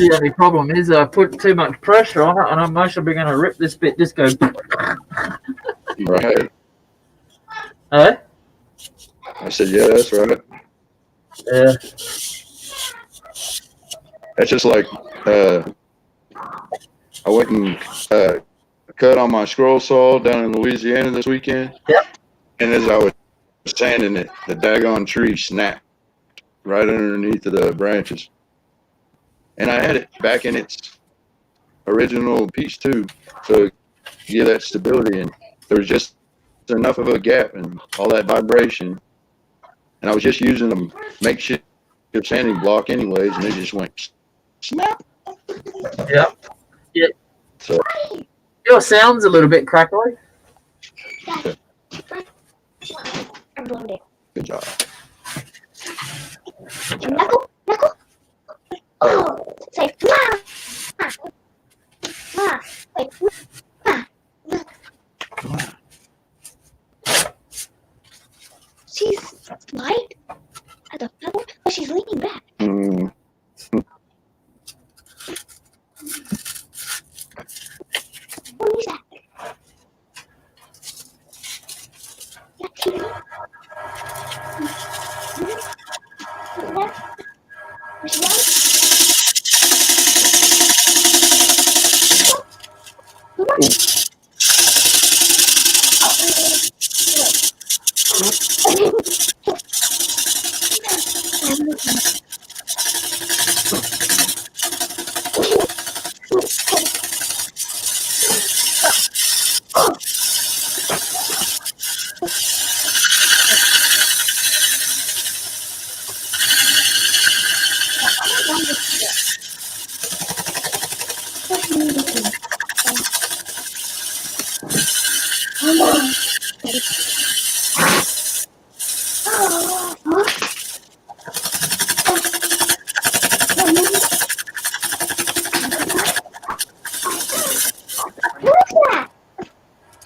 The only problem is I put too much pressure on it, and I'm mostly going to rip this bit. Just go. Right. Huh? I said, yeah, that's right. Yeah. That's just like I went and cut on my scroll saw down in Louisiana this weekend. Yep. And as I was sanding it, the daggone tree snapped right underneath of the branches. And I had it back in its original piece too, so give that stability. And there was just enough of a gap and all that vibration. And I was just using a makeshift sanding block anyways, and it just went snap. Yep. Yeah. So Your sound's a little bit crackly. good job. Knuckle, knuckle. Oh, say, ma, ma, wait, ma, look. She's light at the pebble, but she's leaning back. Mm. What is that? That TV? Where's she going?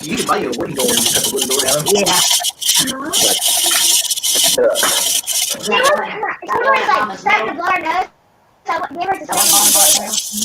You can buy you a wooden door and cut the wooden door down. Yeah. Someone's like starting to blow our nose. So we were just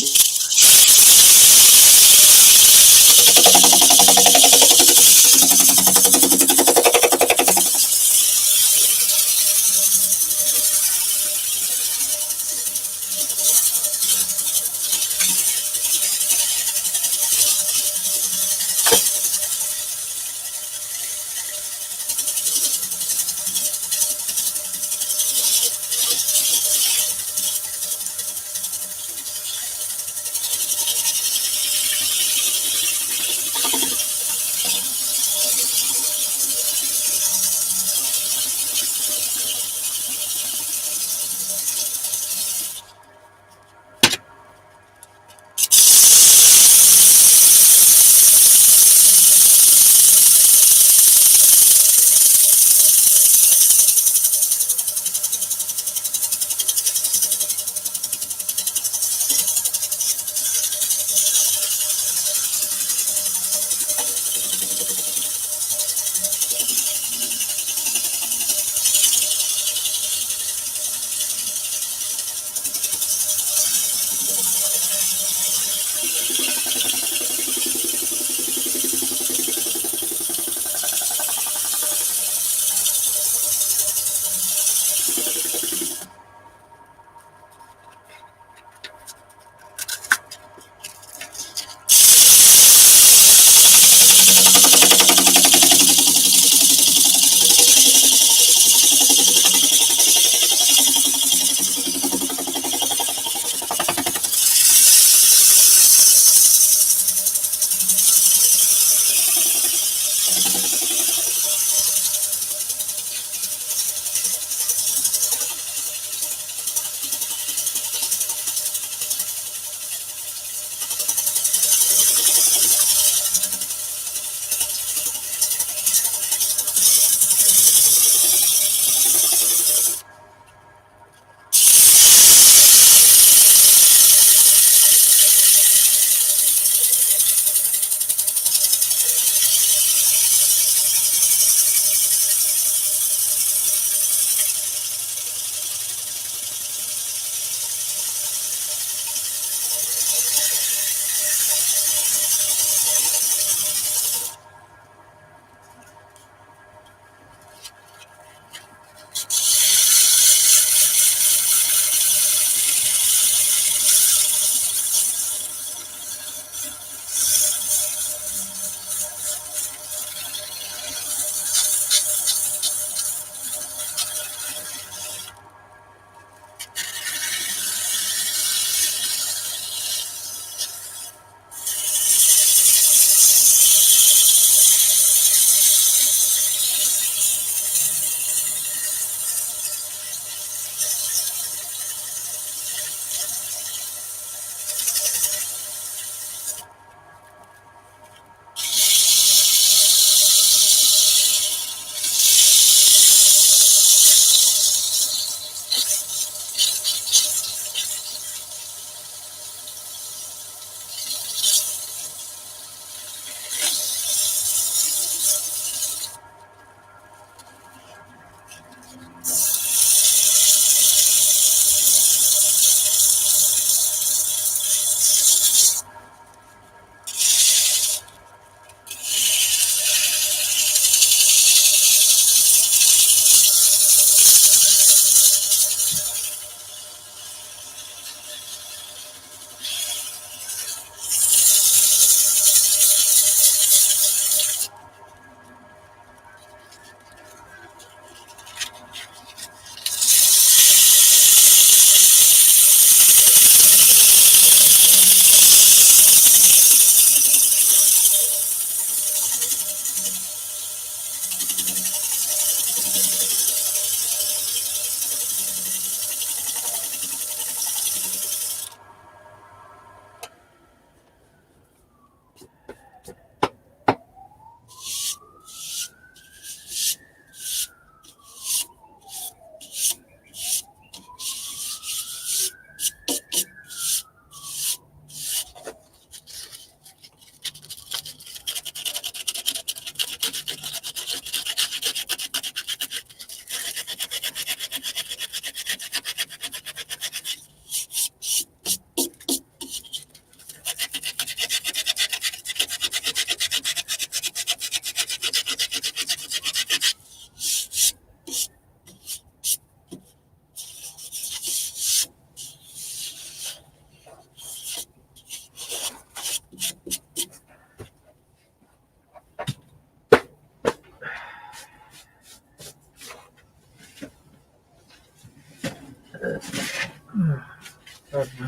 God, no.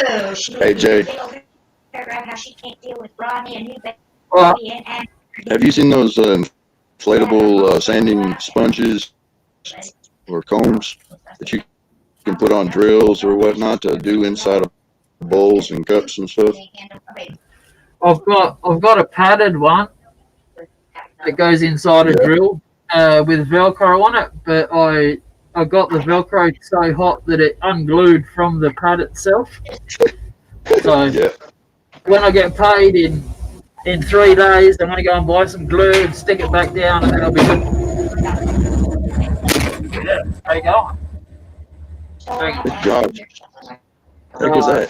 No, she Hey, Jay. paragraph how she can't deal with Rodney and new baby Well, and Have you seen those inflatable sanding sponges or combs that you can put on drills or whatnot to do inside of bowls and cups and stuff? I've got a padded one that goes inside a Yeah. drill with Velcro on it, but I got the Velcro so hot that it unglued from the pad itself. So Yeah. when I get paid in 3 days, I'm gonna go and buy some glue and stick it back down, and then I'll be good. Yeah, there you go. Good job. Heck is that?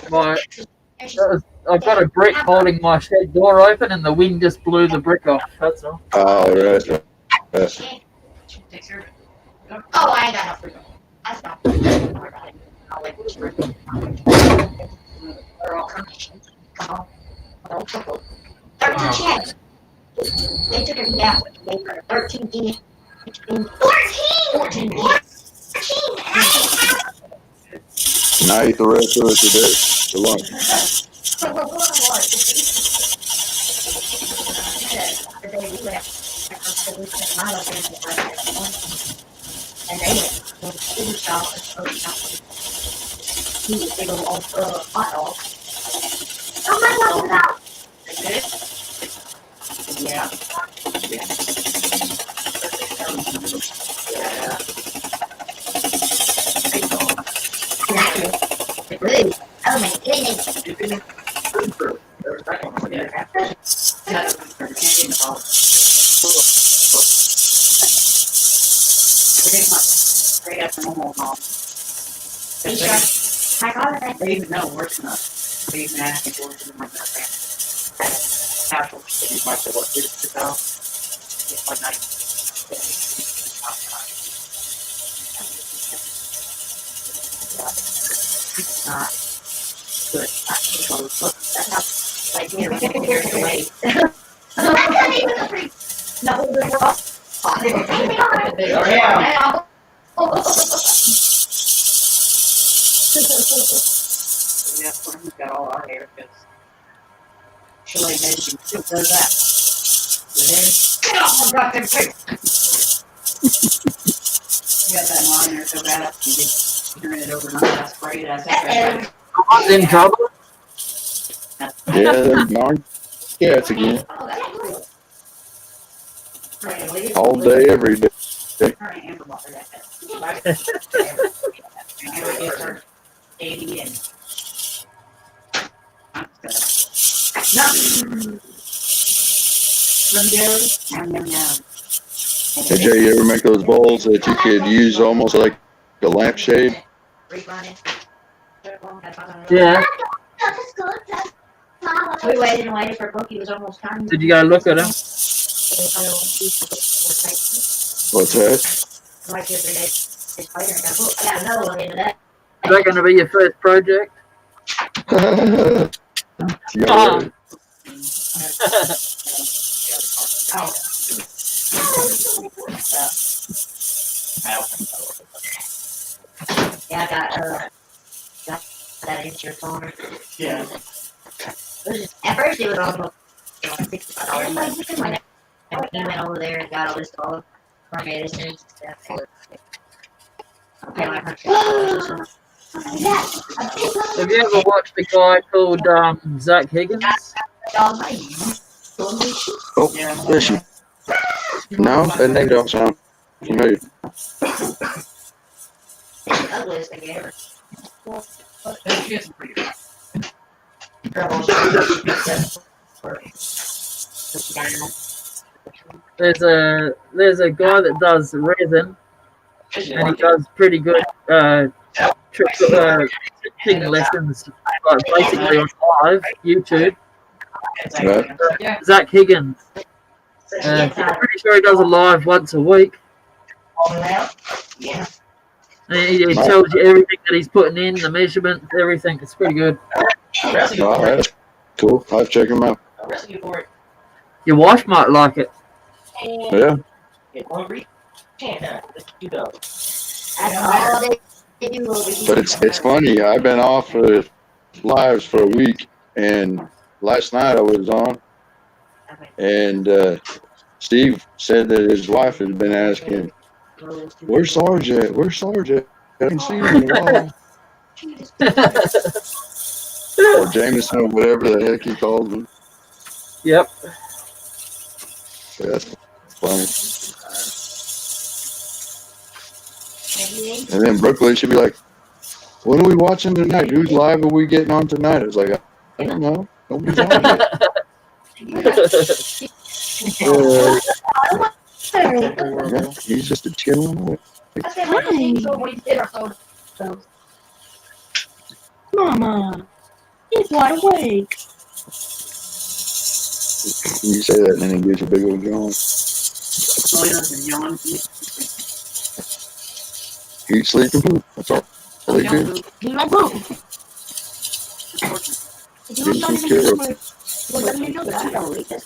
I've got a brick holding my shed door open, and the wind just blew the brick off. That's all. Oh, right. Right. oh, I ain't got no freedom. I stopped. I'll wait for you. They're all coming. Come on. 13 checks. They took her down. They put her 13 in. 14! 14! Now eat the rest of it today for lunch. And they went to the food shop and food shop. He was big old hot dog. Oh my God! Yeah. Oh my goodness. They even know worse enough. They even ask me for it in my background. Casual shit, like what this is about. It's like it's not good. That's how, like, you know, here's the way. No, we're off. Yeah. Yeah, he's got all our hair because she like maybe still does that. Get off my goddamn face! You got that line there so bad, you just turn it overnight, that's great, that's it. Someone's in trouble. Yeah, they're darn cats again. All day, every day. Hey Jay, you ever make those bowls that you could use almost like a lampshade? Yeah. We waited and waited for Brooke. He was almost time. Did you go look at him? What's that? Like yesterday, I got another one into that. Is that going to be your first project? Yeah, Yeah, I got that insurance on her. Yeah. At first, it was almost $65. He went over there and got a list of all of her medicines and stuff. Okay, like $100. Have you ever watched a guy called Zach Higgins? Oh, there she. No, that name don't sound familiar. Ugliest thing ever. There's a guy that does resin, and he does pretty good Teaching lessons, basically on live YouTube. Right. Zach Higgins. I'm pretty sure he does a live once a week. Yeah. And he tells you everything that he's putting in, the measurements, everything. It's pretty good. All right. That's cool. I'll check him out. Your wife might like it. Yeah. But it's funny. I've been off for lives for a week, and last night I was on, and Steve said that his wife had been asking, "Where's Sarge at? Where's Sarge at? I haven't seen him in a while." Or Jameson, or whatever the heck he calls him. Yep. Yeah, that's funny. And then Brooklyn should be like, "What are we watching tonight? Whose live are we getting on tonight?" I was like, "I don't know. Nobody's on yet." He's just a chilling away. Mama, he's wide awake. You say that, and then he gives you a big old yawn. Eat, sleep, and poop. That's all they do. He's like, boom. Get taken care of. Well, let me know that I don't eat this.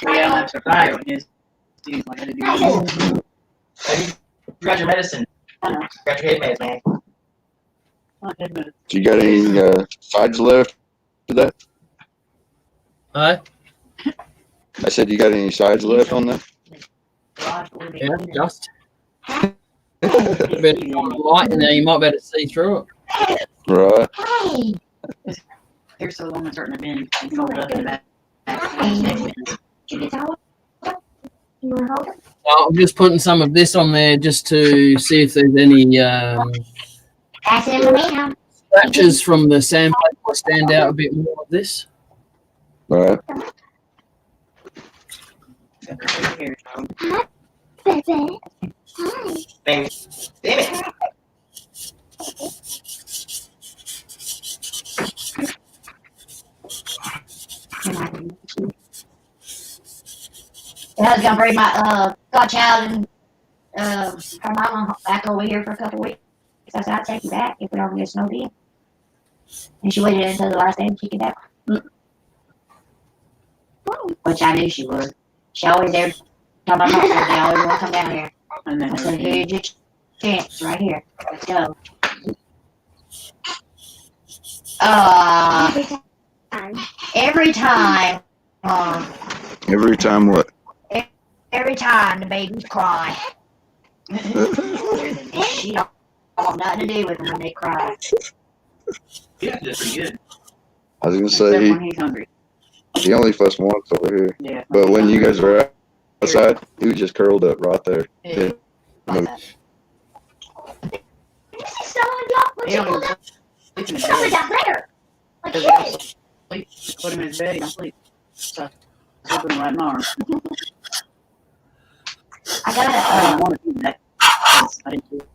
Yeah, I'm surprised. Like, I graduate medicine. Graduate medicine. Do you got any sides left to that? Huh? I said, you got any sides left on that? Yeah, just. A bit of light in there, you might be able to see through it. Right. They're so long and starting to bend. You can hold it up in the back. Well, I'm just putting some of this on there just to see if there's any scratches from the sandpaper will stand out a bit more of this. Right. Damn it. I was gonna bring my godchild and her mama back over here for a couple weeks. I said I'd take you back if we don't get snowed in. And she waited until the last day to kick it back. Which I knew she would. She always there talking about my they always want to come down here. And then I said, here's your chance right here. Let's go. Every time. Every time what? Every time the babies cry. She don't want nothing to do with them when they cry. Yeah, that's pretty good. I was gonna say He's hungry. he only fussed once over here. Yeah. But when you guys were outside, he was just curled up right there. Yeah. Put him in his bed, he don't sleep. So, sleep him right in arms. I got I didn't want to do that. I didn't do it.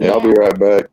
Yeah, I'll be right back.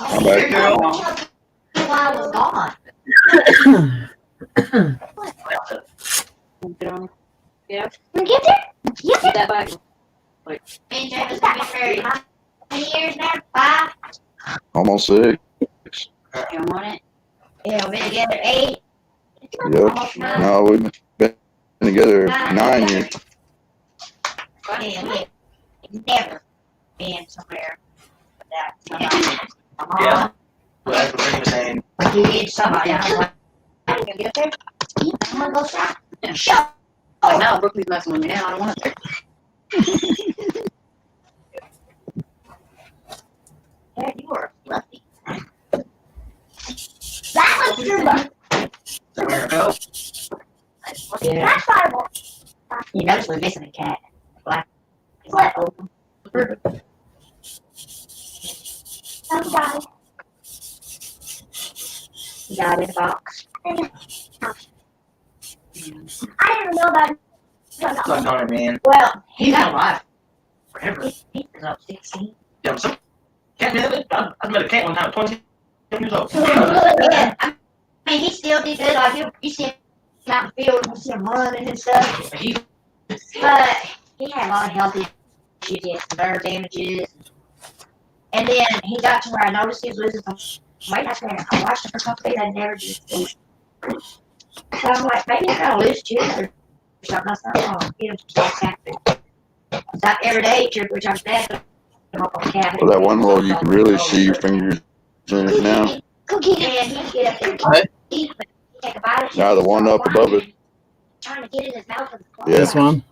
I'm back. While I was gone. Yeah. You get there? Yes. Get that back. And Travis got married how many years now? 5? Almost 6. You want it? Yeah, we've been together 8. Yep. Almost 9. No, we've been together 9 years. Yeah, we've never been somewhere without somebody. Yeah. Well, that's what Rick was saying. Like you did somebody. I was like, I'm gonna get up there. I'm gonna go shop. Shop. Oh, now Brooklyn's messing with me now. I don't want it. There you are, fluffy. That was true. There we go. Yeah. That's fireball. You notice we're missing a cat. Black. What? Open. I'm sorry. You got it in the box. I didn't know about it. Suck on it, man. Well, He's been alive. Forever. he's up 16. Yeah, some cat man. I met a cat one time, 20 years old. Yeah, I mean, he still did good. Like, you see him out in the field, you see him running and stuff. But he had a lot of health issues. He had some nerve damages. And then he got to where I noticed he was losing some weight. I said, I watched him for a couple days. I never did. So I'm like, maybe he's going to lose too or something. I said, oh, get him some self-confidence. So every day, 2 or 3 times a day, I'm up on the cabin. Well, that one hole, you can really see your fingers in it now. Cookie, and he'd get up there and Right. eat, but he'd take a bite. Now the one up above it. Trying to get in his mouth. Yeah. This one.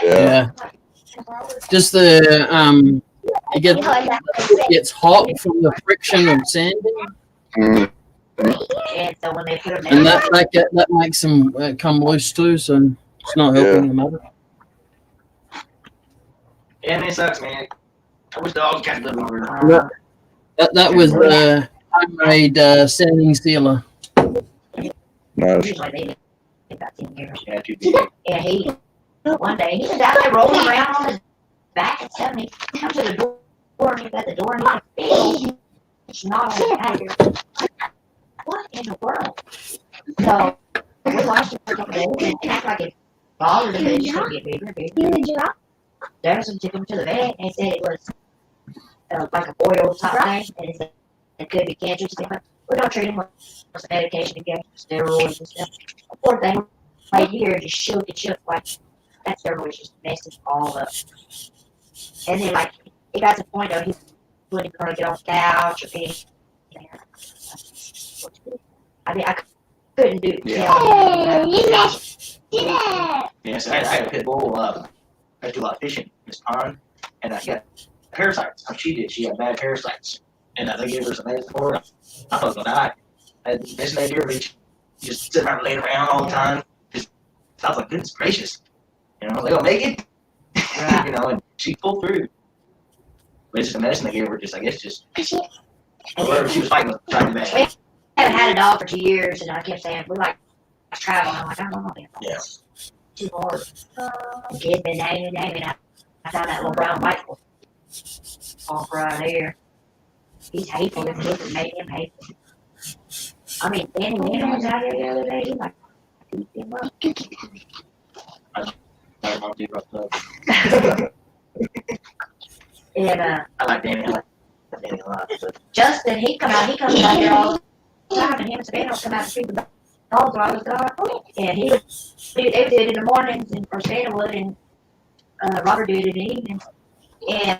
Yeah. Just the it gets hot from the friction of sanding, Mm. And so when they put them and that makes them come loose too. So it's not helping them out. Yeah, man, it sucks, man. I wish the dogs got living over there. That was homemade sanding sealer. Nice. usually they live about 10 years. Yeah, too big. And he, one day, he was out there rolling around on his back and stuff, and he come to the door, and he's at the door, and he's like, it's not on the patio. What in the world? So, we watched him for a couple days, and it acted like it bothered him, but it just kept getting bigger and bigger. Dennison took him to the vet, and he said it was like a boil type thing, and he said it could be cancer. But we're going to treat him with some medication again, steroids and stuff. The poor thing, right here, just shook and shook like that steroid just messed it all up. And then, like, it got to the point of he wouldn't get off the couch or anything. I mean, I couldn't do it. Yeah. Yeah, so I had a pit bull. I do a lot of fishing in this pond, and she got parasites. She did. She had bad parasites, and they gave her some medicine for it. I thought I was gonna die. And this lady here, she just sitting around laying around all the time. Just, I was like, goodness gracious, you know, they gonna make it, you know, and she pulled through. But it's just the medicine they gave her, just I guess, just whatever she was fighting with, trying to be bad. I haven't had a dog for 2 years, and I kept saying, we like traveling. I'm like, I don't know. Yeah. Too hard. The kid been naming. I found that little brown white one off right there. He's hateful. This kid made him hateful. I mean, Danny Lynn was out here the other day. He like beat him up. And I like Danny. I like Danny a lot. But Justin, he comes out here all the time, and him and Savannah will come out and feed the dogs while I was gone. And they would do it in the mornings, and or Savannah would, and Robert did it in the evenings. And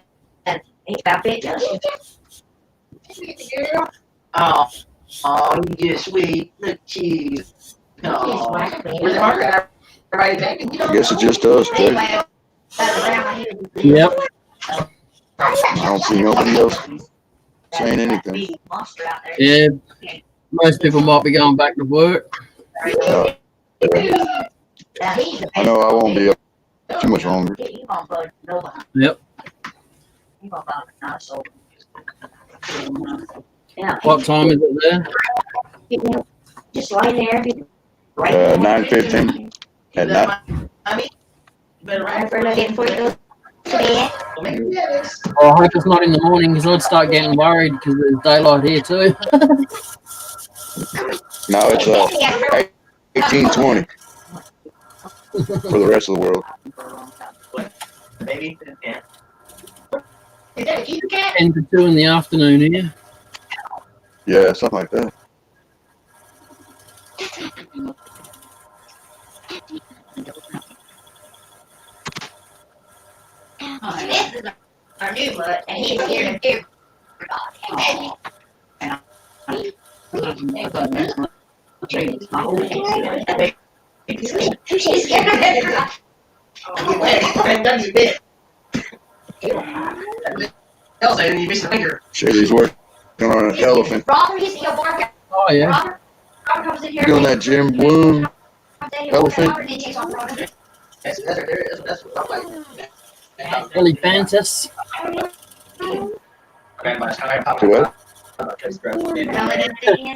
he about bit Justin. oh, you just sweet. Look at you. Oh, where's the marker? Right, baby. I guess it's just us, Jay. Yep. I don't see nobody else saying anything. Yeah. Most people might be going back to work. I know I won't be up too much longer. Yep. Yeah. What time is it there? Just lying there. 9:15 at night. Oh, I hope it's not in the morning because I'd start getting worried because there's daylight here too. No, it's 18:20 for the rest of the world. Maybe. Yeah. 10 to 2 in the afternoon here. Yeah, something like that. This is our new blood, and he's here to do. Shady's working on an elephant. Robert, he's your boy. Oh yeah. Robert comes in here. Doing that Jim Bloom elephant. Elephantus. To what?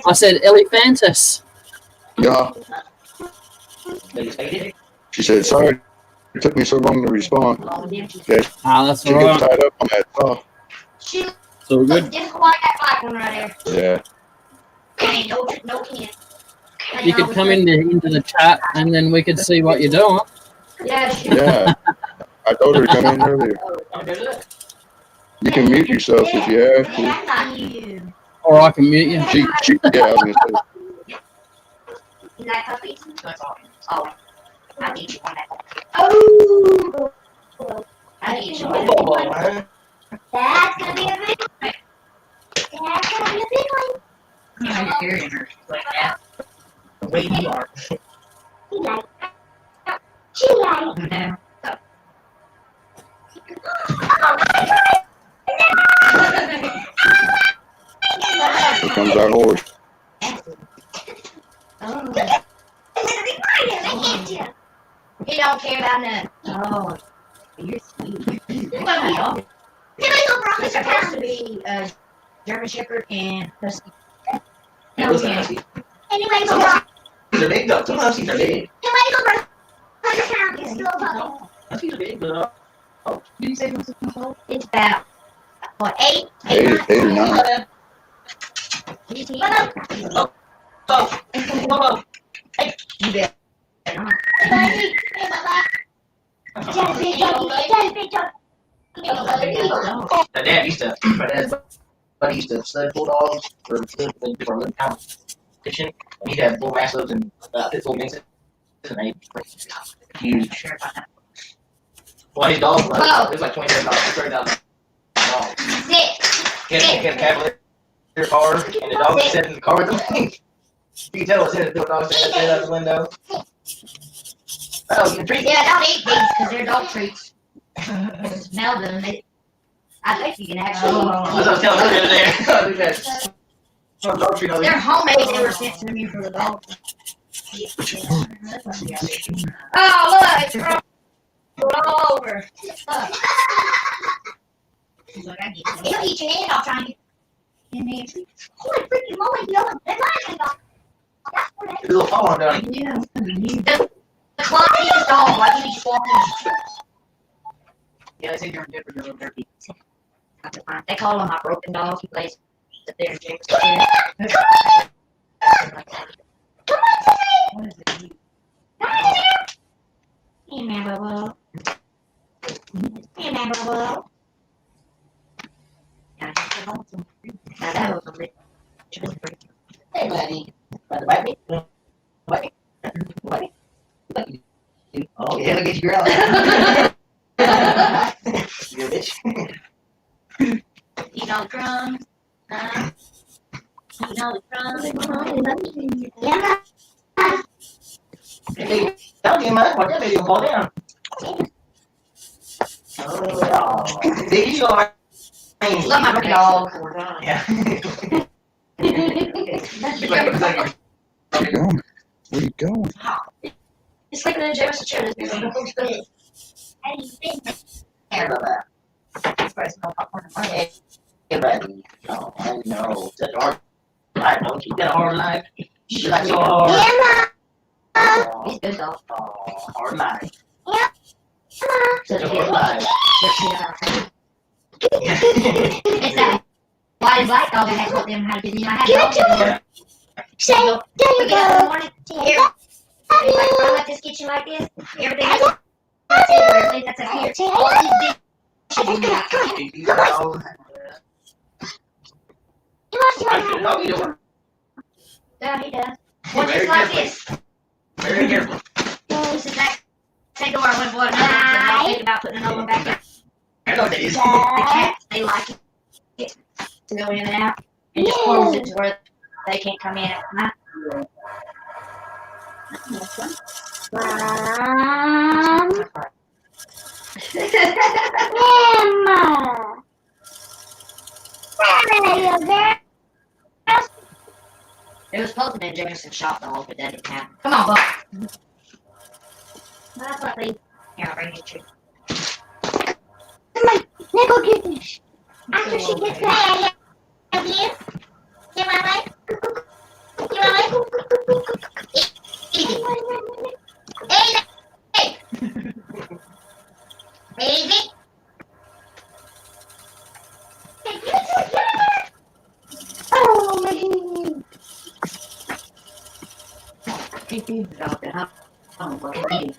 I said elephantus. Yeah. She said, sorry, it took me so long to respond. Okay. Ah, that's She all gets right. tied up on that saw. So good. Just like that black one right there. Yeah. Ain't no can. You could come into the chat and then we could see what you're doing. Yeah, sure. Yeah. I told her to come in earlier. You can mute yourself if you have to. That's not you. Or I can mute you. Yeah, I was gonna say. Is that puppy? Oh. I need you on that. Oh! I need you on that one. That's gonna be a big one. That's gonna be a big one. I'm carrying her like that. The way you are. She like. She like. Here comes our horse. He don't care about nothing. Oh, you're sweet. It's supposed to be a German Shepherd and Husky. Anyway, Sometimes they're big though. Sometimes they're big. Huskies are big, but it's about what, 8? 8 or 9. Hey, you bet. my dad used to. My dad's buddy used to stud bulldogs for little competition. And he'd have bull mastiffs and pit bull mixes, and they huge. Well, his dog was like $27, $30,000. He had a Cavalier car, and the dog was sitting in the car with him. You can tell it was in the dog sitting out the window. Oh, the treat. Yeah, don't eat these because they're dog treats. Smell them. I think you can actually. I was telling her the other day. They're homemade. They were sent to me for the dog. Oh, look, it's rolled all over. Look, I get you. He'll eat your head off trying to get me a treat. Holy freaking moly, no, they're lying about. That's what There's a little fall on down. yeah. The clockiest dog, like you just walk in. Yeah, they say you're good for your little turkey. They call him my broken dog. He plays up there in James. What is it? Hey, man, Bubba. Hey, man, Bubba. Now that was a bit. Hey, buddy. Buddy, bite me. Bite me. Bite me. Oh, yeah, look at you, girl. You bitch. Eat all the crumbs. Eat all the crumbs. Yeah. Hey, don't you mind? Watch that baby will fall down. Oh, there you are. Love my dog. Yeah. Where you going? It's like an Jefferson chair. How do you think? Handle that. Hey, buddy. Oh, I know. It's a hard life, don't you? Got a hard life. You like so hard. He's good dog. Oh, hard life. Yep. Such a hard life. It's that wise black dog that taught them how to get in. I had dogs in there. Say, there you Get up in the go. morning. Here. Like, run like this, kitchen like this. Everything that's everything that's up here. All these big should be out. How you doing? Yeah, he does. One just like this. Very careful. This is that same door I went for another one. I'll think about putting another one back there. I know what that is. The cats, they like it to go in and out. And just close it to where they can't come in at night. Grandma. Where are you, girl? It was supposed to be a Jefferson shop dog, but that didn't happen. Come on, Buck. That's what they. Here, I'll bring you a treat. Come on, let's go get this. After she gets that, have you? You want one? You want one? Easy. Easy. Easy. Oh, my goodness. Keep these out there, huh? Oh, what are you?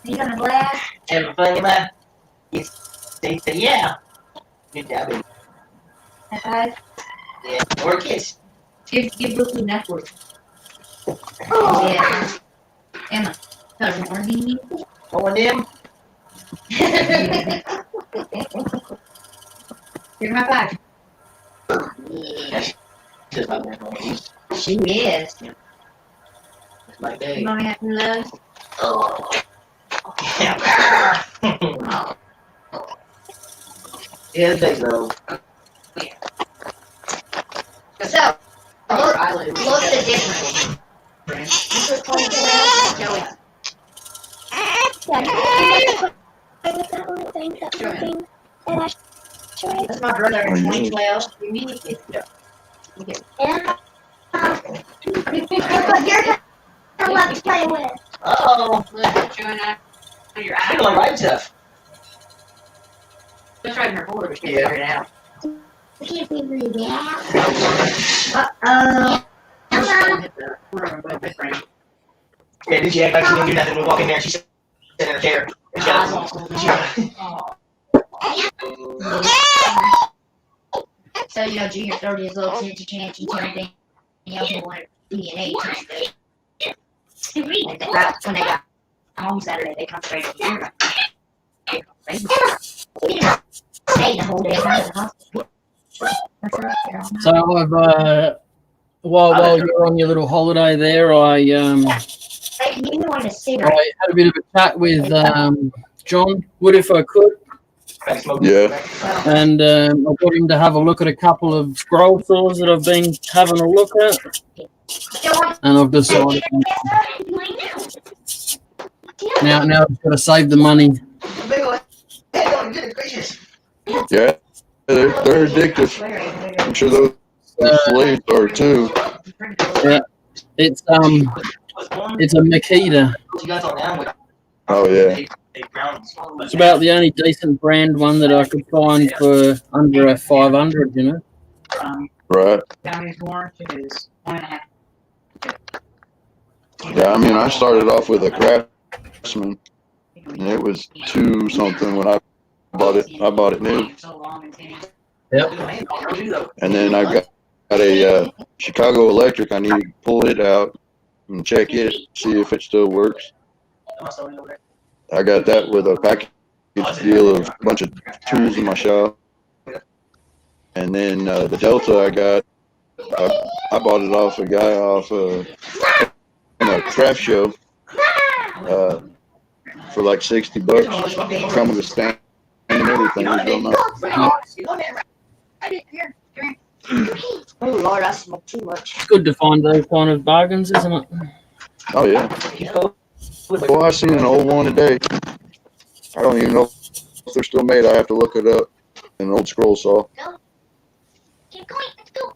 You gonna blast? Having fun, man? Yes. They say, yeah. Good job, baby. High five. Yeah. Or a kiss. Give Brooklyn that word. Oh, yeah. Emma. Cousin Arlene. Oh, and them? Give her high five. Yeah. Just like that. She is. That's my day. You gonna have to love? Oh. Yeah. Yeah, thanks, though. So, what's the difference? This is Joey. That's my brother in 2012. You mean it? Yeah. Okay. You're what to play with. Uh-oh. Look, showing out your I eye. don't like stuff. Just right in her folder. She Yeah. figured it out. We can't figure it out. Uh-oh. Yeah, did she act like she didn't do nothing? We walk in there and she's sitting in her chair. She got So, you know, Junior 30 his little attention chance and everything. You know, he wanted DNA test. When they got home Saturday, they come straight to here. They stayed the whole day at the hospital. So I've while you're on your little holiday there, I had a bit of a chat with John Wood if I could. Yeah. And I got him to have a look at a couple of scroll saws that I've been having a look at. And I've decided now I've got to save the money. Yeah. They're addictive. I'm sure those blades are too. Yeah. It's a Makita. Oh yeah. It's about the only decent brand one that I could find for under a 500, you know. Right. Yeah, I mean, I started off with a Craftsman, and it was 2 something when I bought it. I bought it new. Yep. And then I got a Chicago Electric. I need to pull it out and check it, see if it still works. I got that with a package deal of a bunch of tools in my shop. And then the Delta I bought it off a guy off a craft show for like $60. Come with a stand and everything. It was real nice. Oh Lord, I smoke too much. It's good to find those kind of bargains, isn't it? Oh yeah. Well, I seen an old one today. I don't even know if they're still made. I have to look it up. An old scroll saw. Keep going, let's go.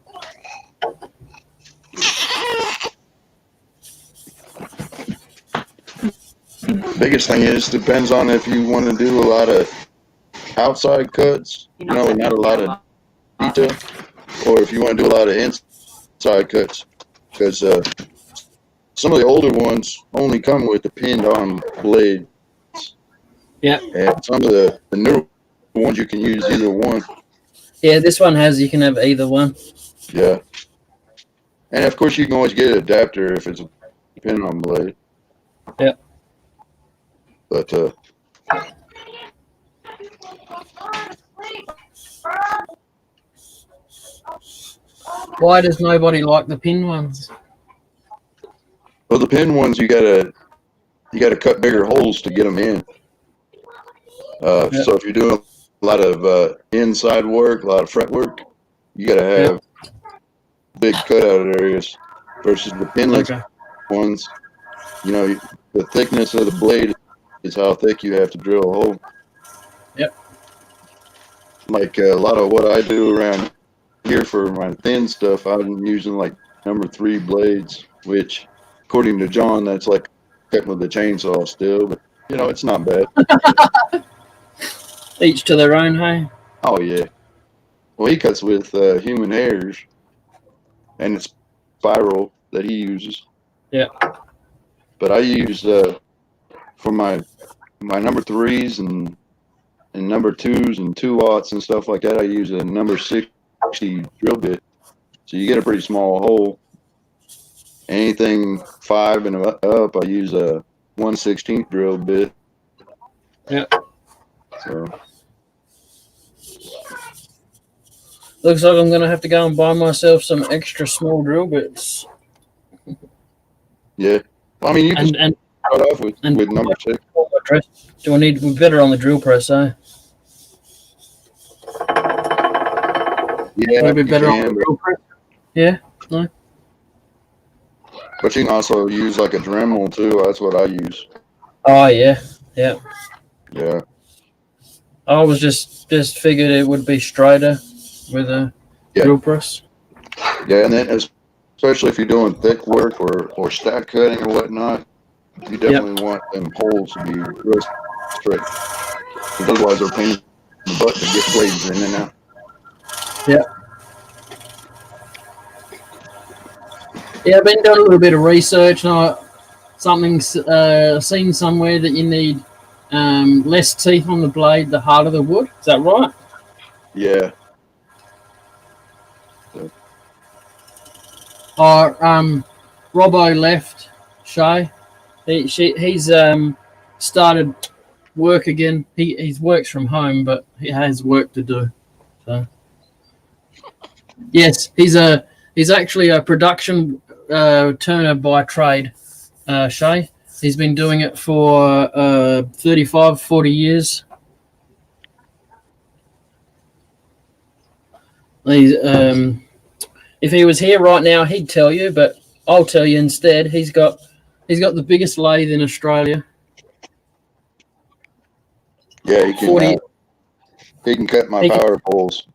Biggest thing is depends on if you want to do a lot of outside cuts, not a lot of detail, or if you want to do a lot of inside cuts, because some of the older ones only come with the pinned on blade. Yeah. And some of the newer ones you can use either one. Yeah, this one you can have either one. Yeah. And of course you can always get an adapter if it's a pin on blade. Yeah. But why does nobody like the pin ones? well, the pin ones you gotta cut bigger holes to get them in. So if you're doing a lot of inside work, a lot of fret work, you gotta have big cutout areas versus the pinless ones. You know, the thickness of the blade is how thick you have to drill a hole. Yep. Like a lot of what I do around here for my thin stuff, I'm using like number 3 blades, which according to John, that's like cutting with a chainsaw still, but you know, it's not bad. Each to their own, hey? Oh yeah. Well, he cuts with human hairs, and it's spiral that he uses. Yeah. But I use for my number 3s and number 2s and 2/0 and stuff like that. I use a number 60 drill bit, so you get a pretty small hole. Anything 5 and up, I use a 1/16 drill bit. Yeah. So looks like I'm gonna have to go and buy myself some extra small drill bits. yeah. I mean, you can start off with number 6. Do I need to be better on the drill press, eh? Yeah, Would I be better on the drill press? Yeah? No? But you can also use like a Dremel too. That's what I use. Oh, yeah. Yeah. Yeah. I was just figured it would be straighter with a drill press. Yeah, and then especially if you're doing thick work or stack cutting or whatnot, you definitely want them holes to be real straight. Because otherwise they're pain in the butt to get blades in and out. Yeah. Yeah, I've been doing a little bit of research, and seen somewhere that you need less teeth on the blade the harder the wood. Is that right? Yeah. Robbo left. Shay. He's started work again. He works from home, but he has work to do. So. Yes, he's actually a production turner by trade, Shay. He's been doing it for 35, 40 years. He's, if he was here right now, he'd tell you, but I'll tell you instead. He's got the biggest lathe in Australia. Yeah, he can. He can cut my power poles.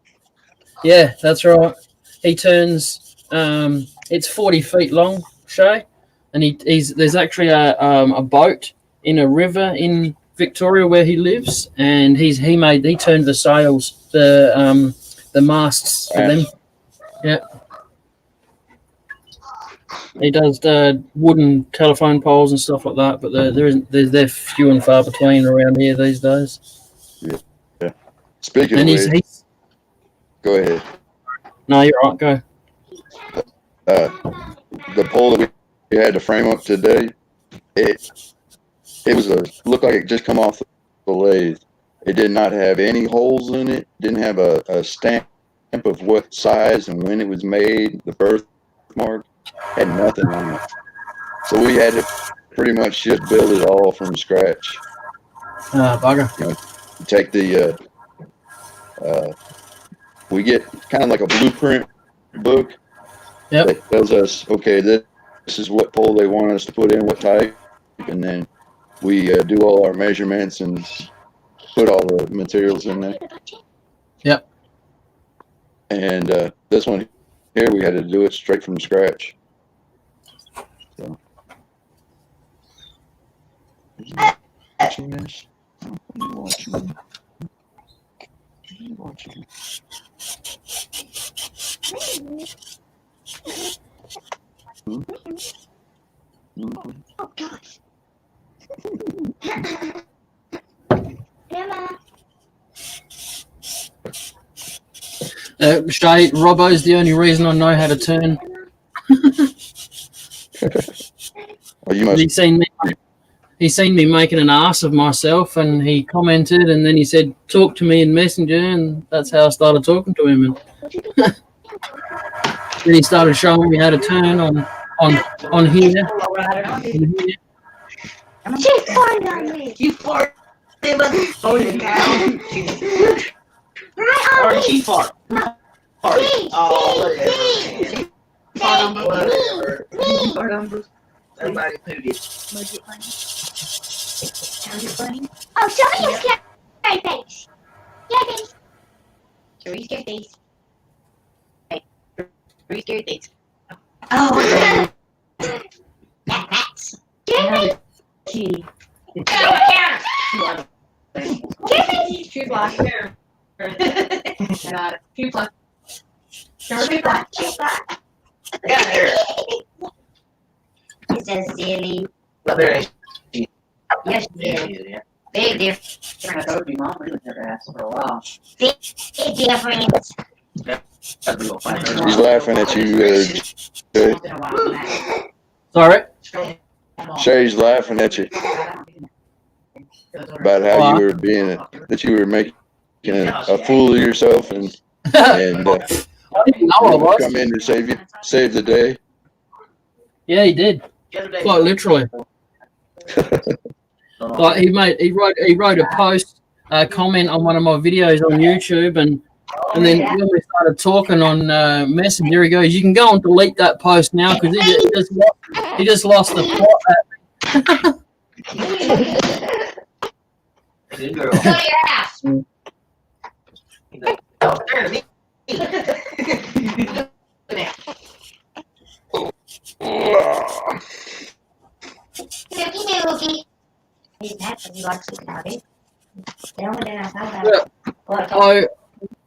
Yeah, that's right. He turns. It's 40 feet long, Shay, and there's actually a boat in a river in Victoria where he lives, and he turned the sails, the masts for them. Yeah. He does wooden telephone poles and stuff like that, but they're few and far between around here these days. Yeah. Speaking of which, go ahead. No, you're right. Go. The pole that we had to frame up today, it looked like it just come off the lathe. It did not have any holes in it. Didn't have a stamp of what size and when it was made. The birthmark had nothing on it. So we had to pretty much just build it all from scratch. Bugger. You know, take the we get kind of like a blueprint book. Yep. That tells us, okay, this is what pole they want us to put in, what type, and then we do all our measurements and put all the materials in there. Yep. And this one here, we had to do it straight from scratch. So. Watching this? Watching. Oh gosh. Grandma. Shay, Robbo's the only reason I know how to turn. Well, you must. He's seen me making an ass of myself, and he commented, and then he said, "Talk to me in Messenger," and that's how I started talking to him. And then he started showing me how to turn on here. She farted on me. You farted, but slow it down. Or she fart. Oh, whatever. Whatever. Everybody pooted. Oh, show me your scary face. Scary face. Show me scary face. Hey, show me scary face. Oh, that's scary face. Gee. True block. True block. True block. It's so silly. Yes, yeah. Big difference. I told you, Mom, we lived never asked for a while. Big difference. He's laughing at you, Shay. Sorry? Shay's laughing at you about how you were that you were making a fool of yourself, and I didn't know I was. come in to save the day. Yeah, he did. Quite literally. Like he wrote a post, comment on one of my videos on YouTube, and then when we started talking on Messenger, he goes, "You can go and delete that post now because he just lost the plot at me." Good girl. Go to your house.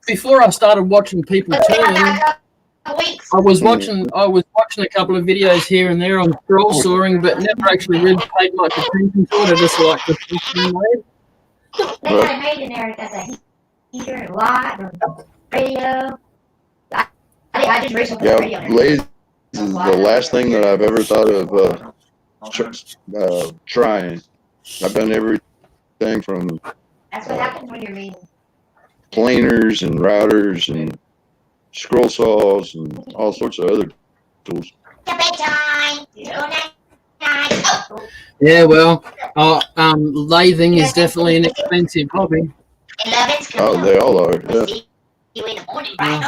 Before I started watching people turn, I was watching a couple of videos here and there on scroll sawing, but never actually really paid much attention to it. I just like the They got a maid in there that's a heater and light and radio. I just recently put radio in there. Lathe is the last thing that I've ever thought of trying. I've done everything from That's what happens when you're mean. planers and routers and scroll saws and all sorts of other tools. Bedtime. Good night. Oh, Yeah, well, lathing is definitely an expensive hobby. 11's Oh, coming they up. all are. Yeah. See you in the morning, right?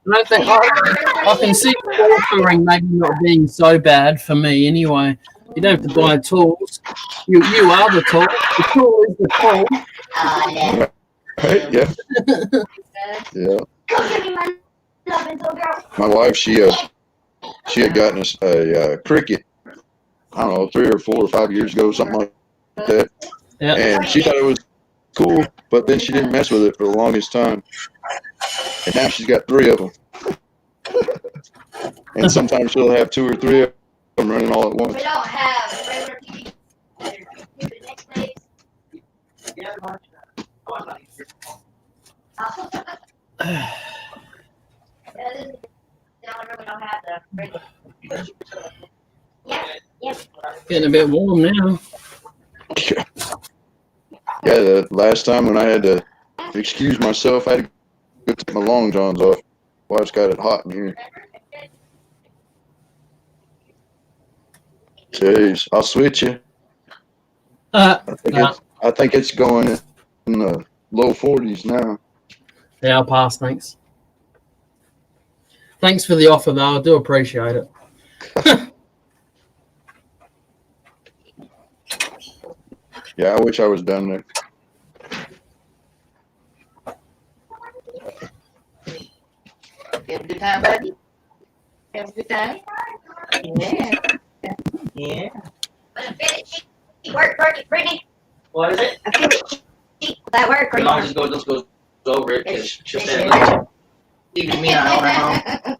And I think I can see contouring maybe not being so bad for me anyway. You don't have to buy tools. You are the tool. The tool is the tool. No. Right? Yeah. Yeah. Come give me my loving little girl. My wife, she had gotten us a cricket. I don't know, 3 or 4 or 5 years ago, something like that. Yeah. And she thought it was cool, but then she didn't mess with it for the longest time. And now she's got 3 of them. And sometimes she'll have 2 or 3 of them running all at once. We don't have regular TV. Next place. We don't have the regular. Yep. Getting a bit warm now. Yeah, the last time when I had to excuse myself, I had to go take my long johns off. Wife's got it hot in here. Jeez, I'll switch you. I think it's going in the low 40s now. Yeah, I'll pass, thanks. Thanks for the offer, though. I do appreciate it. Yeah, I wish I was down there. Have a good time, buddy. Have a good time. Yeah. Yeah. Work, Brittany. What is it? I feel it. That work. As long as it goes over it, because she'll stand there. Leave it to me, I don't know.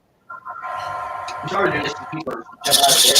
I'm sorry to do this to people jump out of there.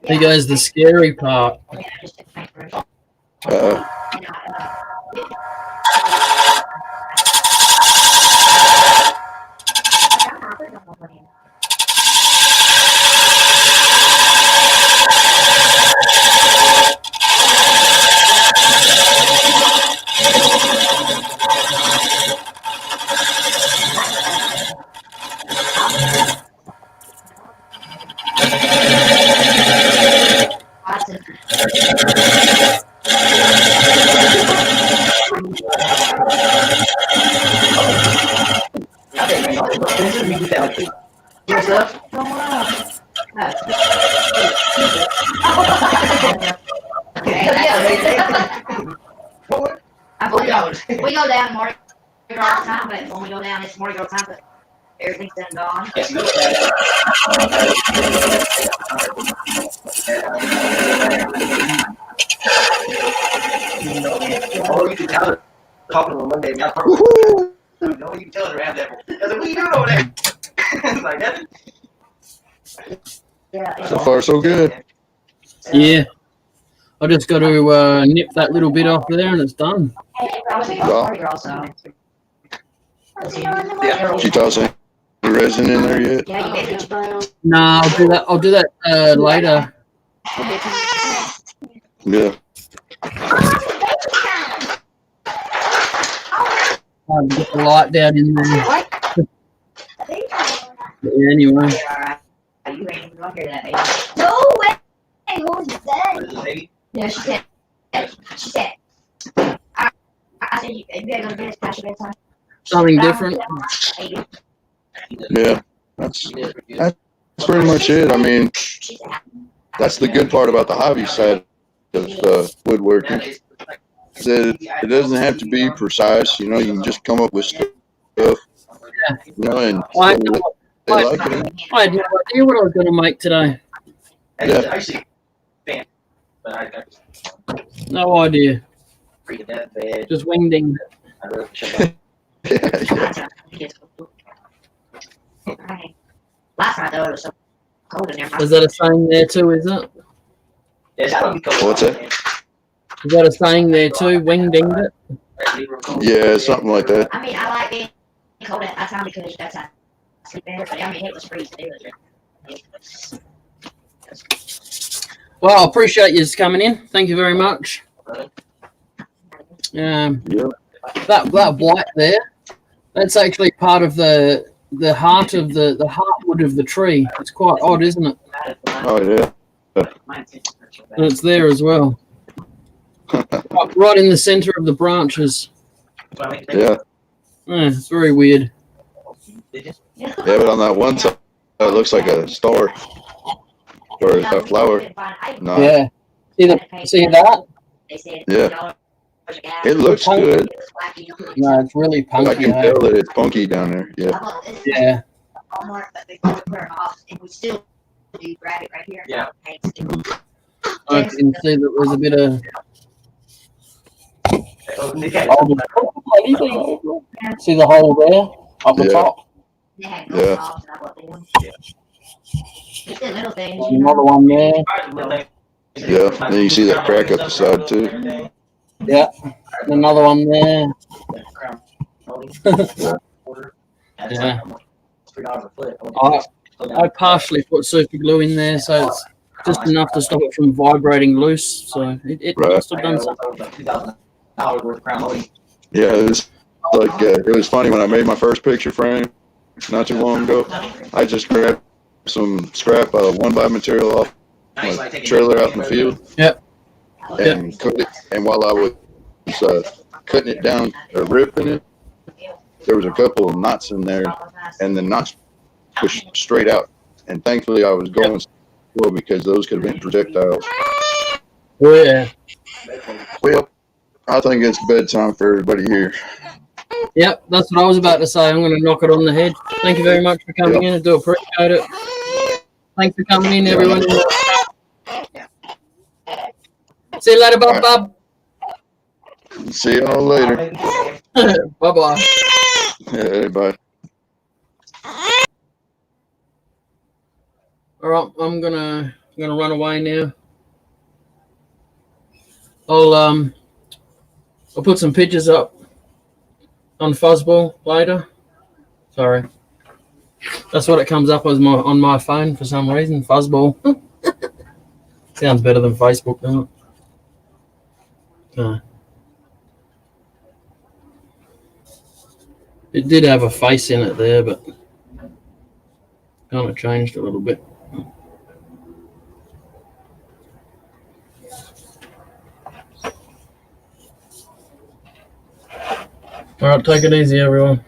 Here goes the scary part. We go down Mardi Gras time, but when we go down, it's Mardi Gras time, but everything's done gone. Oh, you can tell her talking on Monday. You can tell her around that. I was like, what are you doing over there? It's like nothing. So far, so good. Yeah. I just got to nip that little bit off there and it's done. She toss any resin in there yet? No, I'll do that. I'll do that later. Yeah. I'll get the light down in there. Yeah, anyway. You ain't gonna hear that, baby. No way! What was that? Yeah, she said, I said, you gotta go to bed, it's past your bedtime. Something different. Yeah. That's pretty much it. I mean, that's the good part about the hobby side of woodworking. It doesn't have to be precise. You know, you can just come up with stuff. You know, and I had it. no idea what I was going to make today. Yeah. No idea. Just wingding. Last night though, it was so cold in there. Is that a saying there too, is it? What's that? Is that a saying there too? Wingdinged it? Yeah, something like that. I mean, I like being cold at that time because that's how I sleep better, but I mean, it was freezing. Well, I appreciate you coming in. Thank you very much. That white there, that's actually part of the heart of the heartwood of the tree. It's quite odd, isn't it? Oh yeah. And it's there as well. Right in the center of the branches. Yeah. It's very weird. Yeah, but on that one side, it looks like a star or a flower. No. Yeah. See that? Yeah. It looks good. No, it's really punky. I can tell that it's punky down there. Yeah. Yeah. Yeah. I can see that there's a bit of. See the hole there up the top? Yeah. Another one there. Yeah. Then you see that crack up the side too. Yeah. Another one there. Yeah. I partially put super glue in there, so it's just enough to stop it from vibrating loose. So it must have done something. Yeah, it was like it was funny when I made my first picture frame not too long ago. I just grabbed some scrap 1x material off my trailer out in the field. Yep. And cooked it. And while I was cutting it down or ripping it, there was a couple of knots in there, and the knots pushed straight out. And thankfully, I was going slow because those could have been projectiles. Oh yeah. Well, I think it's bedtime for everybody here. Yep, that's what I was about to say. I'm going to knock it on the head. Thank you very much for coming in. I do appreciate it. Thanks for coming in, everyone. See you later, Bob. See y'all later. Bye-bye. Hey, bye. All right, I'm gonna run away now. I'll put some pictures up on Fuzzball later. Sorry, that's what it comes up as on my phone for some reason. Fuzzball sounds better than Facebook, doesn't it? No. It did have a face in it there, but kind of changed a little bit. All right, take it easy, everyone.